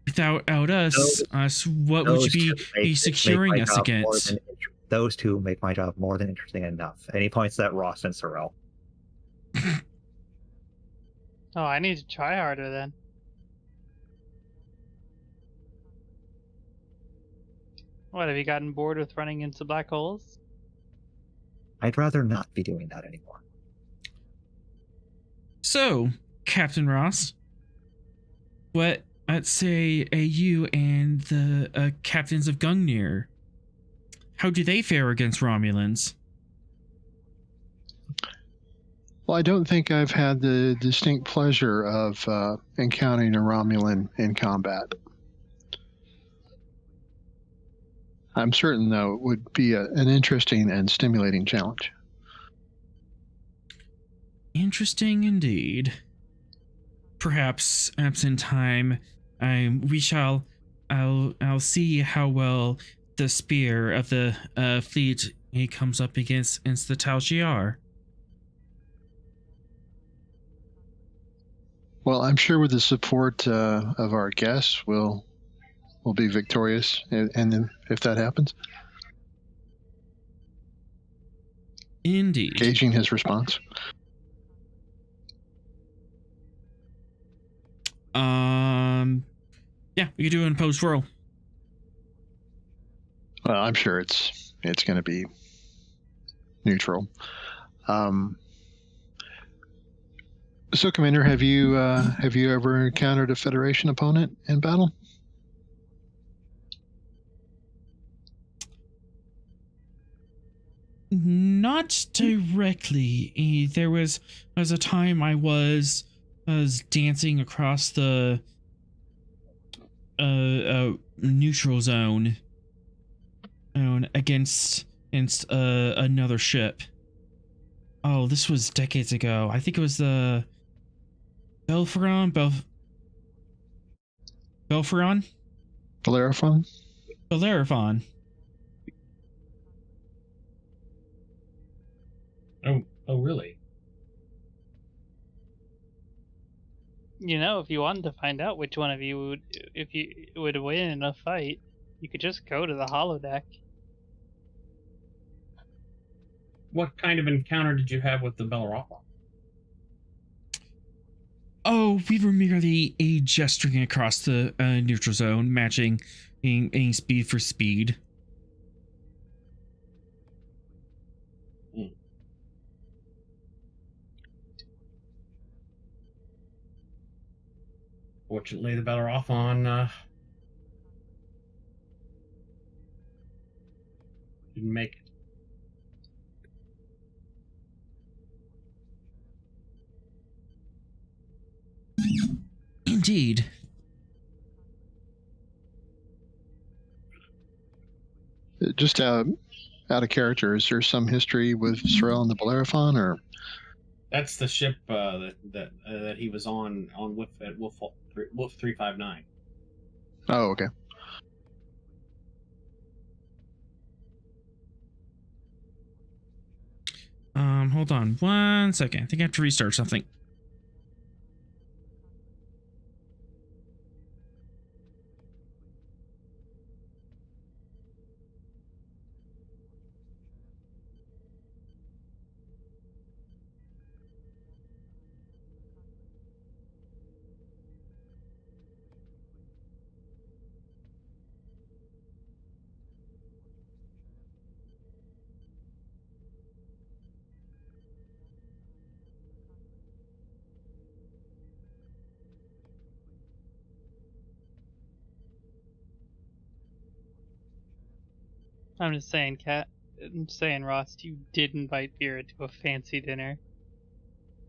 Without us, what would you be securing us against? Those two make my job more than interesting enough. And he points at Ross and Sorrel. Oh, I need to try harder then. What, have you gotten bored with running into black holes? I'd rather not be doing that anymore. So, Captain Ross, what say you and the captains of Gungnir? How do they fare against Romulans? Well, I don't think I've had the distinct pleasure of encountering a Romulan in combat. I'm certain, though, it would be an interesting and stimulating challenge. Interesting indeed. Perhaps in time, I'll see how well the spear of the fleet he comes up against the Tal Shiar. Well, I'm sure with the support of our guests, we'll be victorious, and if that happens. Indeed. Gauging his response. Yeah, we could do an opposed roll. Well, I'm sure it's going to be neutral. So, Commander, have you ever encountered a Federation opponent in battle? Not directly. There was a time I was dancing across the neutral zone against another ship. Oh, this was decades ago. I think it was the Bellerophon. Bellerophon. Oh, really? You know, if you wanted to find out which one of you would, if you would win in a fight, you could just go to the holodeck. What kind of encounter did you have with the Bellerophon? Oh, we were merely gesturing across the neutral zone, matching a speed for speed. Fortunately, the Bellerophon didn't make it. Indeed. Just out of character, is there some history with Sorrel and the Bellerophon, or? That's the ship that he was on Wolf at Wolf 359. Oh, okay. Hold on 1 second. I think I have to restart something. I'm just saying, Ross, you did invite Vera to a fancy dinner.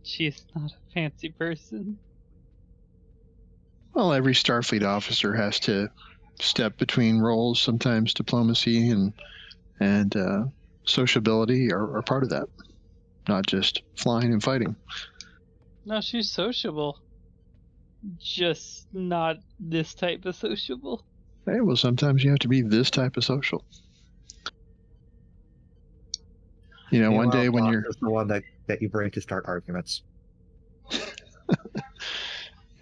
She is not a fancy person. Well, every Starfleet officer has to step between roles. Sometimes diplomacy and sociability are part of that, not just flying and fighting. No, she's sociable. Just not this type of sociable. Hey, well, sometimes you have to be this type of social. You know, one day when you're the one that you bring to start arguments.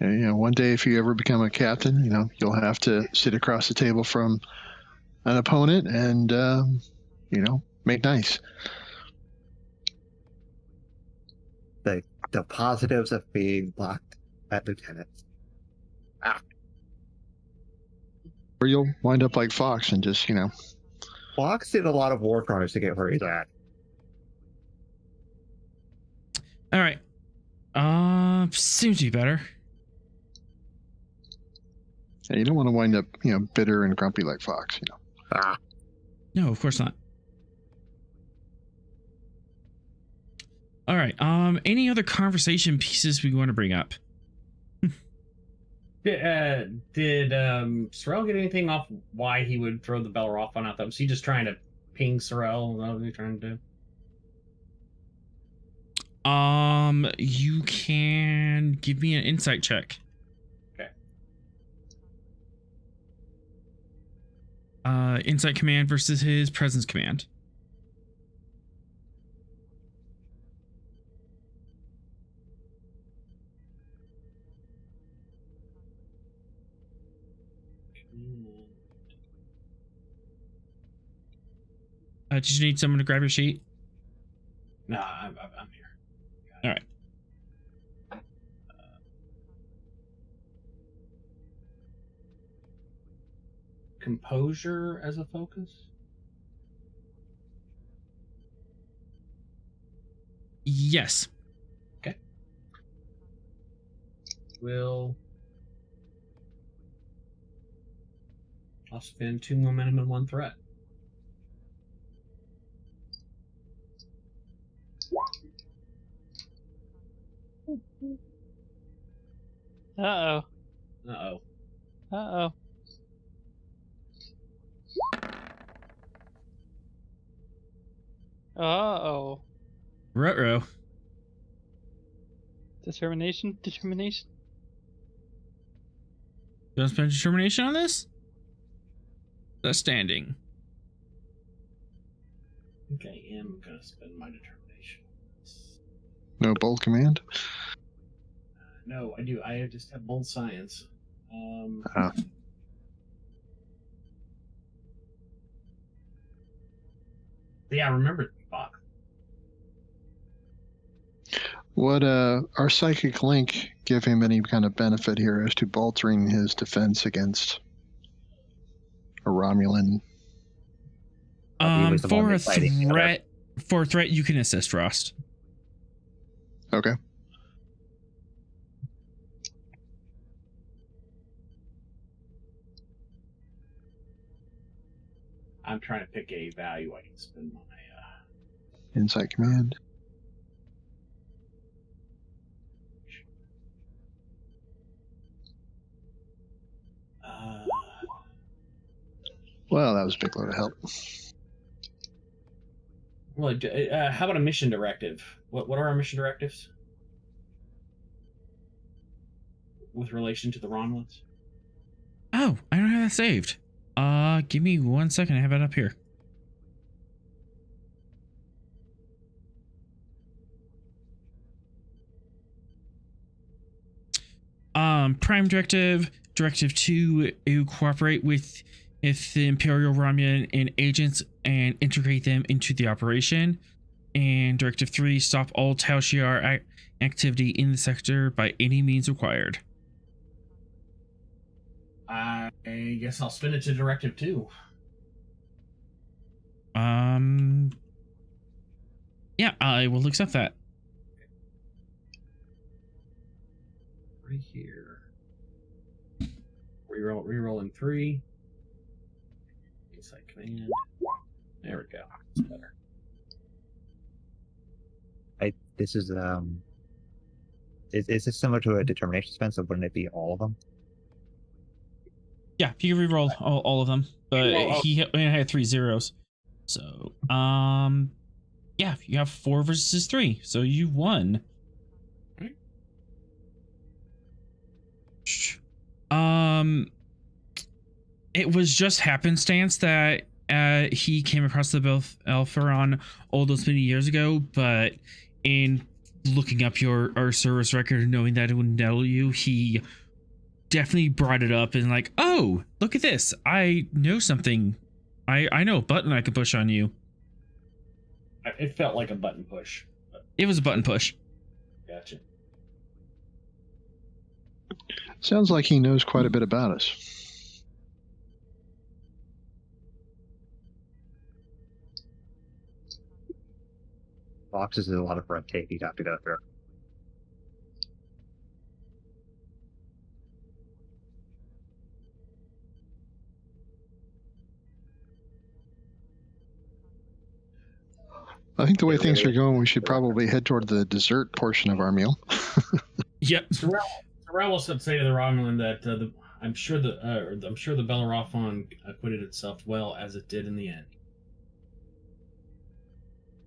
you know, one day if you ever become a captain, you know, you'll have to sit across the table from an opponent and you know, make nice. The positives of being blocked at lieutenant. Or you'll wind up like Fox and just, you know. Fox did a lot of war crimes to get where he's at. All right. Seems to be better. Yeah, you don't want to wind up, you know, bitter and grumpy like Fox, you know. No, of course not. All right. Any other conversation pieces we want to bring up? Did Sorrel get anything off why he would throw the Bellerophon out there? Was he just trying to ping Sorrel? What was he trying to do? You can give me an insight check. Okay. Insight command versus his presence command. Did you need someone to grab your sheet? Nah, I'm here. All right. composure as a focus? Yes. I'll spend 2 momentum and 1 threat. Uh-oh. Uh-oh. Uh-oh. Uh-oh. Ruh-roh. Determination? Determination? You want to spend determination on this? That's standing. Okay, I am gonna spend my determination. No bold command. No, I do. I just have bold science. Ah. Yeah, remember the box. Would our psychic link give him any kind of benefit here as to altering his defense against a Romulan? He was the one For a that's fighting the other. threat, you can assist Rost. Okay. I'm trying to pick a value I can spend my Insight command. Well, that was a big load of help. Well, how about a mission directive? What are our mission directives with relation to the Romulans? Oh, I don't have that saved. Give me 1 second. I have it up here. Prime Directive, Directive 2, you cooperate with the Imperial Romulan and agents and integrate them into the operation. And Directive 3, stop all Tau Shiar activity in the sector by any means required. I guess I'll spin it to Directive 2. Yeah, I will accept that. Right here. Rerolling 3. Insight command. There we go. That's better. This is this similar to a determination spend? So wouldn't it be all of them? Yeah, you can reroll all of them, but he only had 3 zeros. So, yeah, you have 4 versus 3, so you won. It was just happenstance that he came across the Belferon all those many years ago, but in looking up our service record and knowing that it would know you, he definitely brought it up and like, oh, look at this. I know something. I know a button I can push on you. It felt like a button push. It was a button push. Gotcha. Sounds like he knows quite a bit about us. Boxes is a lot of red tape you'd have to go through. I think the way things are going, we should probably head toward the dessert portion of our meal. Yep. Sorrel will say to the Romulan that I'm sure the Bellerophon acquitted itself well as it did in the end.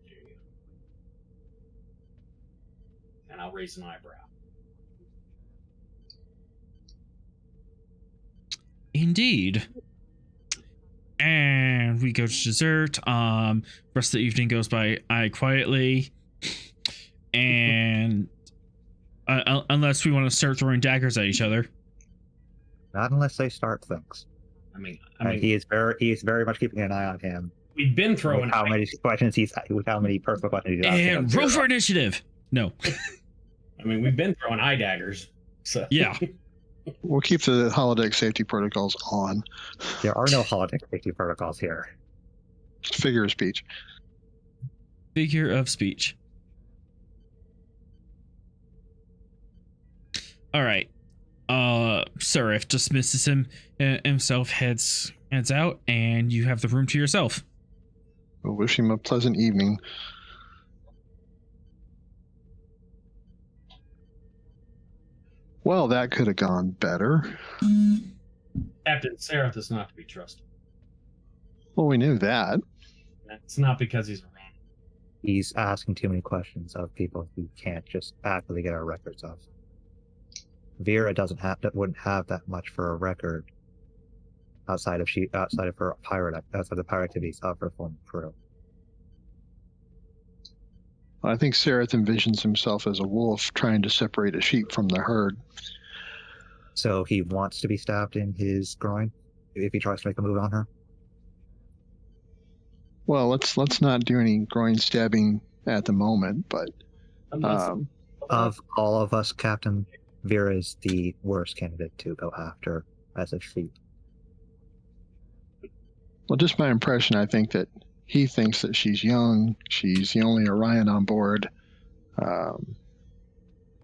There you go. And I'll raise an eyebrow. Indeed. And we go to dessert. Rest of the evening goes by quietly. And unless we want to start throwing daggers at each other. Not unless they start things. I mean, he is very much keeping an eye on him. We've been throwing with how many personal questions he's asking. And roll for initiative. No. I mean, we've been throwing eye daggers. So yeah. We'll keep the holodeck safety protocols on. There are no holodeck safety protocols here. Figure of speech. Figure of speech. All right. Seraph dismisses himself, heads out, and you have the room to yourself. We'll wish him a pleasant evening. Well, that could have gone better. Captain Seraph is not to be trusted. Well, we knew that. It's not because he's around. He's asking too many questions of people who can't just accurately get our records of. Vera wouldn't have that much for a record outside of the pirate activities of her former crew. I think Seraph envisions himself as a wolf trying to separate a sheep from the herd. So he wants to be stabbed in his groin if he tries to make a move on her? Well, let's not do any groin stabbing at the moment, but Of all of us, Captain, Vera is the worst candidate to go after as a sheep. well, just my impression, I think that he thinks that she's young. She's the only Orion on board.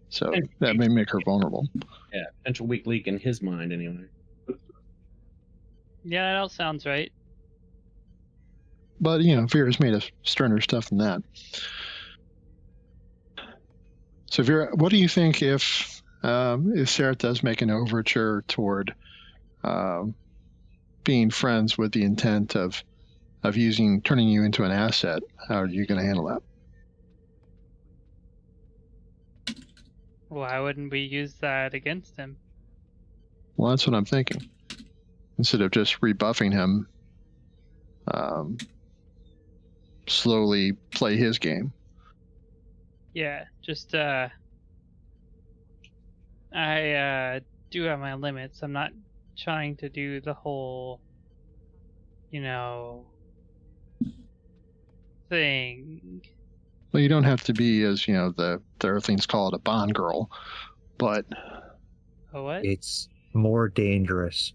So that may make her vulnerable. Yeah, potential weak link in his mind, anyway. Yeah, that all sounds right. But, Vera's made of sterner stuff than that. So, Vera, what do you think if Sarah does make an overture toward being friends with the intent of turning you into an asset? How are you going to handle that? Why wouldn't we use that against him? Well, that's what I'm thinking. Instead of just rebuffing him, slowly play his game. Yeah, just I do have my limits. I'm not trying to do the whole, thing. Well, you don't have to be, as the Earthlings call it, a Bond girl, but A what? It's more dangerous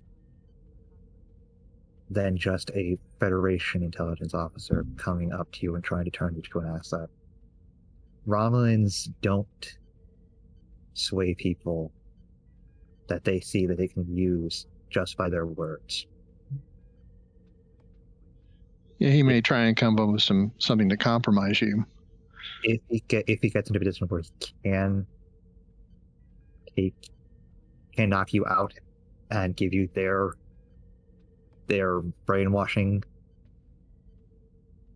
than just a Federation intelligence officer coming up to you and trying to turn you to an asset. Romulans don't sway people that they see that they can use just by their words. yeah, he may try and come up with something to compromise you. If he gets into a position where he can knock you out and give you their brainwashing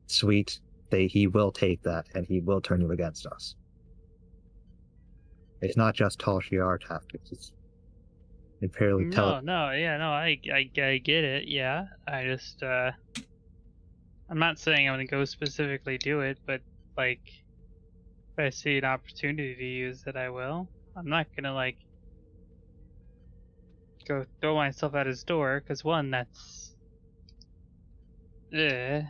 suite, he will take that and he will turn you against us. It's not just tall Shi'ar tactics. It's imperially I get it. Yeah, I just I'm not saying I'm gonna go specifically do it, but like, if I see an opportunity to use it, I will. I'm not gonna go throw myself at his door, because one, that's Do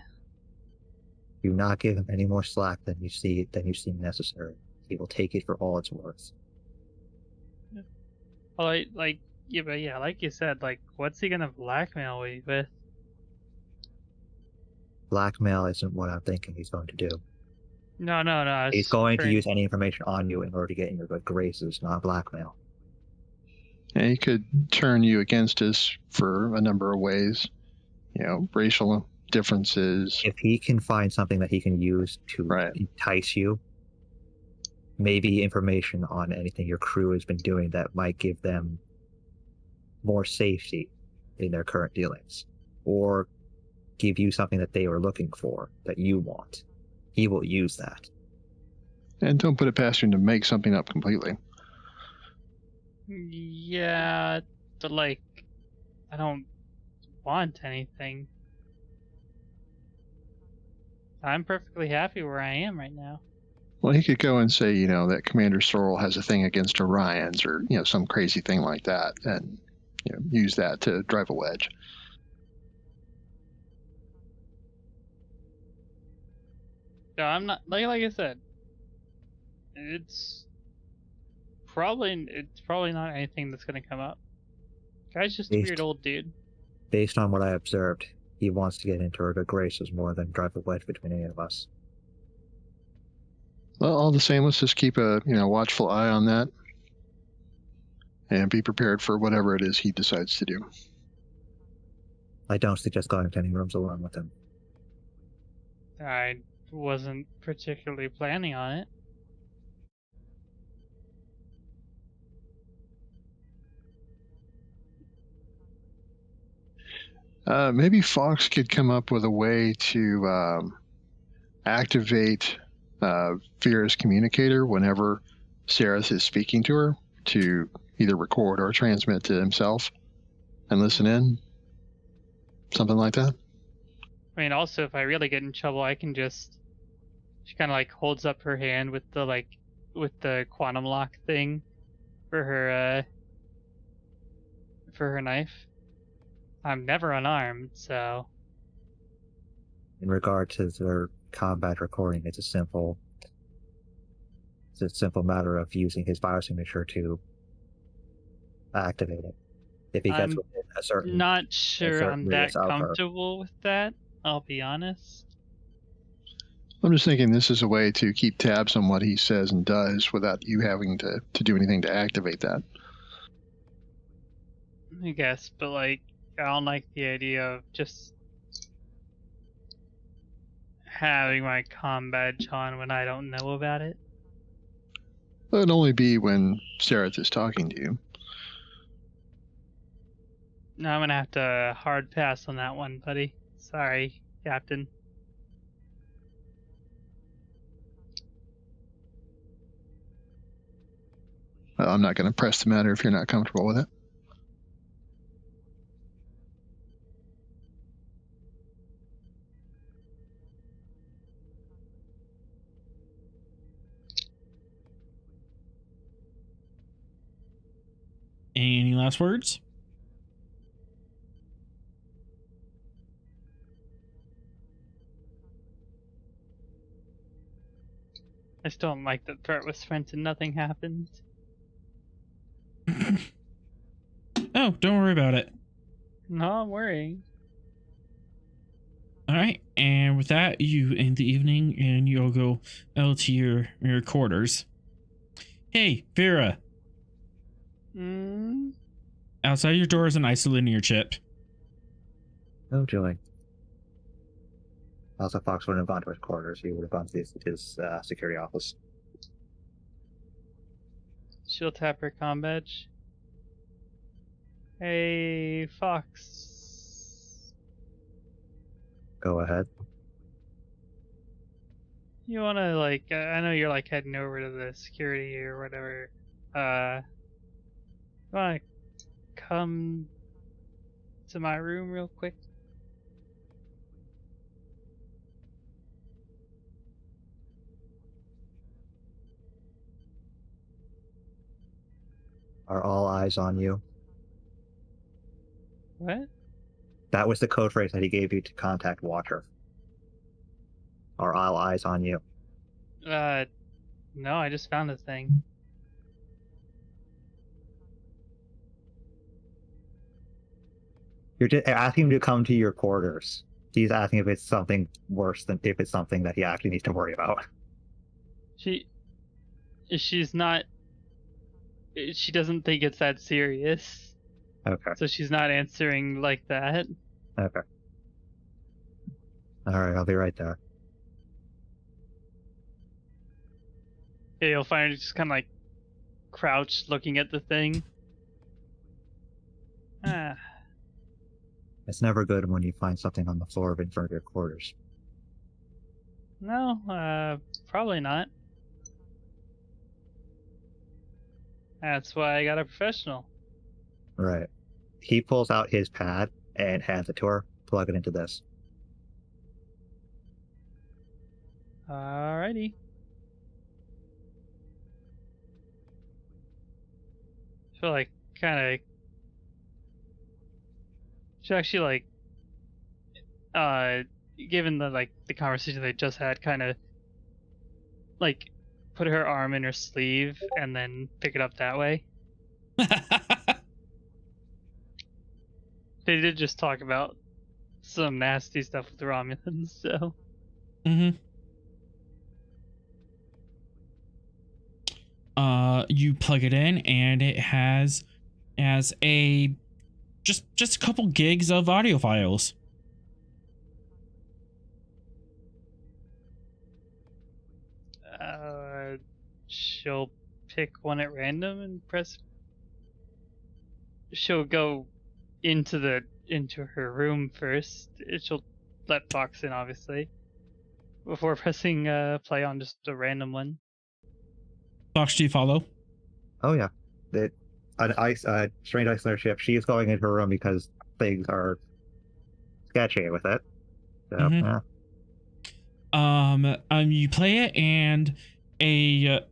not give him any more slack than you see necessary. He will take it for all it's worth. well, like you said, what's he gonna blackmail me with? Blackmail isn't what I'm thinking he's going to do. No. He's going to use any information on you in order to get in your good graces, not blackmail. And he could turn you against us for a number of ways. Racial differences. If he can find something that he can use to entice you, maybe information on anything your crew has been doing that might give them more safety in their current dealings, or give you something that they were looking for that you want, he will use that. And don't put it past him to make something up completely. Yeah, but I don't want anything. I'm perfectly happy where I am right now. Well, he could go and say, that Commander Sorrel has a thing against Orions, or some crazy thing like that, and use that to drive a wedge. No, I'm not like I said. It's probably not anything that's gonna come up. Guy's just a weird old dude. Based on what I observed, he wants to get into our good graces more than drive a wedge between any of us. Well, all the same, let's just keep a watchful eye on that, and be prepared for whatever it is he decides to do. I don't suggest going to any rooms alone with him. I wasn't particularly planning on it. Maybe Fox could come up with a way to activate Vera's communicator whenever Sarah is speaking to her, to either record or transmit to himself and listen in. Something like that. I mean, also, if I really get in trouble, I can just... She kind of like holds up her hand with the quantum lock thing for her knife. I'm never unarmed, so... In regard to their combat recording, it's a simple matter of using his biosignature to activate it. If he gets within a certain... Not sure I'm that alpha. comfortable with that, I'll be honest. I'm just thinking this is a way to keep tabs on what he says and does without you having to do anything to activate that. I guess, but like, I don't like the idea of just having my comm badge on when I don't know about it. It'd only be when Sarah is talking to you. No, I'm gonna have to hard pass on that one, buddy. Sorry, Captain. I'm not going to press the matter if you're not comfortable with it. Any last words? I still don't like that threat was spent and nothing happened. Oh, don't worry about it. No, I'm worrying. All right, and with that, you end the evening, and you'll go out to your quarters. Hey, Vera. Outside your door is an isolinear chip. Oh, joy. Also, Fox wouldn't have gone to his quarters. He would have gone to his security office. She'll tap her comm badge. Hey, Fox. Go ahead. You wanna, like, I know you're, like, heading over to the security or whatever. You wanna come to my room real quick? Are all eyes on you? What? That was the code phrase that he gave you to contact Watcher. Are all eyes on you? No, I just found the thing. You're just asking him to come to your quarters. He's asking if it's something worse than if it's something that he actually needs to worry about. She's not... She doesn't think it's that serious. Okay. So she's not answering like that. Okay. Alright, I'll be right there. Yeah, you'll find her just kind of like crouched looking at the thing. It's never good when you find something on the floor in front of your quarters. No, probably not. That's why I got a professional. Right. He pulls out his pad and hands it to her. Plug it into this. Alrighty. So like kind of she actually like given the conversation they just had, kind of like put her arm in her sleeve and then pick it up that way. They did just talk about some nasty stuff with the Romulans, so. Mm-hmm. You plug it in, and it has a just a couple gigs of audio files. She'll pick one at random and press. She'll go into her room first. She'll let Fox in, obviously, before pressing play on just a random one. Fox, do you follow? Oh yeah, strange ice ship. She is going into her room because things are sketchy with it. So Mhm. yeah. You play it, and a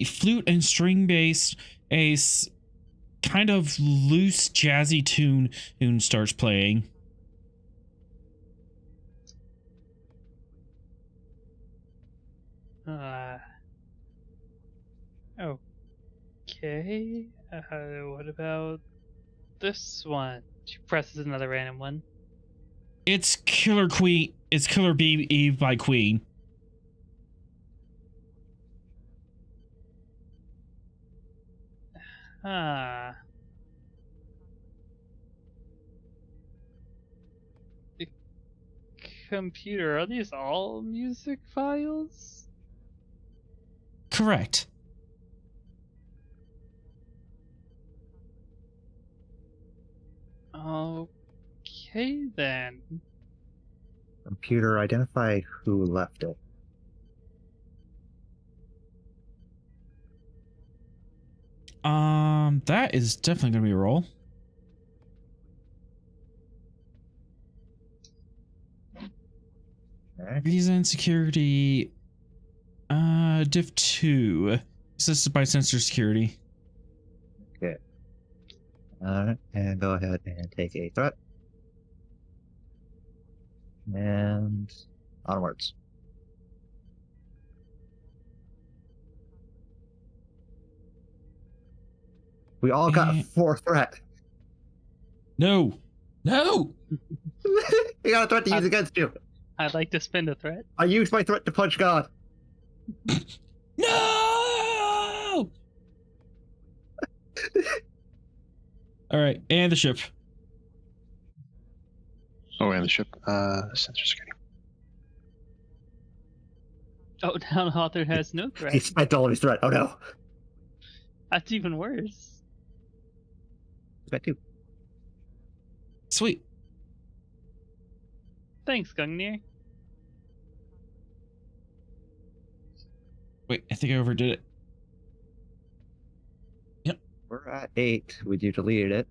flute and string based kind of loose jazzy tune starts playing. Okay. What about this one? She presses another random one. It's Killer Queen. It's Killer Bee Eve by Queen. Ah. The computer, are these all music files? Correct. Okay then. Computer, identify who left it. That is definitely gonna be a roll. Okay. Reason, security, div 2. Assisted by sensor security. Okay. And go ahead and take a threat. And onwards. We all got 4 threat. No. No! You got a threat to use against you. I'd like to spend a threat. I used my threat to punch God. No! Alright, and the ship. Oh, and the ship. Sensor security. Oh, down author has no He threat. spent all of his threat. Oh no. That's even worse. Spent 2. Sweet. Thanks, Gungnir. Wait, I think I overdid it. Yep. We're at 8. You deleted it.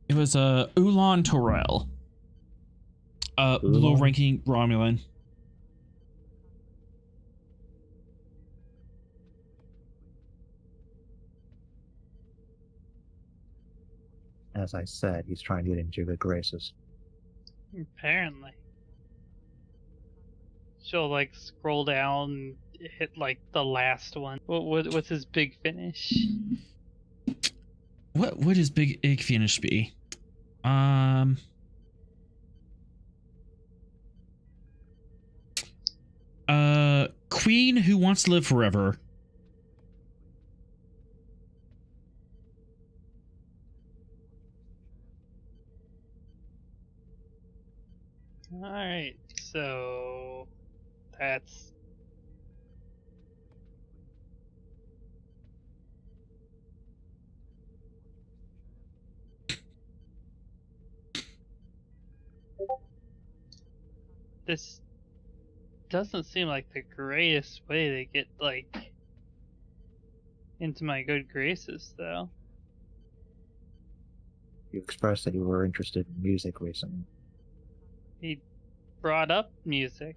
It was Ulan Torel. Low-ranking Romulan. As I said, he's trying to get into your good graces. Apparently. She'll like scroll down and hit like the last one. What's his big finish? What would his big egg finish be? Queen who wants to live forever. Alright, so that's this doesn't seem like the greatest way to get like into my good graces though. You expressed that you were interested in music recently. He brought up music.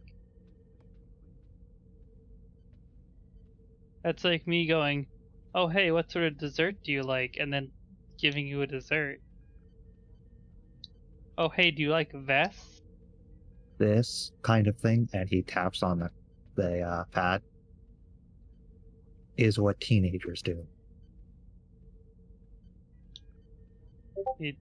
That's like me going, oh hey, what sort of dessert do you like? And then giving you a dessert. Oh hey, do you like vests? this kind of thing, and he taps on the pad, is what teenagers do. It,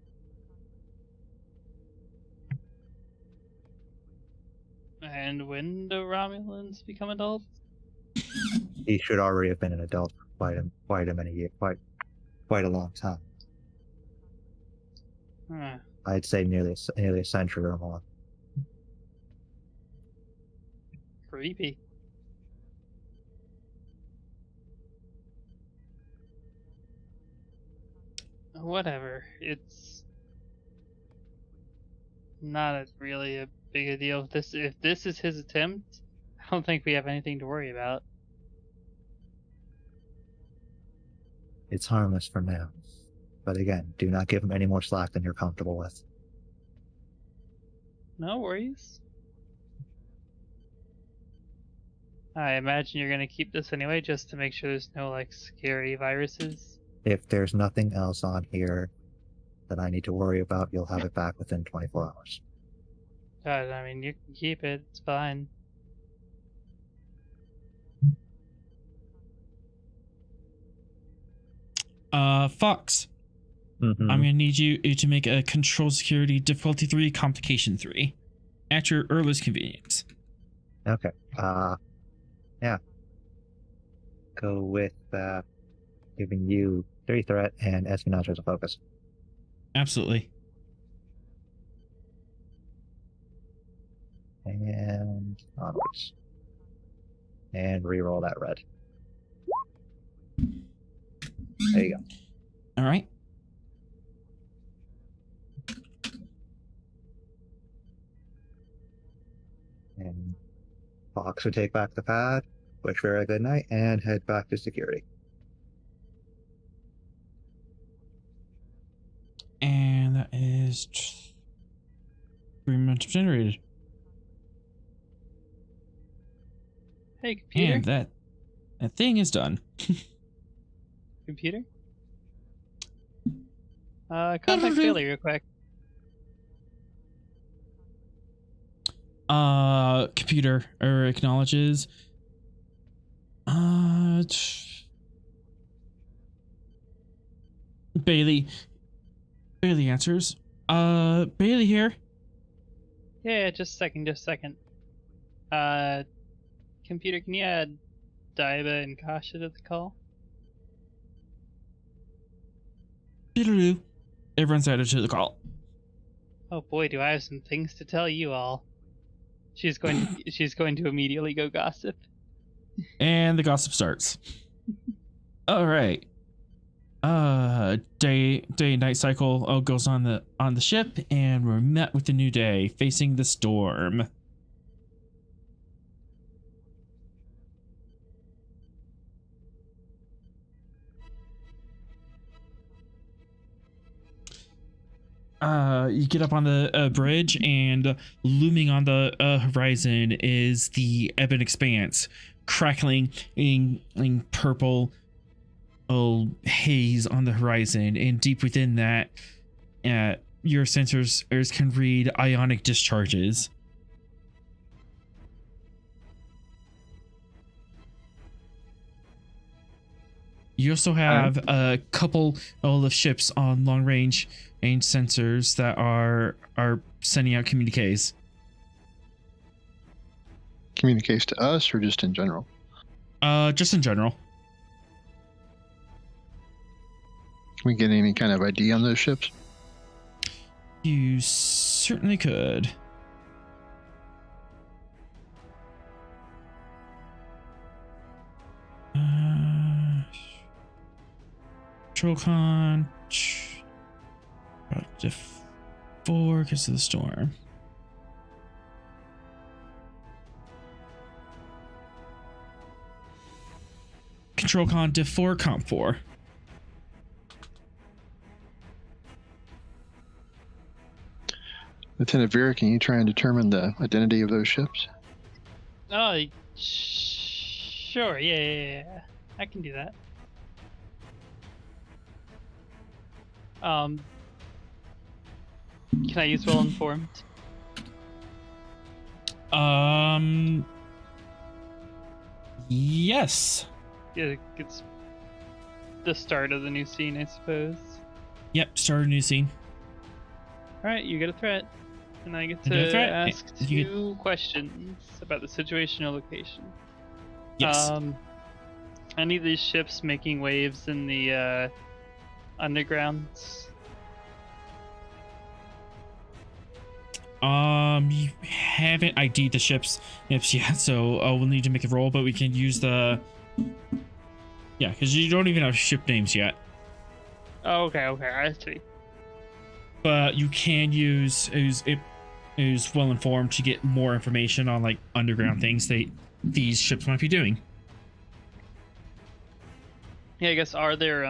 and when do Romulans become adults? He should already have been an adult for quite a long time. Huh. I'd say nearly a century or more. Creepy. Whatever. It's not really a big a deal. If this is his attempt, I don't think we have anything to worry about. It's harmless for now. But again, do not give him any more slack than you're comfortable with. No worries. I imagine you're gonna keep this anyway, just to make sure there's no like scary viruses. If there's nothing else on here that I need to worry about, you'll have it back within 24 hours. God, I mean, you can keep it. It's fine. Fox, Mhm. I'm gonna need you to make a control security difficulty 3, complication 3, at your earliest convenience. Okay. Yeah. Go with giving you 3 threat and espionage as a focus. Absolutely. And onwards. And reroll that red. There you go. All right. And Fox would take back the pad, wish Vera a good night, and head back to security. And that is 3 minutes generated. Hey, computer. And that thing is done. Computer. Contact Bailey real quick. Computer acknowledges. Bailey answers. Bailey here. Yeah, just a second. Computer, can you add Daiba and Kasha to the call? Doodaloo. Everyone's added to the call. Oh boy, do I have some things to tell you all. She's going to immediately go gossip. And the gossip starts. All right. Day night cycle goes on the ship, and we're met with a new day facing the storm. You get up on the bridge, and looming on the horizon is the ebon expanse, crackling in purple haze on the horizon, and deep within that, your sensors can read ionic discharges. You also have a couple of ships on long range sensors that are sending out communiques. Communicates to us or just in general? Just in general. Can we get any kind of ID on those ships? You certainly could. Control about to 4 because of the storm. Control diff 4, comp 4. Lieutenant Vera, can you try and determine the identity of those ships? Oh, sure. Yeah. I can do that. Can I use well informed? Yes. Yeah, it's the start of the new scene, I suppose. Yep, start a new scene. All right, you get a threat, and I get You get a to threat, ask you two questions about the situation or location. Yes. Any of these ships making waves in the undergrounds? You haven't ID'd the ships yet, so we'll need to make a roll, but we can use the... Yeah, because you don't even have ship names yet. Oh, okay, I see. But you can use who's well informed to get more information on like underground things these ships might be doing. Yeah, I guess are there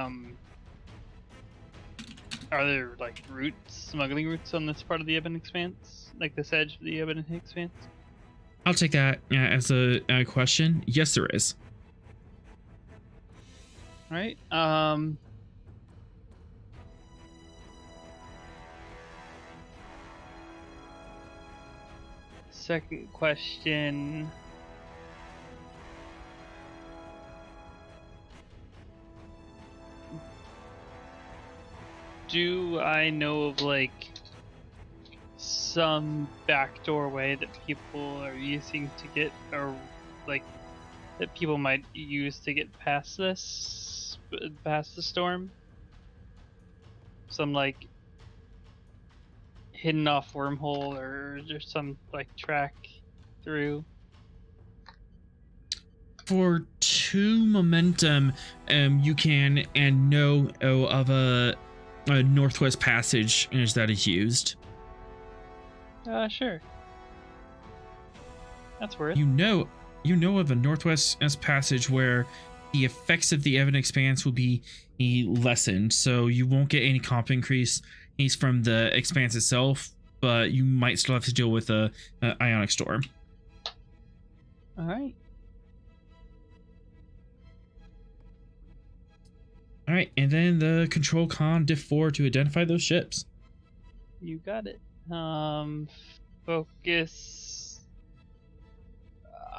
like smuggling routes on this part of the Ebon Expanse, like this edge of the Ebon Expanse? I'll take that as a question. Yes, there is. All right. Second question. Do I know of like some backdoor way that people are using to get, or like that people might use to get past the storm? Some like hidden off wormhole, or there's some like track through? For 2 momentum, you can and know of a Northwest Passage that is used. Sure. That's worth. You know of a Northwest Passage where the effects of the Ebon Expanse will be lessened, so you won't get any comp increase from the expanse itself, but you might still have to deal with a ionic storm. All right. All right, and then the control con diff 4 to identify those ships. You got it. Focus.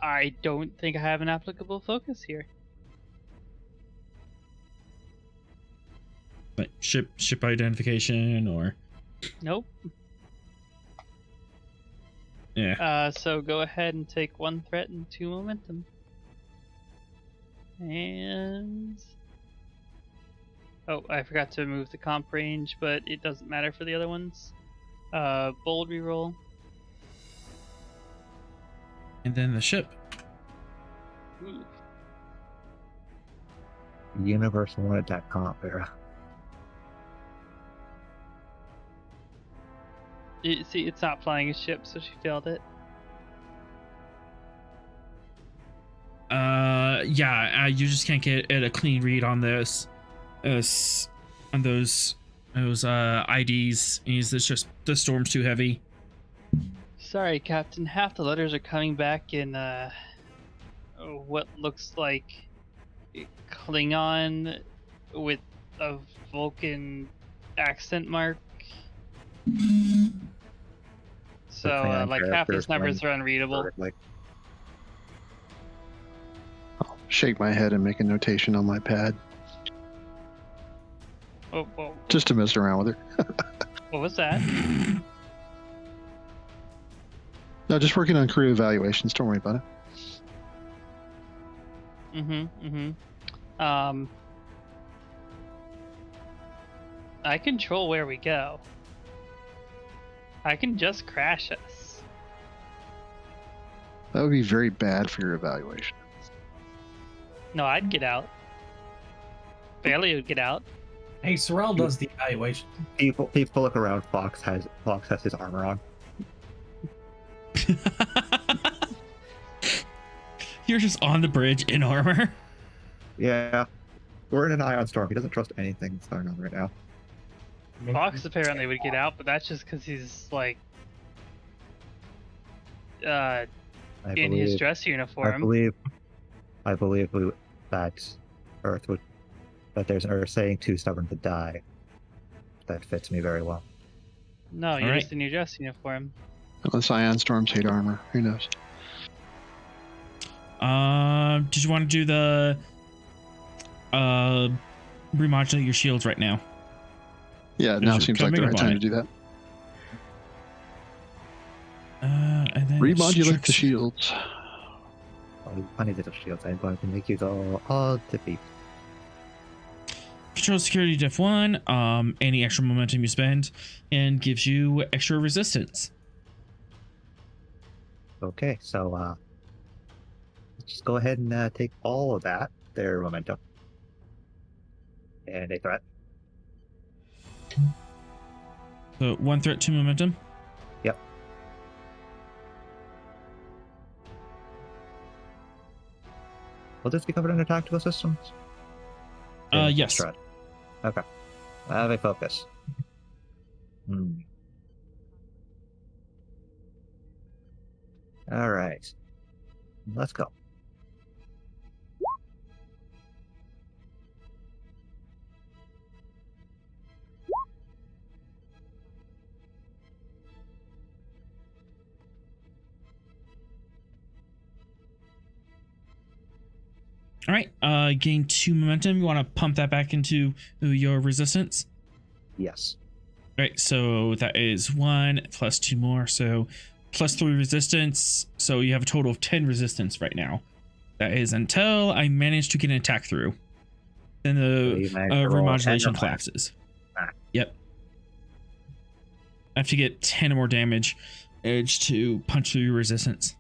I don't think I have an applicable focus here. Like ship identification or... Nope. Yeah. So go ahead and take 1 threat and 2 momentum. And... oh, I forgot to move the comp range, but it doesn't matter for the other ones. Bold reroll. And then the ship. Ooh. The universe wanted that comp era. See, it's not flying a ship, so she failed it. Yeah, you just can't get a clean read on this. On those IDs. It's just the storm's too heavy. Sorry, Captain. Half the letters are coming back in what looks like Klingon with a Vulcan accent mark. So, like half these numbers are unreadable. Like, I'll shake my head and make a notation on my pad Oh, just to mess around with her. what was that? No, just working on crew evaluations. Don't worry about it. I control where we go. I can just crash us. That would be very bad for your evaluation. No, I'd get out. Bailey would get out. Hey, Sorrel does the evaluation. people look around. Fox has his armor on. You're just on the bridge in armor. Yeah, we're in an ion storm. He doesn't trust anything that's going on right now. Fox apparently would get out, but that's just because he's like in his dress uniform. I believe that Earth would. That there's an Earth saying too stubborn to die. That fits me very well. No, you're Alright. just in your dress uniform. Unless ion storms hate armor. Who knows? Did you want to do the remodulate your shields right now? Yeah, now seems like the right time to do that. And then Remodulate the shields. Funny little shields. I'm going to make you go all defeat. Control security diff 1. Any extra momentum you spend and gives you extra resistance. Okay, so let's just go ahead and take all of that, their momentum, and a threat. So 1 threat, 2 momentum. Yep. Will this be covered under tactical systems? Yes. Threat. Okay. I have a focus. All right. Let's go. All right. Gain 2 momentum. You want to pump that back into your resistance? Yes. All right. So that is 1 plus 2 more. So plus 3 resistance. So you have a total of 10 resistance right now. That is until I manage to get an attack through. Then the remodulation collapses. Yep. I have to get 10 or more damage edge to punch through your resistance.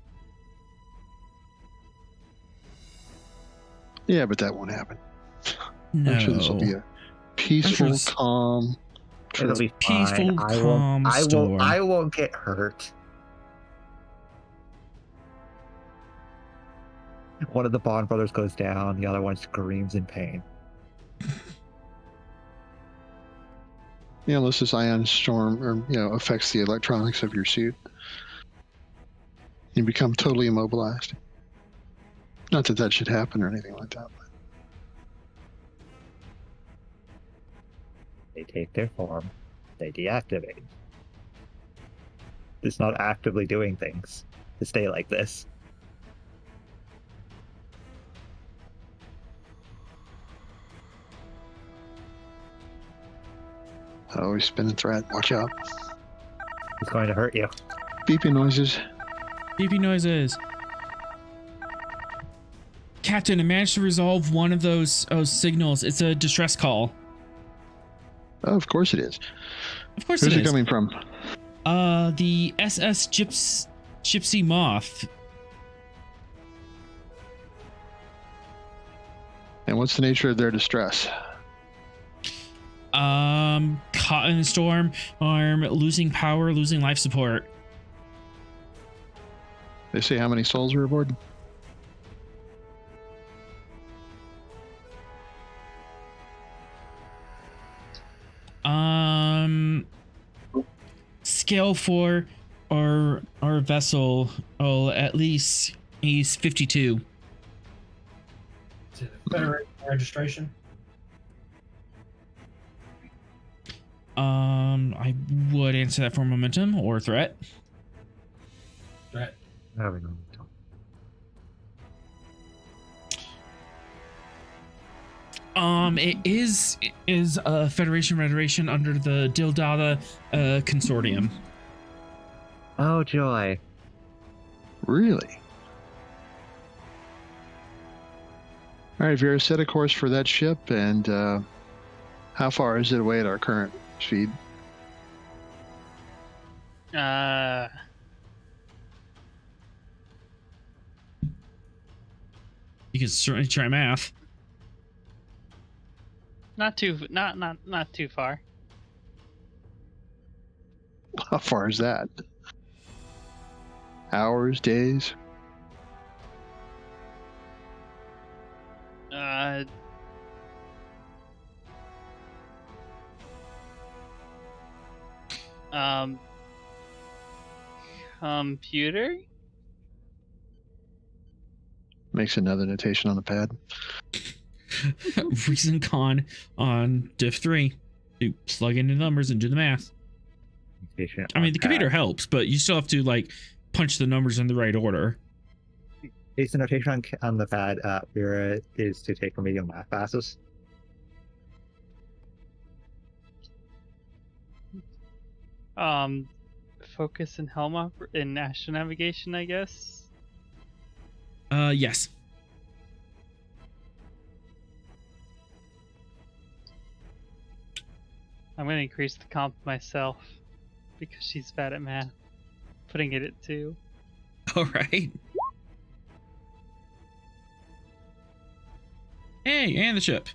Yeah, but that won't happen. No. I'm sure this will be a peaceful, calm, It'll be peaceful, fine. calm storm. I won't get hurt. One of the Bond brothers goes down, the other one screams in pain. Yeah, unless this ion storm or affects the electronics of your suit. You become totally immobilized. Not that that should happen or anything like that. But They take their form, they deactivate. It's not actively doing things to stay like this. always spinning threat. Watch out. It's going to hurt you. Beeping noises. Beeping noises. Captain, I managed to resolve one of those signals. It's a distress call. Oh, of course it is. Of course Where's it it is. coming from? The SS Gypsy Moth. And what's the nature of their distress? Caught in a storm, losing power, losing life support. They say how many souls are aboard? Scale 4 our vessel, at least he's 52. Is it a Federation registration? I would answer that for momentum or threat. Threat. There we go. It is a Federation under the Dildada consortium. Oh, joy. Really? All right, Vera, set a course for that ship, and how far is it away at our current speed? You can certainly try math. Not too far. How far is that? Hours, days? Computer? Makes another notation on the pad. Reason con on diff 3. You plug in the numbers and do the math. Patient I mean, on the computer pad. helps, but you still have to like punch the numbers in the right order. Base notation on the pad Vera is to take remedial math classes. Focus in in astronavigation, I guess. Yes. I'm gonna increase the comp myself because she's bad at math. Putting it at 2. All right. Hey, and the ship.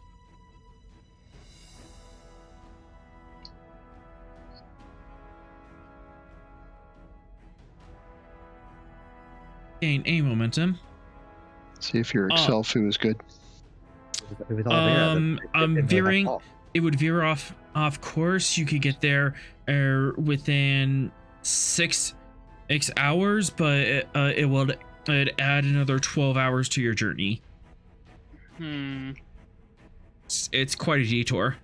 Gain a momentum. See if your Excel foo is good. It was all Vera. I'm veering. It would veer off course. You could get there within 6 hours, but it'd add another 12 hours to your journey. It's quite a detour.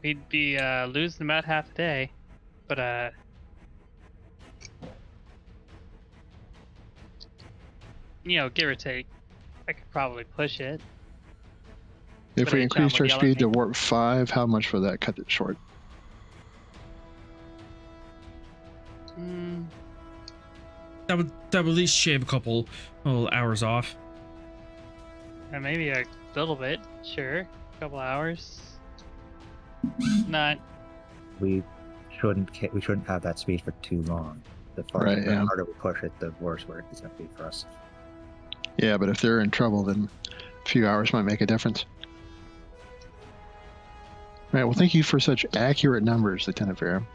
We'd be losing about half a day, but give or take, I could probably push it. If But we I increased found our what speed to yelling warp 5, how much would that cut it short? That would at least shave a couple hours off. Maybe a little bit, sure. A couple hours. Not. We shouldn't have that speed for too long. The farther the harder we push it, the worse it's going to be for us. Yeah, but if they're in trouble, then a few hours might make a difference. All right, well, thank you for such accurate numbers, Lieutenant Vera.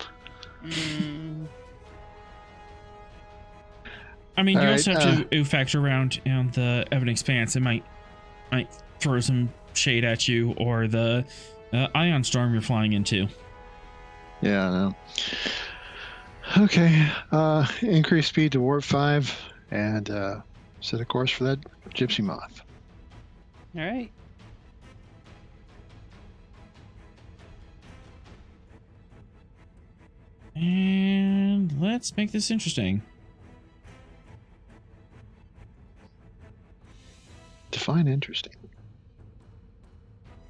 I mean, you All also right, have to factor around on the Evan Expanse. It might throw some shade at you, or the ion storm you're flying into. Yeah, I know. Okay, increase speed to warp 5 and set a course for that gypsy moth. All right. And let's make this interesting. Define interesting.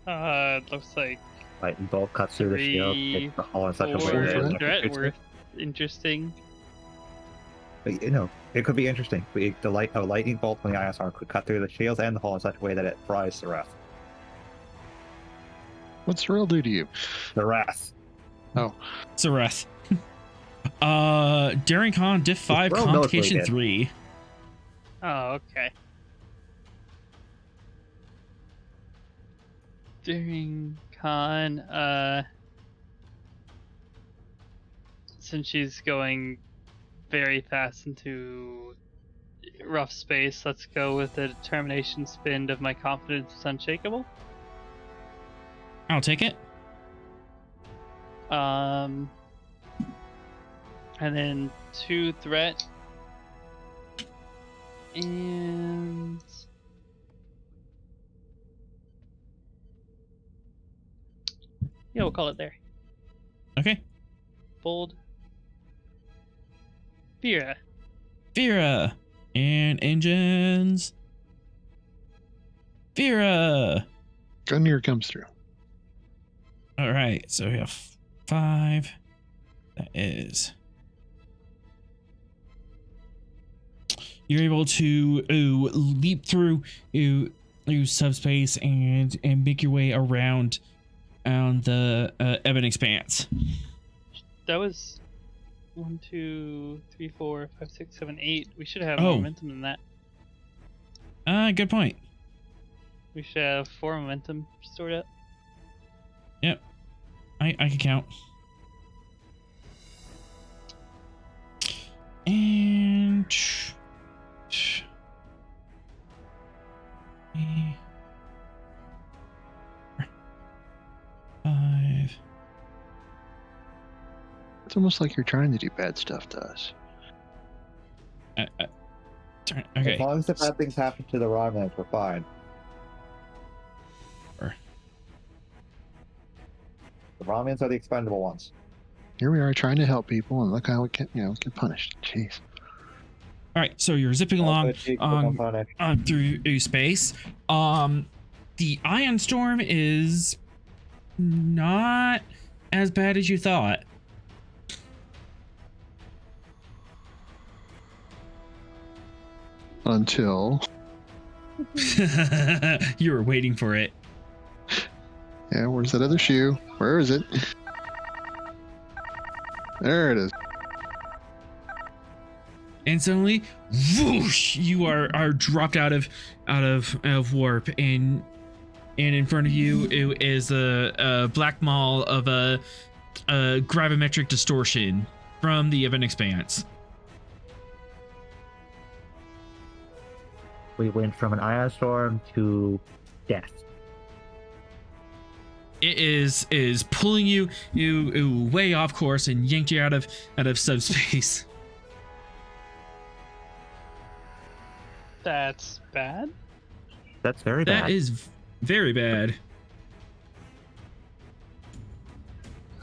It looks like Lightning bolt cuts through the shield. It's all in such a way Four that it threat electrocutes worth it. interesting. But, it could be interesting. A lightning bolt from the ion storm could cut through the shield and the hull in such a way that it fries the rest. What's Sorrel do to you? The rest. Oh, Zareth. Daring Con, Diff 5, Well, no, it's Complication really 3. Oh, okay. During con, since she's going very fast into rough space, let's go with the determination spin of my confidence is unshakable. I'll take it. And then 2 threat. And yeah, we'll call it there. Okay. Bold. Vera. Vera. And engines. Vera. Gungnir comes through. All right. So we have 5. That is. You're able to leap through subspace and make your way around on the Evan Expanse. That was 1, 2, 3, 4, 5, 6, 7, 8. We should have more momentum than that. Good point. We should have 4 momentum stored up. Yep. I can count. And 5. It's almost like you're trying to do bad stuff to us. Okay. As long as the bad things happen to the Romans, we're fine. Sure. The Romans are the expendable ones. here we are trying to help people, and look how we get punished. Jeez. All right, so you're zipping along through space. The ion storm is not as bad as you thought. Until you were waiting for it. yeah, where's that other shoe? Where is it? There it is. And suddenly, whoosh! You are dropped out of warp, and in front of you is a black maw of a gravimetric distortion from the event expanse. We went from an ion storm to death. It is pulling you way off course and yanked you out of subspace. That's bad. That's very bad. That is very bad.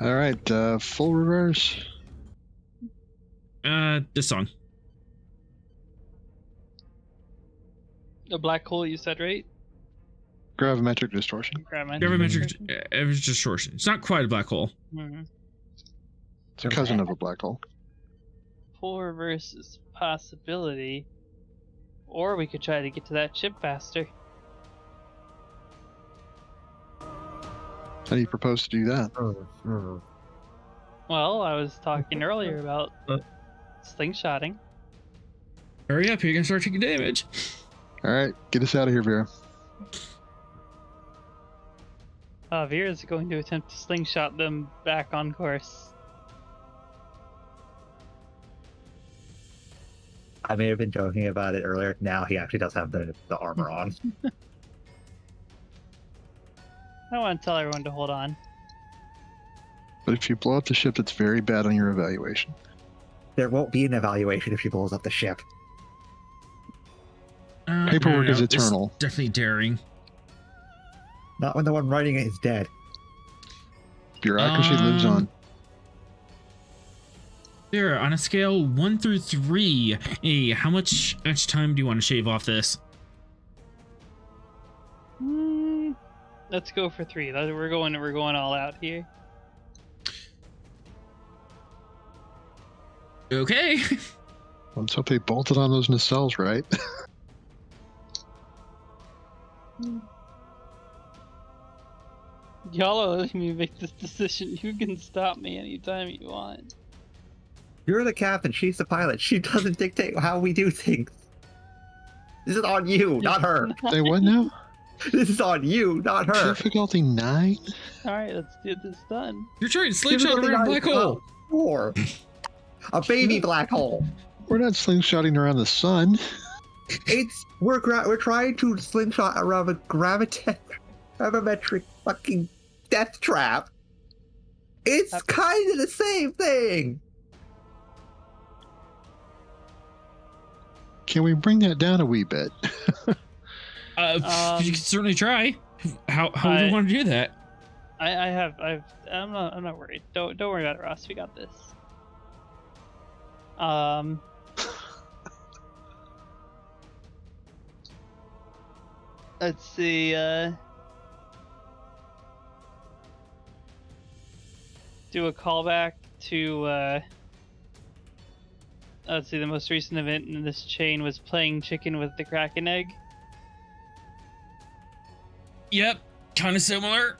All right, full reverse. This song. The black hole you said, right? Gravimetric distortion. Gravimetric distortion. It's not quite a black hole. Mm-hmm. It's a cousin of a black hole. Full reverse is a possibility. Or we could try to get to that ship faster. How do you propose to do that? Well, I was talking earlier about slingshotting. Hurry up, you're gonna start taking damage. All right, get us out of here, Vera. Vera is going to attempt to slingshot them back on course. I may have been joking about it earlier. Now he actually does have the armor on. I want to tell everyone to hold on. But if you blow up the ship, that's very bad on your evaluation. There won't be an evaluation if he blows up the ship. Paperwork is It's eternal. definitely daring. Not when the one writing it is dead. Bureaucracy lives on. There, on a scale 1 through 3, hey, how much time do you want to shave off this? Let's go for 3. We're going all out here. Okay. Let's hope they bolted on those nacelles right. Y'all are letting me make this decision. You can stop me anytime you want. You're the captain. She's the pilot. She doesn't dictate how we do things. This is on you, not her. Say what now? This is on you, not her. Difficulty 9? Alright, let's get this done. You're trying to slingshot around a black hole. 4. A baby black hole. We're not slingshotting around the sun. We're trying to slingshot around a gravimetric fucking death trap. It's kind of the same thing. Can we bring that down a wee bit? You can certainly try. How do you want to do that? I'm not worried. Don't worry about it, Ross. We got this. Let's see. Do a callback to. Let's see. The most recent event in this chain was playing chicken with the Kraken egg. Yep, kind of similar.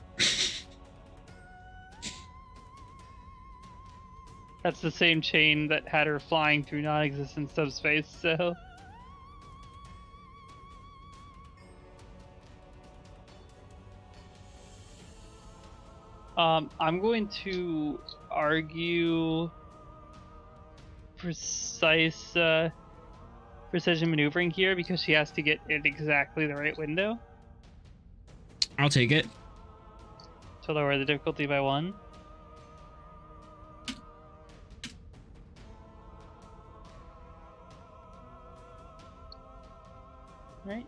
That's the same chain that had her flying through non-existent subspace. So. I'm going to argue precision maneuvering here because she has to get in exactly the right window. I'll take it. To lower the difficulty by 1. Right.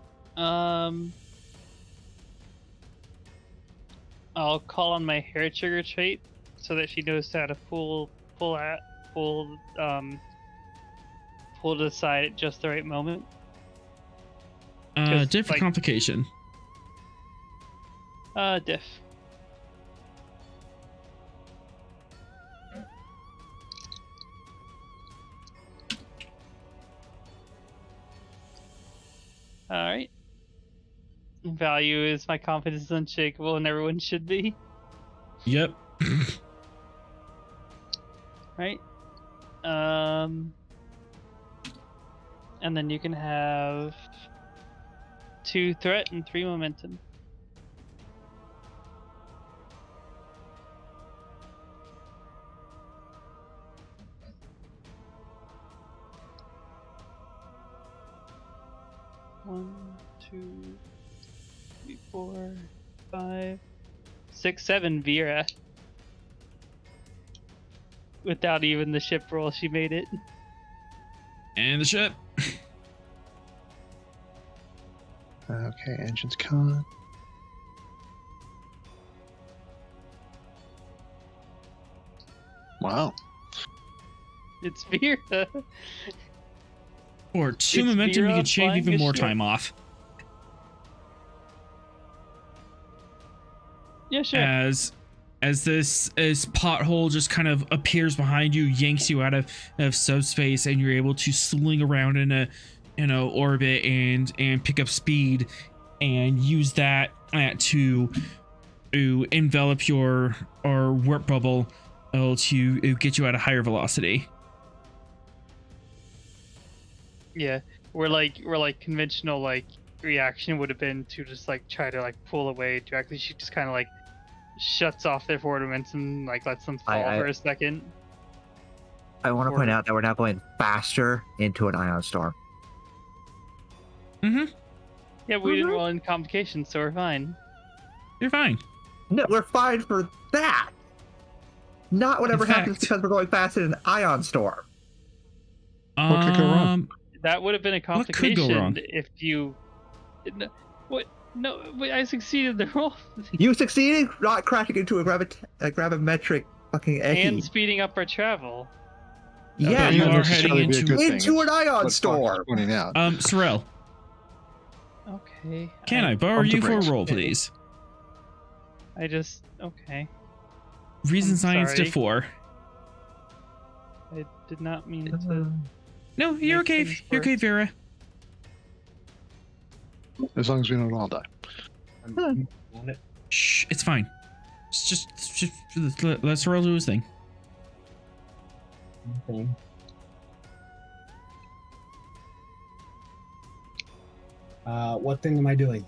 I'll call on my hair trigger trait so that she knows how to pull to the side at just the right moment. Diff or complication? Diff. All right. Value is my confidence is unshakable, and everyone should be. Yep. Right. And then you can have 2 threat and 3 momentum. One, 2, 3, 4, 5, 6, 7. Vera. Without even the ship roll, she made it. And the ship. Okay, engine's con. Wow. It's Vera. Or 2 It's momentum, you Vera can shave flying even a more ship. time off. Yeah, sure. As this pothole just kind of appears behind you, yanks you out of subspace, and you're able to sling around in a orbit and pick up speed and use that to envelop your warp bubble to get you at a higher velocity. Yeah, we're like conventional like reaction would have been to just like try to like pull away directly. She just kind of like shuts off their forward momentum, like lets them fall for a second. I want to point out that we're now going faster into an ion storm. Mm-hmm. Yeah, we didn't roll in complications, so we're fine. You're fine. No, we're fine for that. Not whatever In fact- happens because we're going fast in an ion storm. What could go wrong? That would have been a What could go wrong? complication if you. No, what? No, wait, I succeeded the roll. You succeeded not crashing into a gravimetric fucking egg. And speeding up our travel. Yeah, you Not are necessarily heading be a good thing. into an It's ion what Fox is storm. pointing out. Sorrel, Okay. can I borrow Pump the you for a brakes. roll, please? Okay. Reason I'm science to sorry. 4. I did not mean to. No, you're Make okay. things You're okay, worse. Vera. As long as we don't all die. On it. Shh, it's fine. It's just let Sorrel do his thing. Okay. What thing am I doing?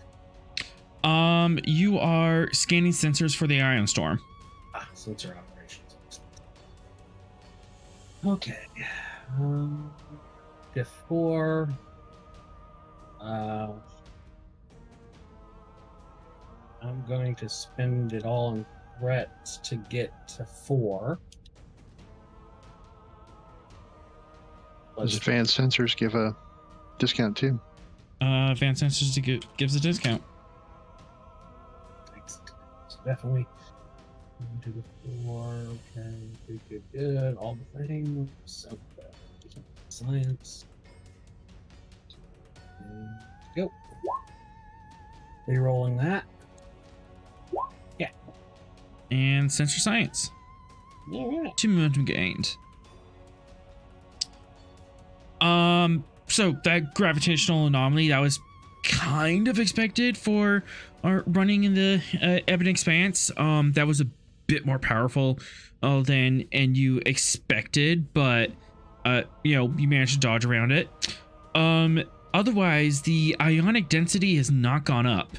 You are scanning sensors for the ion storm. Sensor operations. Okay. Diff 4. I'm going to spend it all in threats to get to 4. Does advanced sensors give a discount too? Advanced sensors gives a discount. So definitely into the 4. Okay, good. All the things. So, science. And go. Rerolling that. Yeah. And sensor science. All right. 2 momentum gained. So that gravitational anomaly, that was kind of expected for our running in the Ebon Expanse. That was a bit more powerful than you expected, but you managed to dodge around it. Otherwise, the ionic density has not gone up.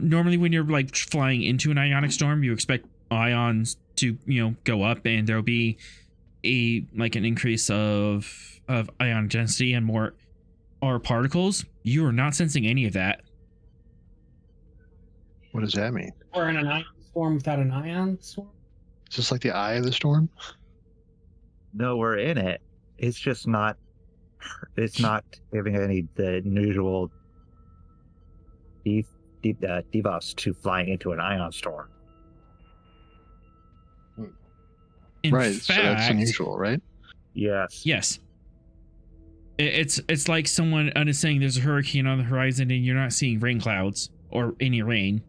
Normally when you're like flying into an ionic storm, you expect ions to, go up, and there'll be an increase of ion density and more particles. You are not sensing any of that. What does that mean? We're in an ion storm without an ion storm? Is this like the eye of the storm? No, we're in it. It's just not It's not giving any the usual debuffs to flying into an ion storm. In Right, so that's fact, unusual, right? Yes. yes. It's like someone is saying there's a hurricane on the horizon and you're not seeing rain clouds or any rain.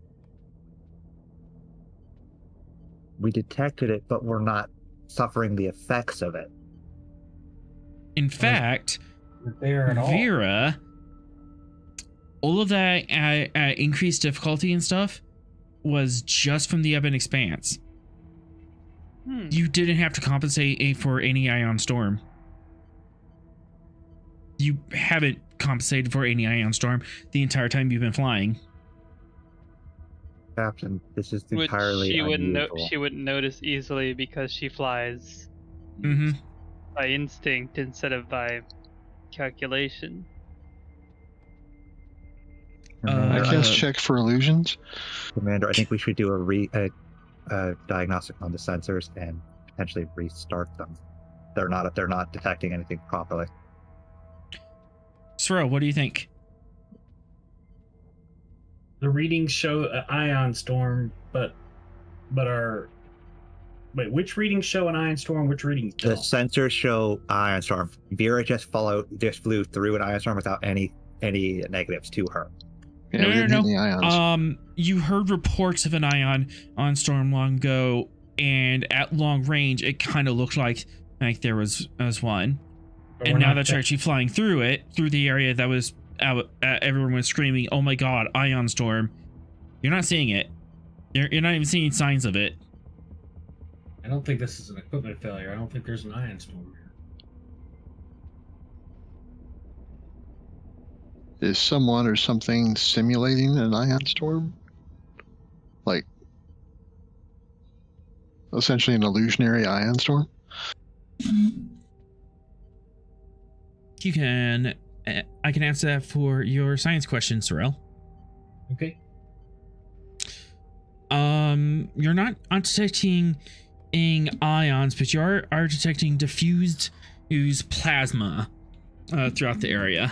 We detected it, but we're not suffering the effects of it. In fact, There at all. Vera, all of that increased difficulty and stuff was just from the Ebon Expanse. You didn't have to compensate for any ion storm. You haven't compensated for any ion storm the entire time you've been flying. Captain, this is Which entirely unusual. she wouldn't notice easily because she flies Mm-hmm. by instinct instead of by calculation. Commander, I cast check for illusions. Commander, I think we should do a diagnostic on the sensors and potentially restart them. They're not detecting anything properly. Sorrel, what do you think? The readings show an ion storm, but our which readings show an ion storm? Which readings The don't? sensors show ion storm. Vera just flew through an ion storm without any negatives to her. Yeah, we didn't hit any ions. You heard reports of an ion storm long ago, and at long range, it kind of looked like there was one. But And we're now not that you're actually flying through it, through the area that was out, everyone was screaming, "Oh my God, ion storm!" You're not seeing it. You're not even seeing signs of it. I don't think this is an equipment failure. I don't think there's an ion storm here. Is someone or something simulating an ion storm? Like, essentially an illusionary ion storm? You can. I can answer that for your science question, Sorrel. Okay. You're not detecting ions, but you are detecting diffused plasma throughout the area.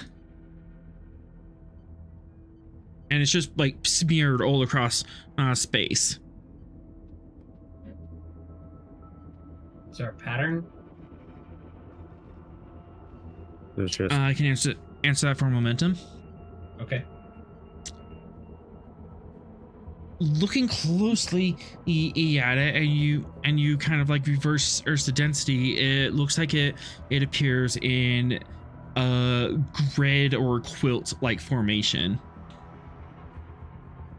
And it's just like smeared all across space. Is there a pattern? It's just I can answer that for momentum. Okay. Looking closely at it, and you kind of like reverse the density, it looks like it appears in a grid or quilt like formation.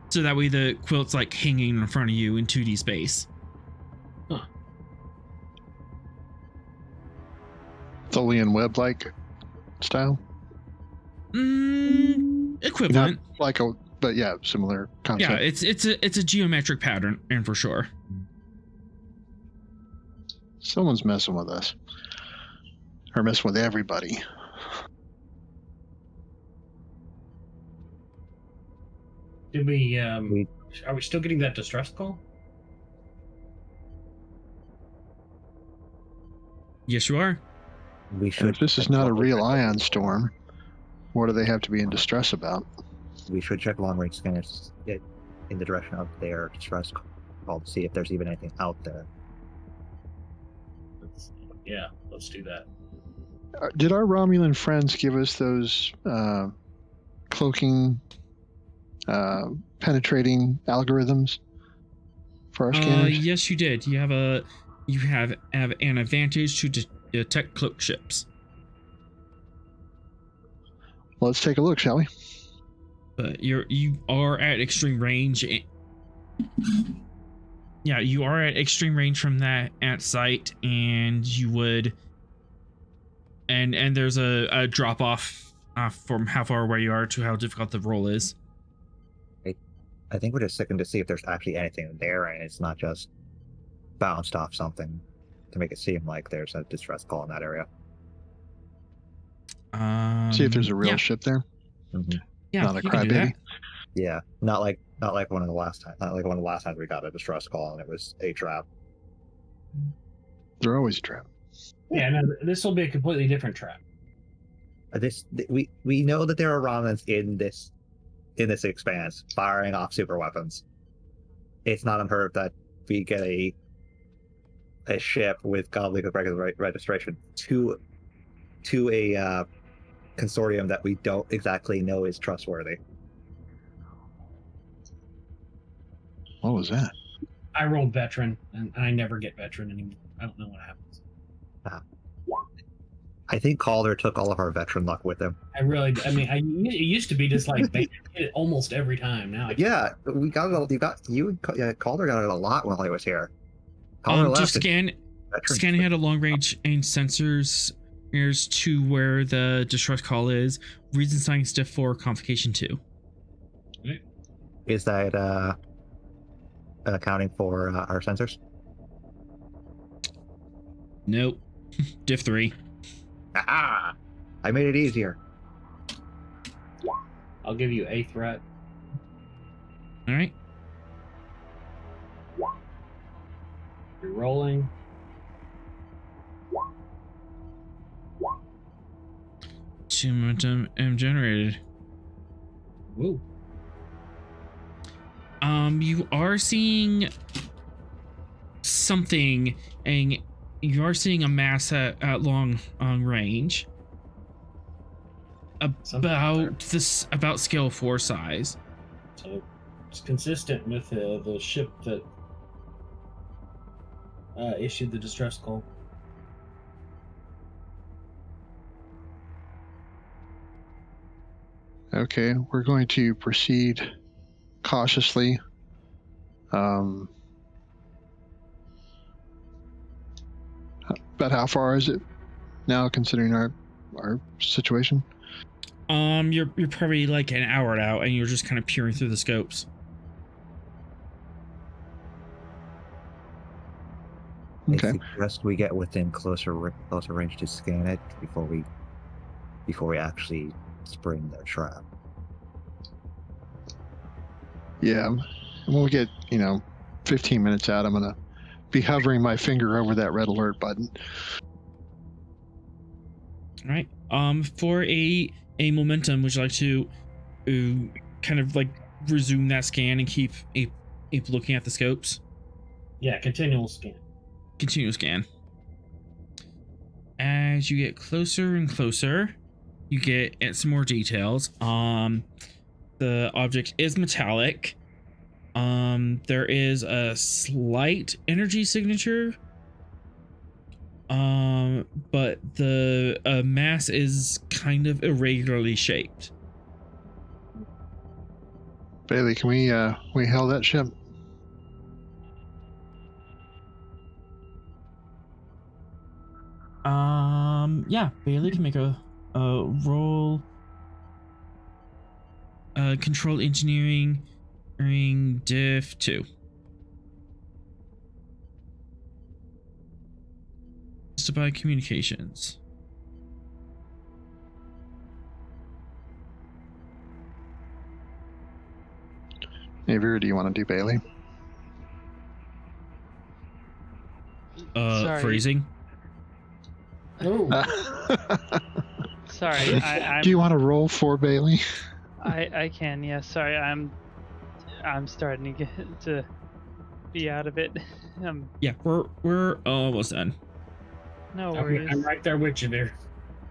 So that way the quilt's like hanging in front of you in 2D space. Huh. Tholian web-like style? Equivalent. Not like a, but yeah, similar concept. Yeah, it's a geometric pattern, and for sure. Someone's messing with us. Or messing with everybody. Did we? Are we still getting that distress call? Yes, you are. we And should. if this is not a real ion storm, what do they have to be in distress about? We should check long range scanners in the direction of their distress call to see if there's even anything out there. Yeah, let's do that. Did our Romulan friends give us those cloaking, penetrating algorithms for our scanners? Yes, you did. You have an advantage to detect cloak ships. Let's take a look, shall we? But you are at extreme range. Yeah, you are at extreme range from that at sight, and you would. And there's a drop off from how far away you are to how difficult the roll is. I think we're just looking to see if there's actually anything there, and it's not just bounced off something to make it seem like there's a distress call in that area. See if there's a real yeah. ship there. Mm-hmm. Yeah, Not a you can do crybaby. that. Yeah, not like one of the last times. Not like one of the last times we got a distress call and it was a trap. They're always a trap. Yeah, no, this will be a completely different trap. We know that there are Romans in this expanse firing off super weapons. It's not unheard of that we get a ship with gobbledygook registration to a consortium that we don't exactly know is trustworthy. What was that? I rolled veteran, and I never get veteran anymore. I don't know what happens. I think Calder took all of our veteran luck with him. I it used to be just like they hit it almost every time. Now, Yeah, we got it. Calder got it a lot while he was here. Calder Just left. scanning had a long range aim sensors nears to where the distress call is. Reason sign stiff for complication 2. Is that accounting for our sensors? Nope. Diff 3. Aha! I made it easier. I'll give you a threat. All right. You're rolling. Two momentum M generated. Woo. You are seeing something, and you are seeing a mass at long range. About scale 4 size. So it's consistent with the ship that issued the distress call. Okay, we're going to proceed cautiously. About how far is it now, considering our situation? You're probably like an hour out, and you're just kind of peering through the scopes. Okay. I suggest we get within closer range to scan it before we actually spring their trap. Yeah. And when we get 15 minutes out, I'm gonna be hovering my finger over that red alert button. All right. For a momentum, would you like to kind of like resume that scan and keep looking at the scopes? Yeah, continual scan. Continue scan. As you get closer and closer, you get some more details. The object is metallic. There is a slight energy signature. But the mass is kind of irregularly shaped. Bailey, can we hail that ship? Yeah, Bailey can make a roll. Control engineering, diff 2. By communications. Hey, Vera, do you want to do Bailey? Sorry. Freezing. Oh, Sorry, I'm, Do you want to roll for Bailey? I can, yeah. Sorry, I'm starting to get to be out of it. Yeah, we're almost done. No worries. I'm right there with you there.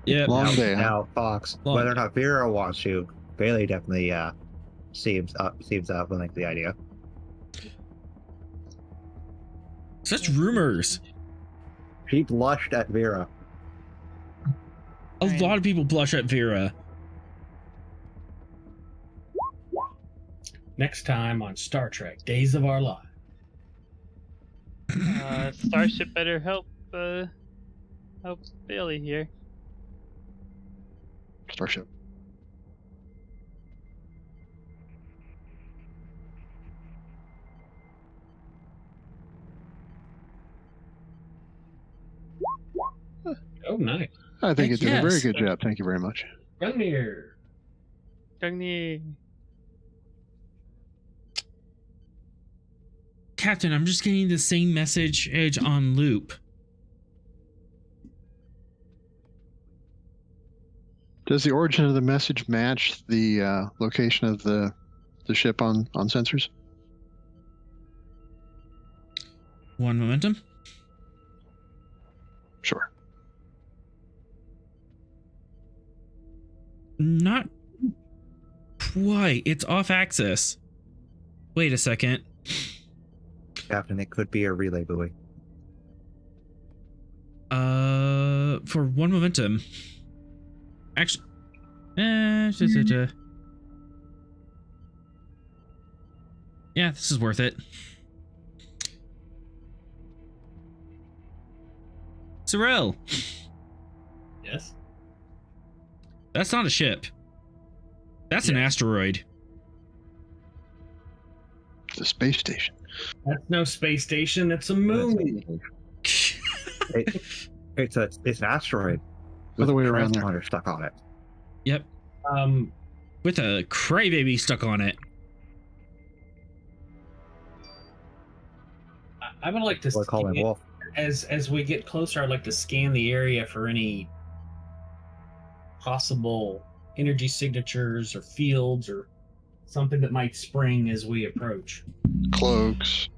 Yeah. Long day. Huh? Now, Fox, Long whether or day. not Vera wants to, Bailey definitely seems like the idea. Such rumors. She blushed at Vera. A lot of people blush at Vera. Next time on Star Trek: Days of Our Lives. Starship better help Bailey here. Starship. Oh, nice. I think Heck it did a very yes. good job. Thank you very much. Gungnir. Gungnir. Captain, I'm just getting the same message on loop. Does the origin of the message match the location of the ship on sensors? One momentum. Sure. Not quite. It's off axis. Wait a second. Captain, it could be a relay buoy. For one momentum. Actually, yeah, this is worth it. Sorrel, Yes. that's not a ship. That's an Yeah. asteroid. The space station. That's no space station. It's a moon. It's an asteroid Other way a around there. transponder stuck on it. Yep, Um, with a crybaby stuck on it. I would like to We'll call him scan, Wolf. as we get closer. I'd like to scan the area for any possible energy signatures or fields or something that might spring as we approach. Cloaks.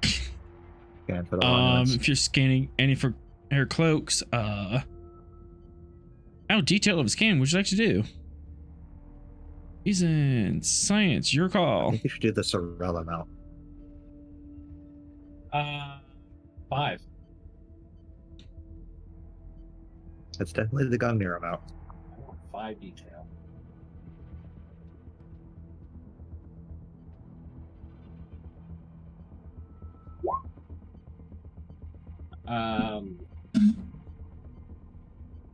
Scan for the Romulans. If you're scanning any for air cloaks, how detailed of a scan would you like to do? Reason, science, your I call. think you should do the Sorrel amount. 5. That's definitely the Gungnir amount. I want 5 detail.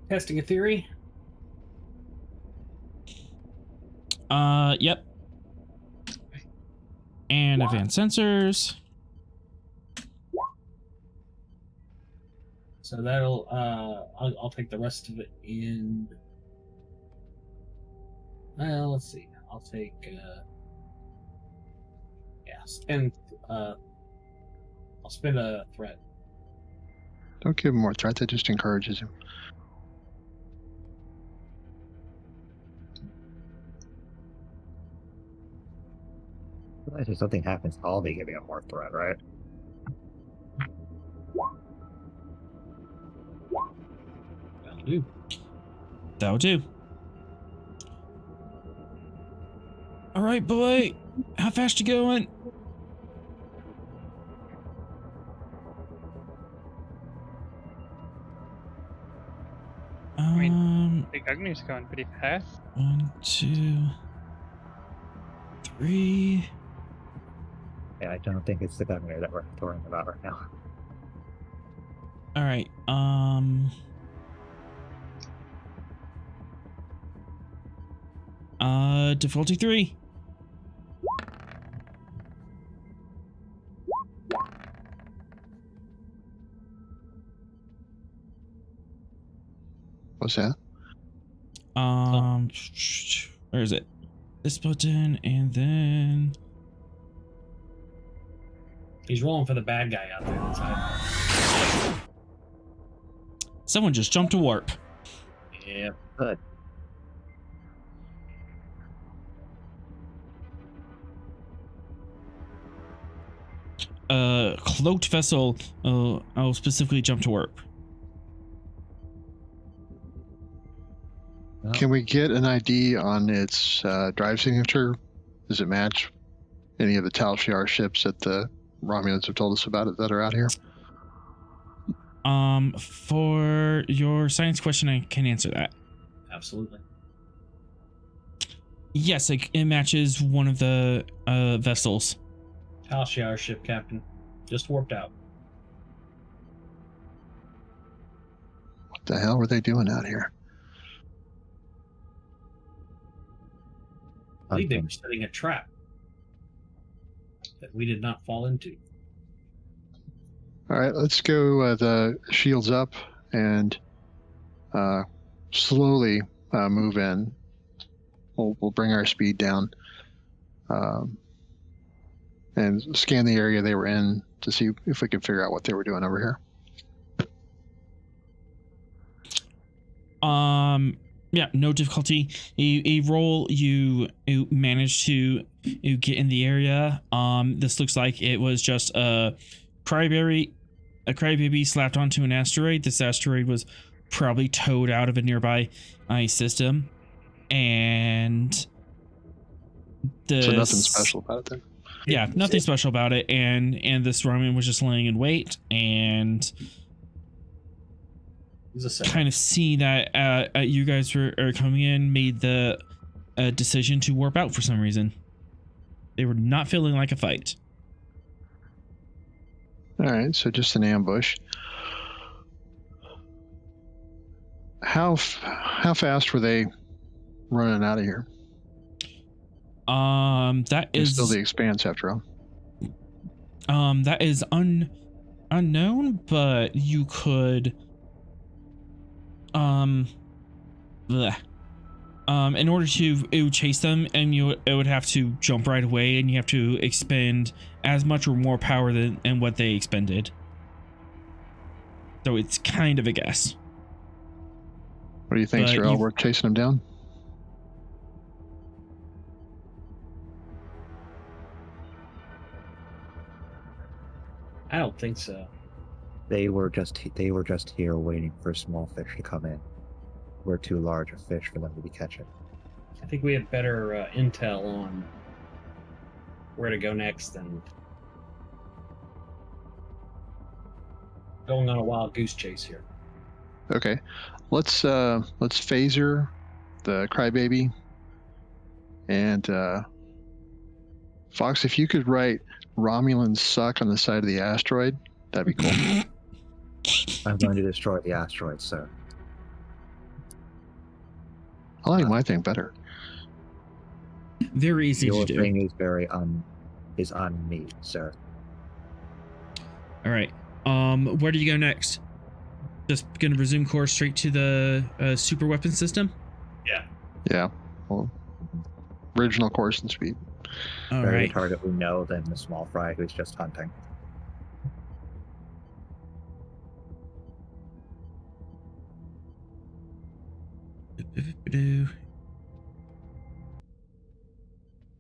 Testing a theory. Yep. And advanced sensors. So that'll I'll take the rest of it in. Well, let's see. I'll take spend I'll spend a threat. Don't give him more threat. That just encourages him. If something happens, I'll be giving him more threat, right? That'll do. That'll do. All right, boy. How fast you going? The Gungnir's going pretty fast. 1, 2, 3. Yeah, I don't think it's the Gungnir that we're talking about right now. All right. Difficulty 3. What's that? Where is it? This button, and then He's rolling for the bad guy out there inside. someone just jumped to warp. Yeah. Good. Cloaked vessel. I'll specifically jump to warp. Can we get an ID on its drive signature? Does it match any of the Tal Shiar ships that the Romulans have told us about it that are out here? For your science question, I can answer that. Absolutely. Yes, it matches one of the vessels. Tal Shiar ship captain. Just warped out. What the hell were they doing out here? I believe they were setting a trap that we did not fall into. All right, let's go the shields up and slowly move in. We'll bring our speed down and scan the area they were in to see if we can figure out what they were doing over here. Yeah, no difficulty. A roll, you managed to get in the area. This looks like it was just a crybaby slapped onto an asteroid. This asteroid was probably towed out of a nearby system, and So nothing special about it then. Yeah, nothing special about it, and this Roman was just laying in wait, and kind of seeing that you guys are coming in, made the decision to warp out for some reason. They were not feeling like a fight. All right, so just an ambush. How fast were they running out of here? That It's is still the Expanse after all. That is unknown, but you could bleh. In order to chase them, and it would have to jump right away, and you have to expend as much or more power than what they expended. So it's kind of a guess. What do you think, But Sir Worth chasing them down? I don't think so. They were just here waiting for small fish to come in. We're too large a fish for them to be catching. I think we have better intel on where to go next than going on a wild goose chase here. Okay, let's phaser the crybaby, and Fox, if you could write Romulans suck on the side of the asteroid, that'd be cool. I'm going to destroy the asteroid, sir. I like my thing better. Very easy Your to do. thing is very is on me, sir. All right. Where do you go next? Just gonna resume course straight to the super weapon system. Yeah. Well, original course and speed. All Better right. the target we know than the small fry who's just hunting.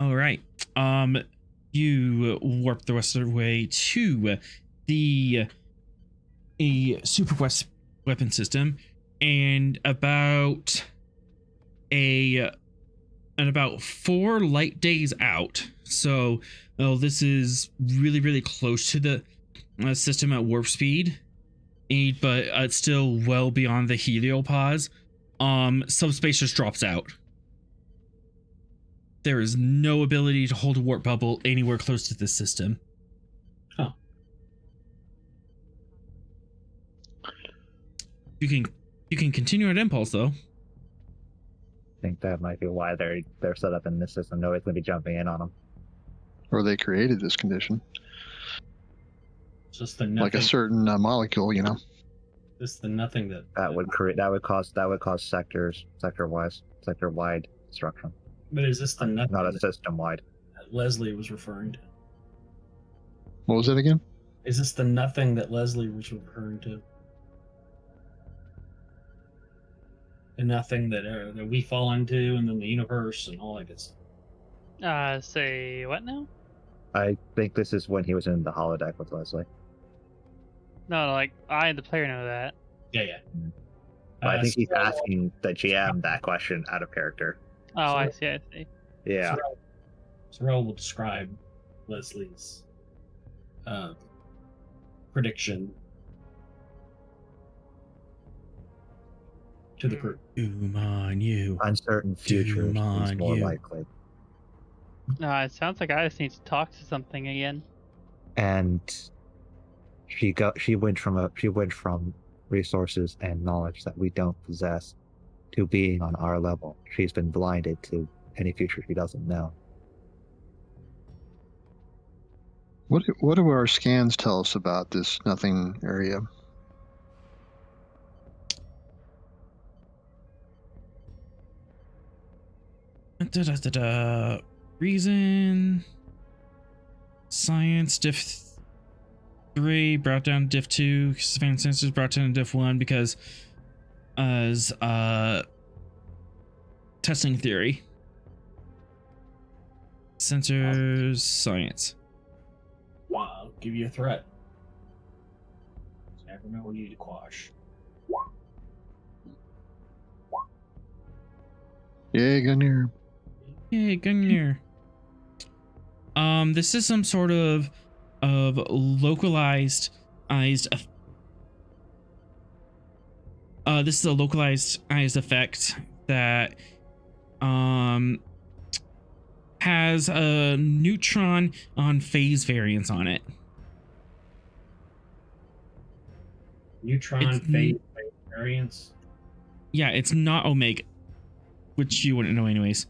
All right. You warp the rest of the way to the super weapon system, and about 4 light days out. So, this is really close to the system at warp speed, but it's still well beyond the heliopause. Subspace just drops out. There is no ability to hold a warp bubble anywhere close to this system. Huh. You can continue at impulse though. I think that might be why they're set up in this system. Nobody's going to be jumping in on them. Or they created this condition, It's just the nothing. like a certain molecule, you know. Just the nothing That would cause sector-wide destruction. But is this the nothing Not a that system-wide. Leslie was referring to? What was it again? Is this the nothing that Leslie was referring to? The nothing that we fall into, and then the universe and all that good stuff. Say what now? I think this is when he was in the holodeck with Leslie. No, like I, the player, know that. Yeah. But I think he's Sorrel- asking the GM that question out of character. Oh, So- I see. Yeah. Sorrel will describe Leslie's prediction to the group. Doom on you. Uncertain future Doom is on more you. likely. It sounds like I just need to talk to something again. And she went from resources and knowledge that we don't possess to being on our level. She's been blinded to any future she doesn't know. What do our scans tell us about this nothing area? Reason, science, diff 3 brought down diff 2, advanced sensors brought down diff 1 because as testing theory. Sensors science. Wow, I'll give you a threat. Never know when you need to quash. Yay, Gungnir. Yay, Gungnir. This is some sort of localized this is a localized effect that has a neutron on phase variance on it. Neutron phase variance. Yeah, it's not omega, which you wouldn't know anyways.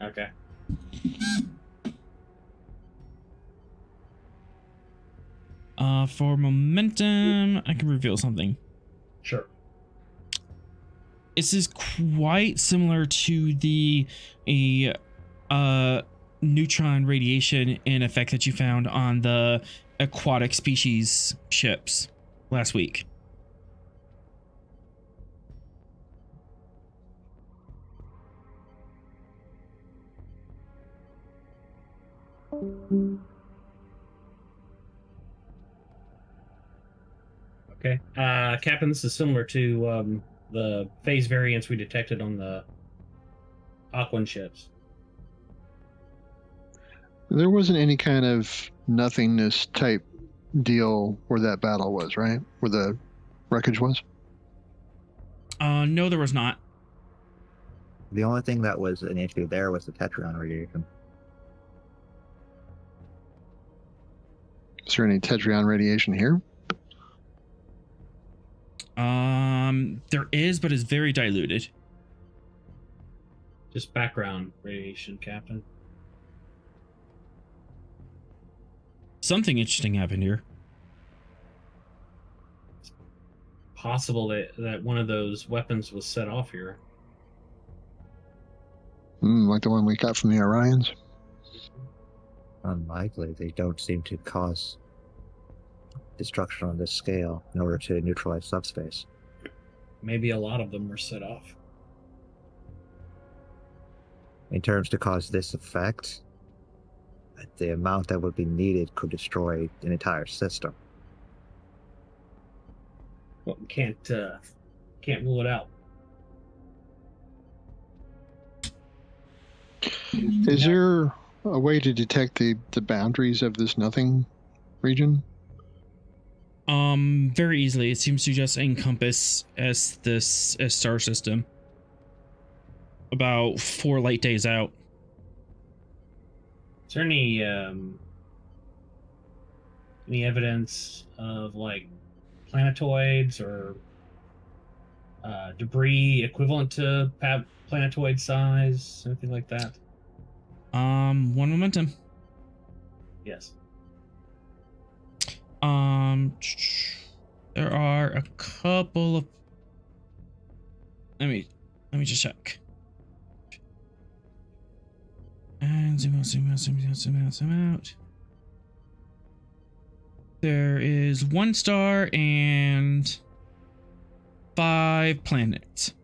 Okay. For momentum, I can reveal something. Sure. This is quite similar to the neutron radiation in effect that you found on the aquatic species ships last week. Okay. Captain, this is similar to the phase variance we detected on the Aquan ships. There wasn't any kind of nothingness type deal where that battle was, right? Where the wreckage was? No, there was not. The only thing that was an issue there was the Tetrion radiation. Is there any Tetrion radiation here? There is, but it's very diluted. Just background radiation, Captain. Something interesting happened here. Possible that one of those weapons was set off here. Like the one we got from the Orions? Unlikely. They don't seem to cause destruction on this scale in order to neutralize subspace. Maybe a lot of them were set off. In terms to cause this effect, the amount that would be needed could destroy an entire system. Well, can't rule it out. Is there a way to detect the boundaries of this nothing region? Very easily. It seems to just encompass as star system. About 4 light days out. Is there any evidence of like planetoids or debris equivalent to planetoid size, anything like that? One momentum. Yes. There are a couple of. Let me just check. And zoom out, zoom out, zoom out, zoom out, zoom out. There is 1 star and 5 planets.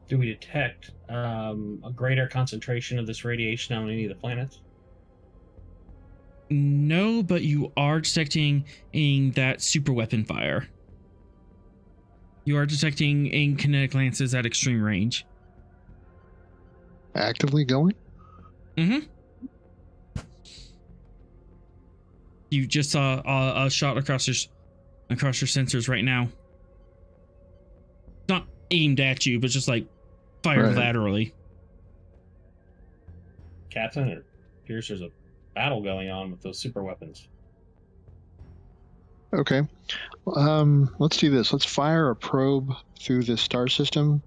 Do we detect a greater concentration of this radiation on any of the planets? No, but you are detecting that super weapon fire. You are detecting kinetic lances at extreme range. Actively going? Mm-hmm. You just saw a shot across your sensors right now. Not aimed at you, but just like fired Right. laterally. Captain, it appears there's a battle going on with those super weapons. Okay. Let's do this. Let's fire a probe through this star system.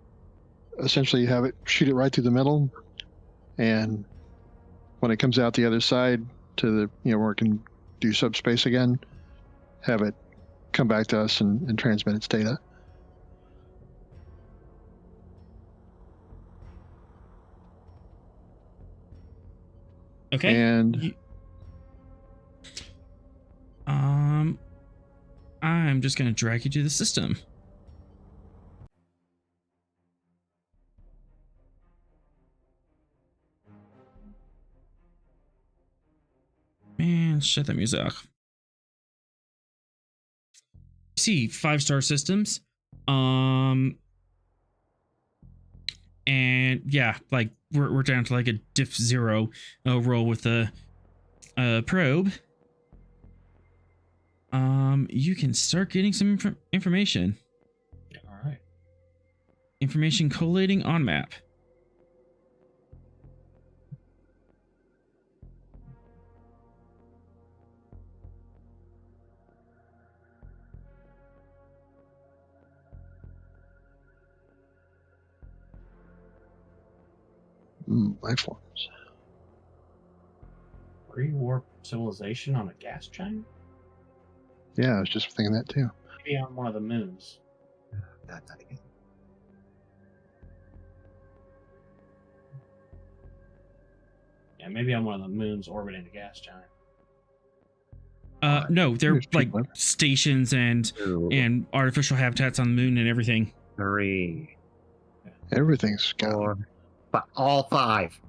Essentially, have it shoot it right through the middle, and when it comes out the other side to the where it can do subspace again, have it come back to us and transmit its data. Okay. And I'm just gonna drag you to the system. Shut that music off. See 5-star systems. And yeah, like we're down to like a diff 0 roll with the probe. You can start getting some information. All right. Information collating on map. Life forms. Pre-warp civilization on a gas giant? Yeah, I was just thinking that too. Maybe on one of the moons. Not again. Yeah, maybe on one of the moons orbiting a gas giant. No, they're There's like people. stations and artificial habitats on the moon and everything. 3, Everything's got 4, 5, all 5.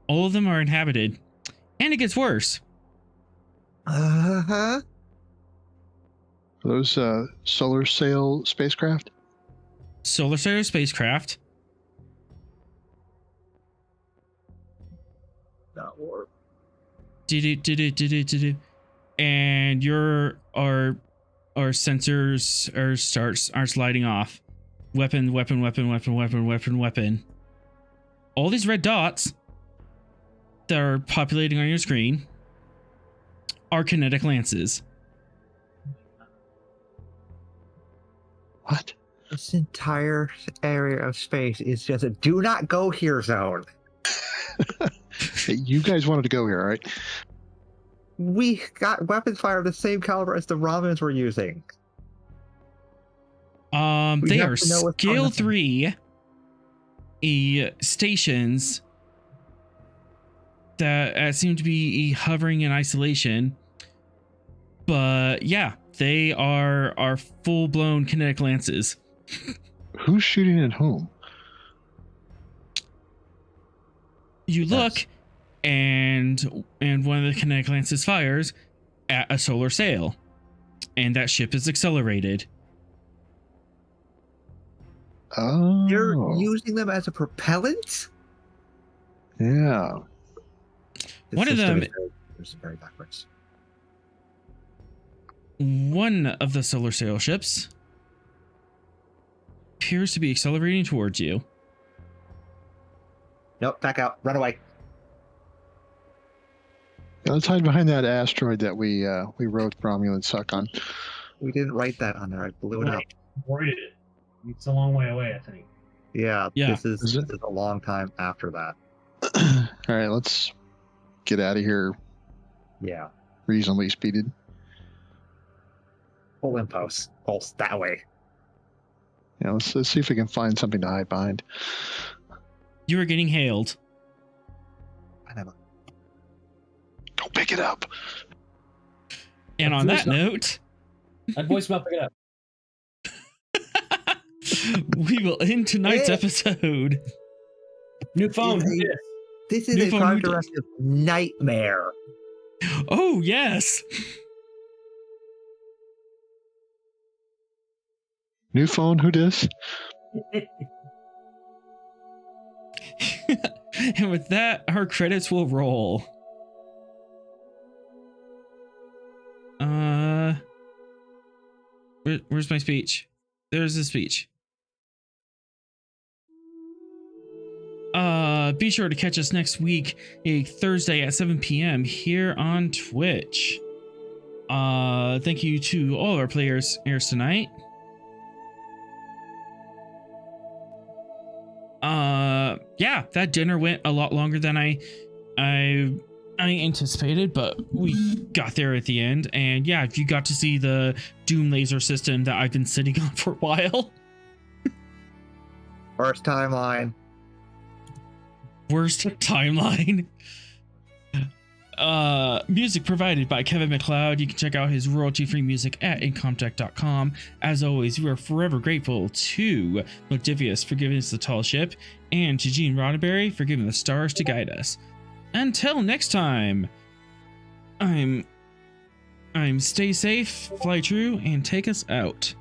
All of them are inhabited. And it gets worse. Uh-huh. those solar sail spacecraft. Solar Sailor spacecraft. Not warp. And our sensors starts lighting off. Weapon. All these red dots that are populating on your screen are kinetic lances. What? This entire area of space is just a do not go here zone. Hey, you guys wanted to go here, all right? We got weapons fire of the same caliber as the Romans were using. We They have are to know what's going scale on. 3 stations that seem to be hovering in isolation. But yeah, they are full-blown kinetic lances. Who's shooting at home? You look, and one of the kinetic lances fires at a solar sail, and that ship is accelerated. Oh, You're using them as a propellant? yeah. This One of system them- is very backwards. One of the solar sail ships appears to be accelerating towards you. Nope, back out. Run away. Yeah, let's hide behind that asteroid that we rode Romulan suck on. We didn't write that on there. I blew it up. Avoided it. It's a long way away, I think. Yeah, Yeah. This is Is it? a long time after that. All right, let's get out of here Yeah. reasonably speeded. Full impulse. Pulse that way. Yeah, let's see if we can find something to hide behind. You are getting hailed. Whatever. Don't pick it up. And on that note, That voicemail, pick it up. we will end tonight's Yeah. episode. New phone. Is yeah. This is New a phone, Prime new Directive nightmare. Oh, yes. New phone, who dis? And with that, our credits will roll. Where's my speech? There's the speech. Be sure to catch us next week, Thursday at 7 p.m. here on Twitch. Thank you to all our players here tonight. Yeah, that dinner went a lot longer than I anticipated, but we got there at the end. And yeah, you got to see the Doom laser system that I've been sitting on for a while. First timeline. Worst timeline. Music provided by Kevin Macload. You can check out his royalty-free music at incomtech.com. As always, we are forever grateful to Mcdivius for giving us the tall ship, and to Gene Roddenberry for giving the stars to guide us. Until next time, I'm stay safe, fly true, and take us out.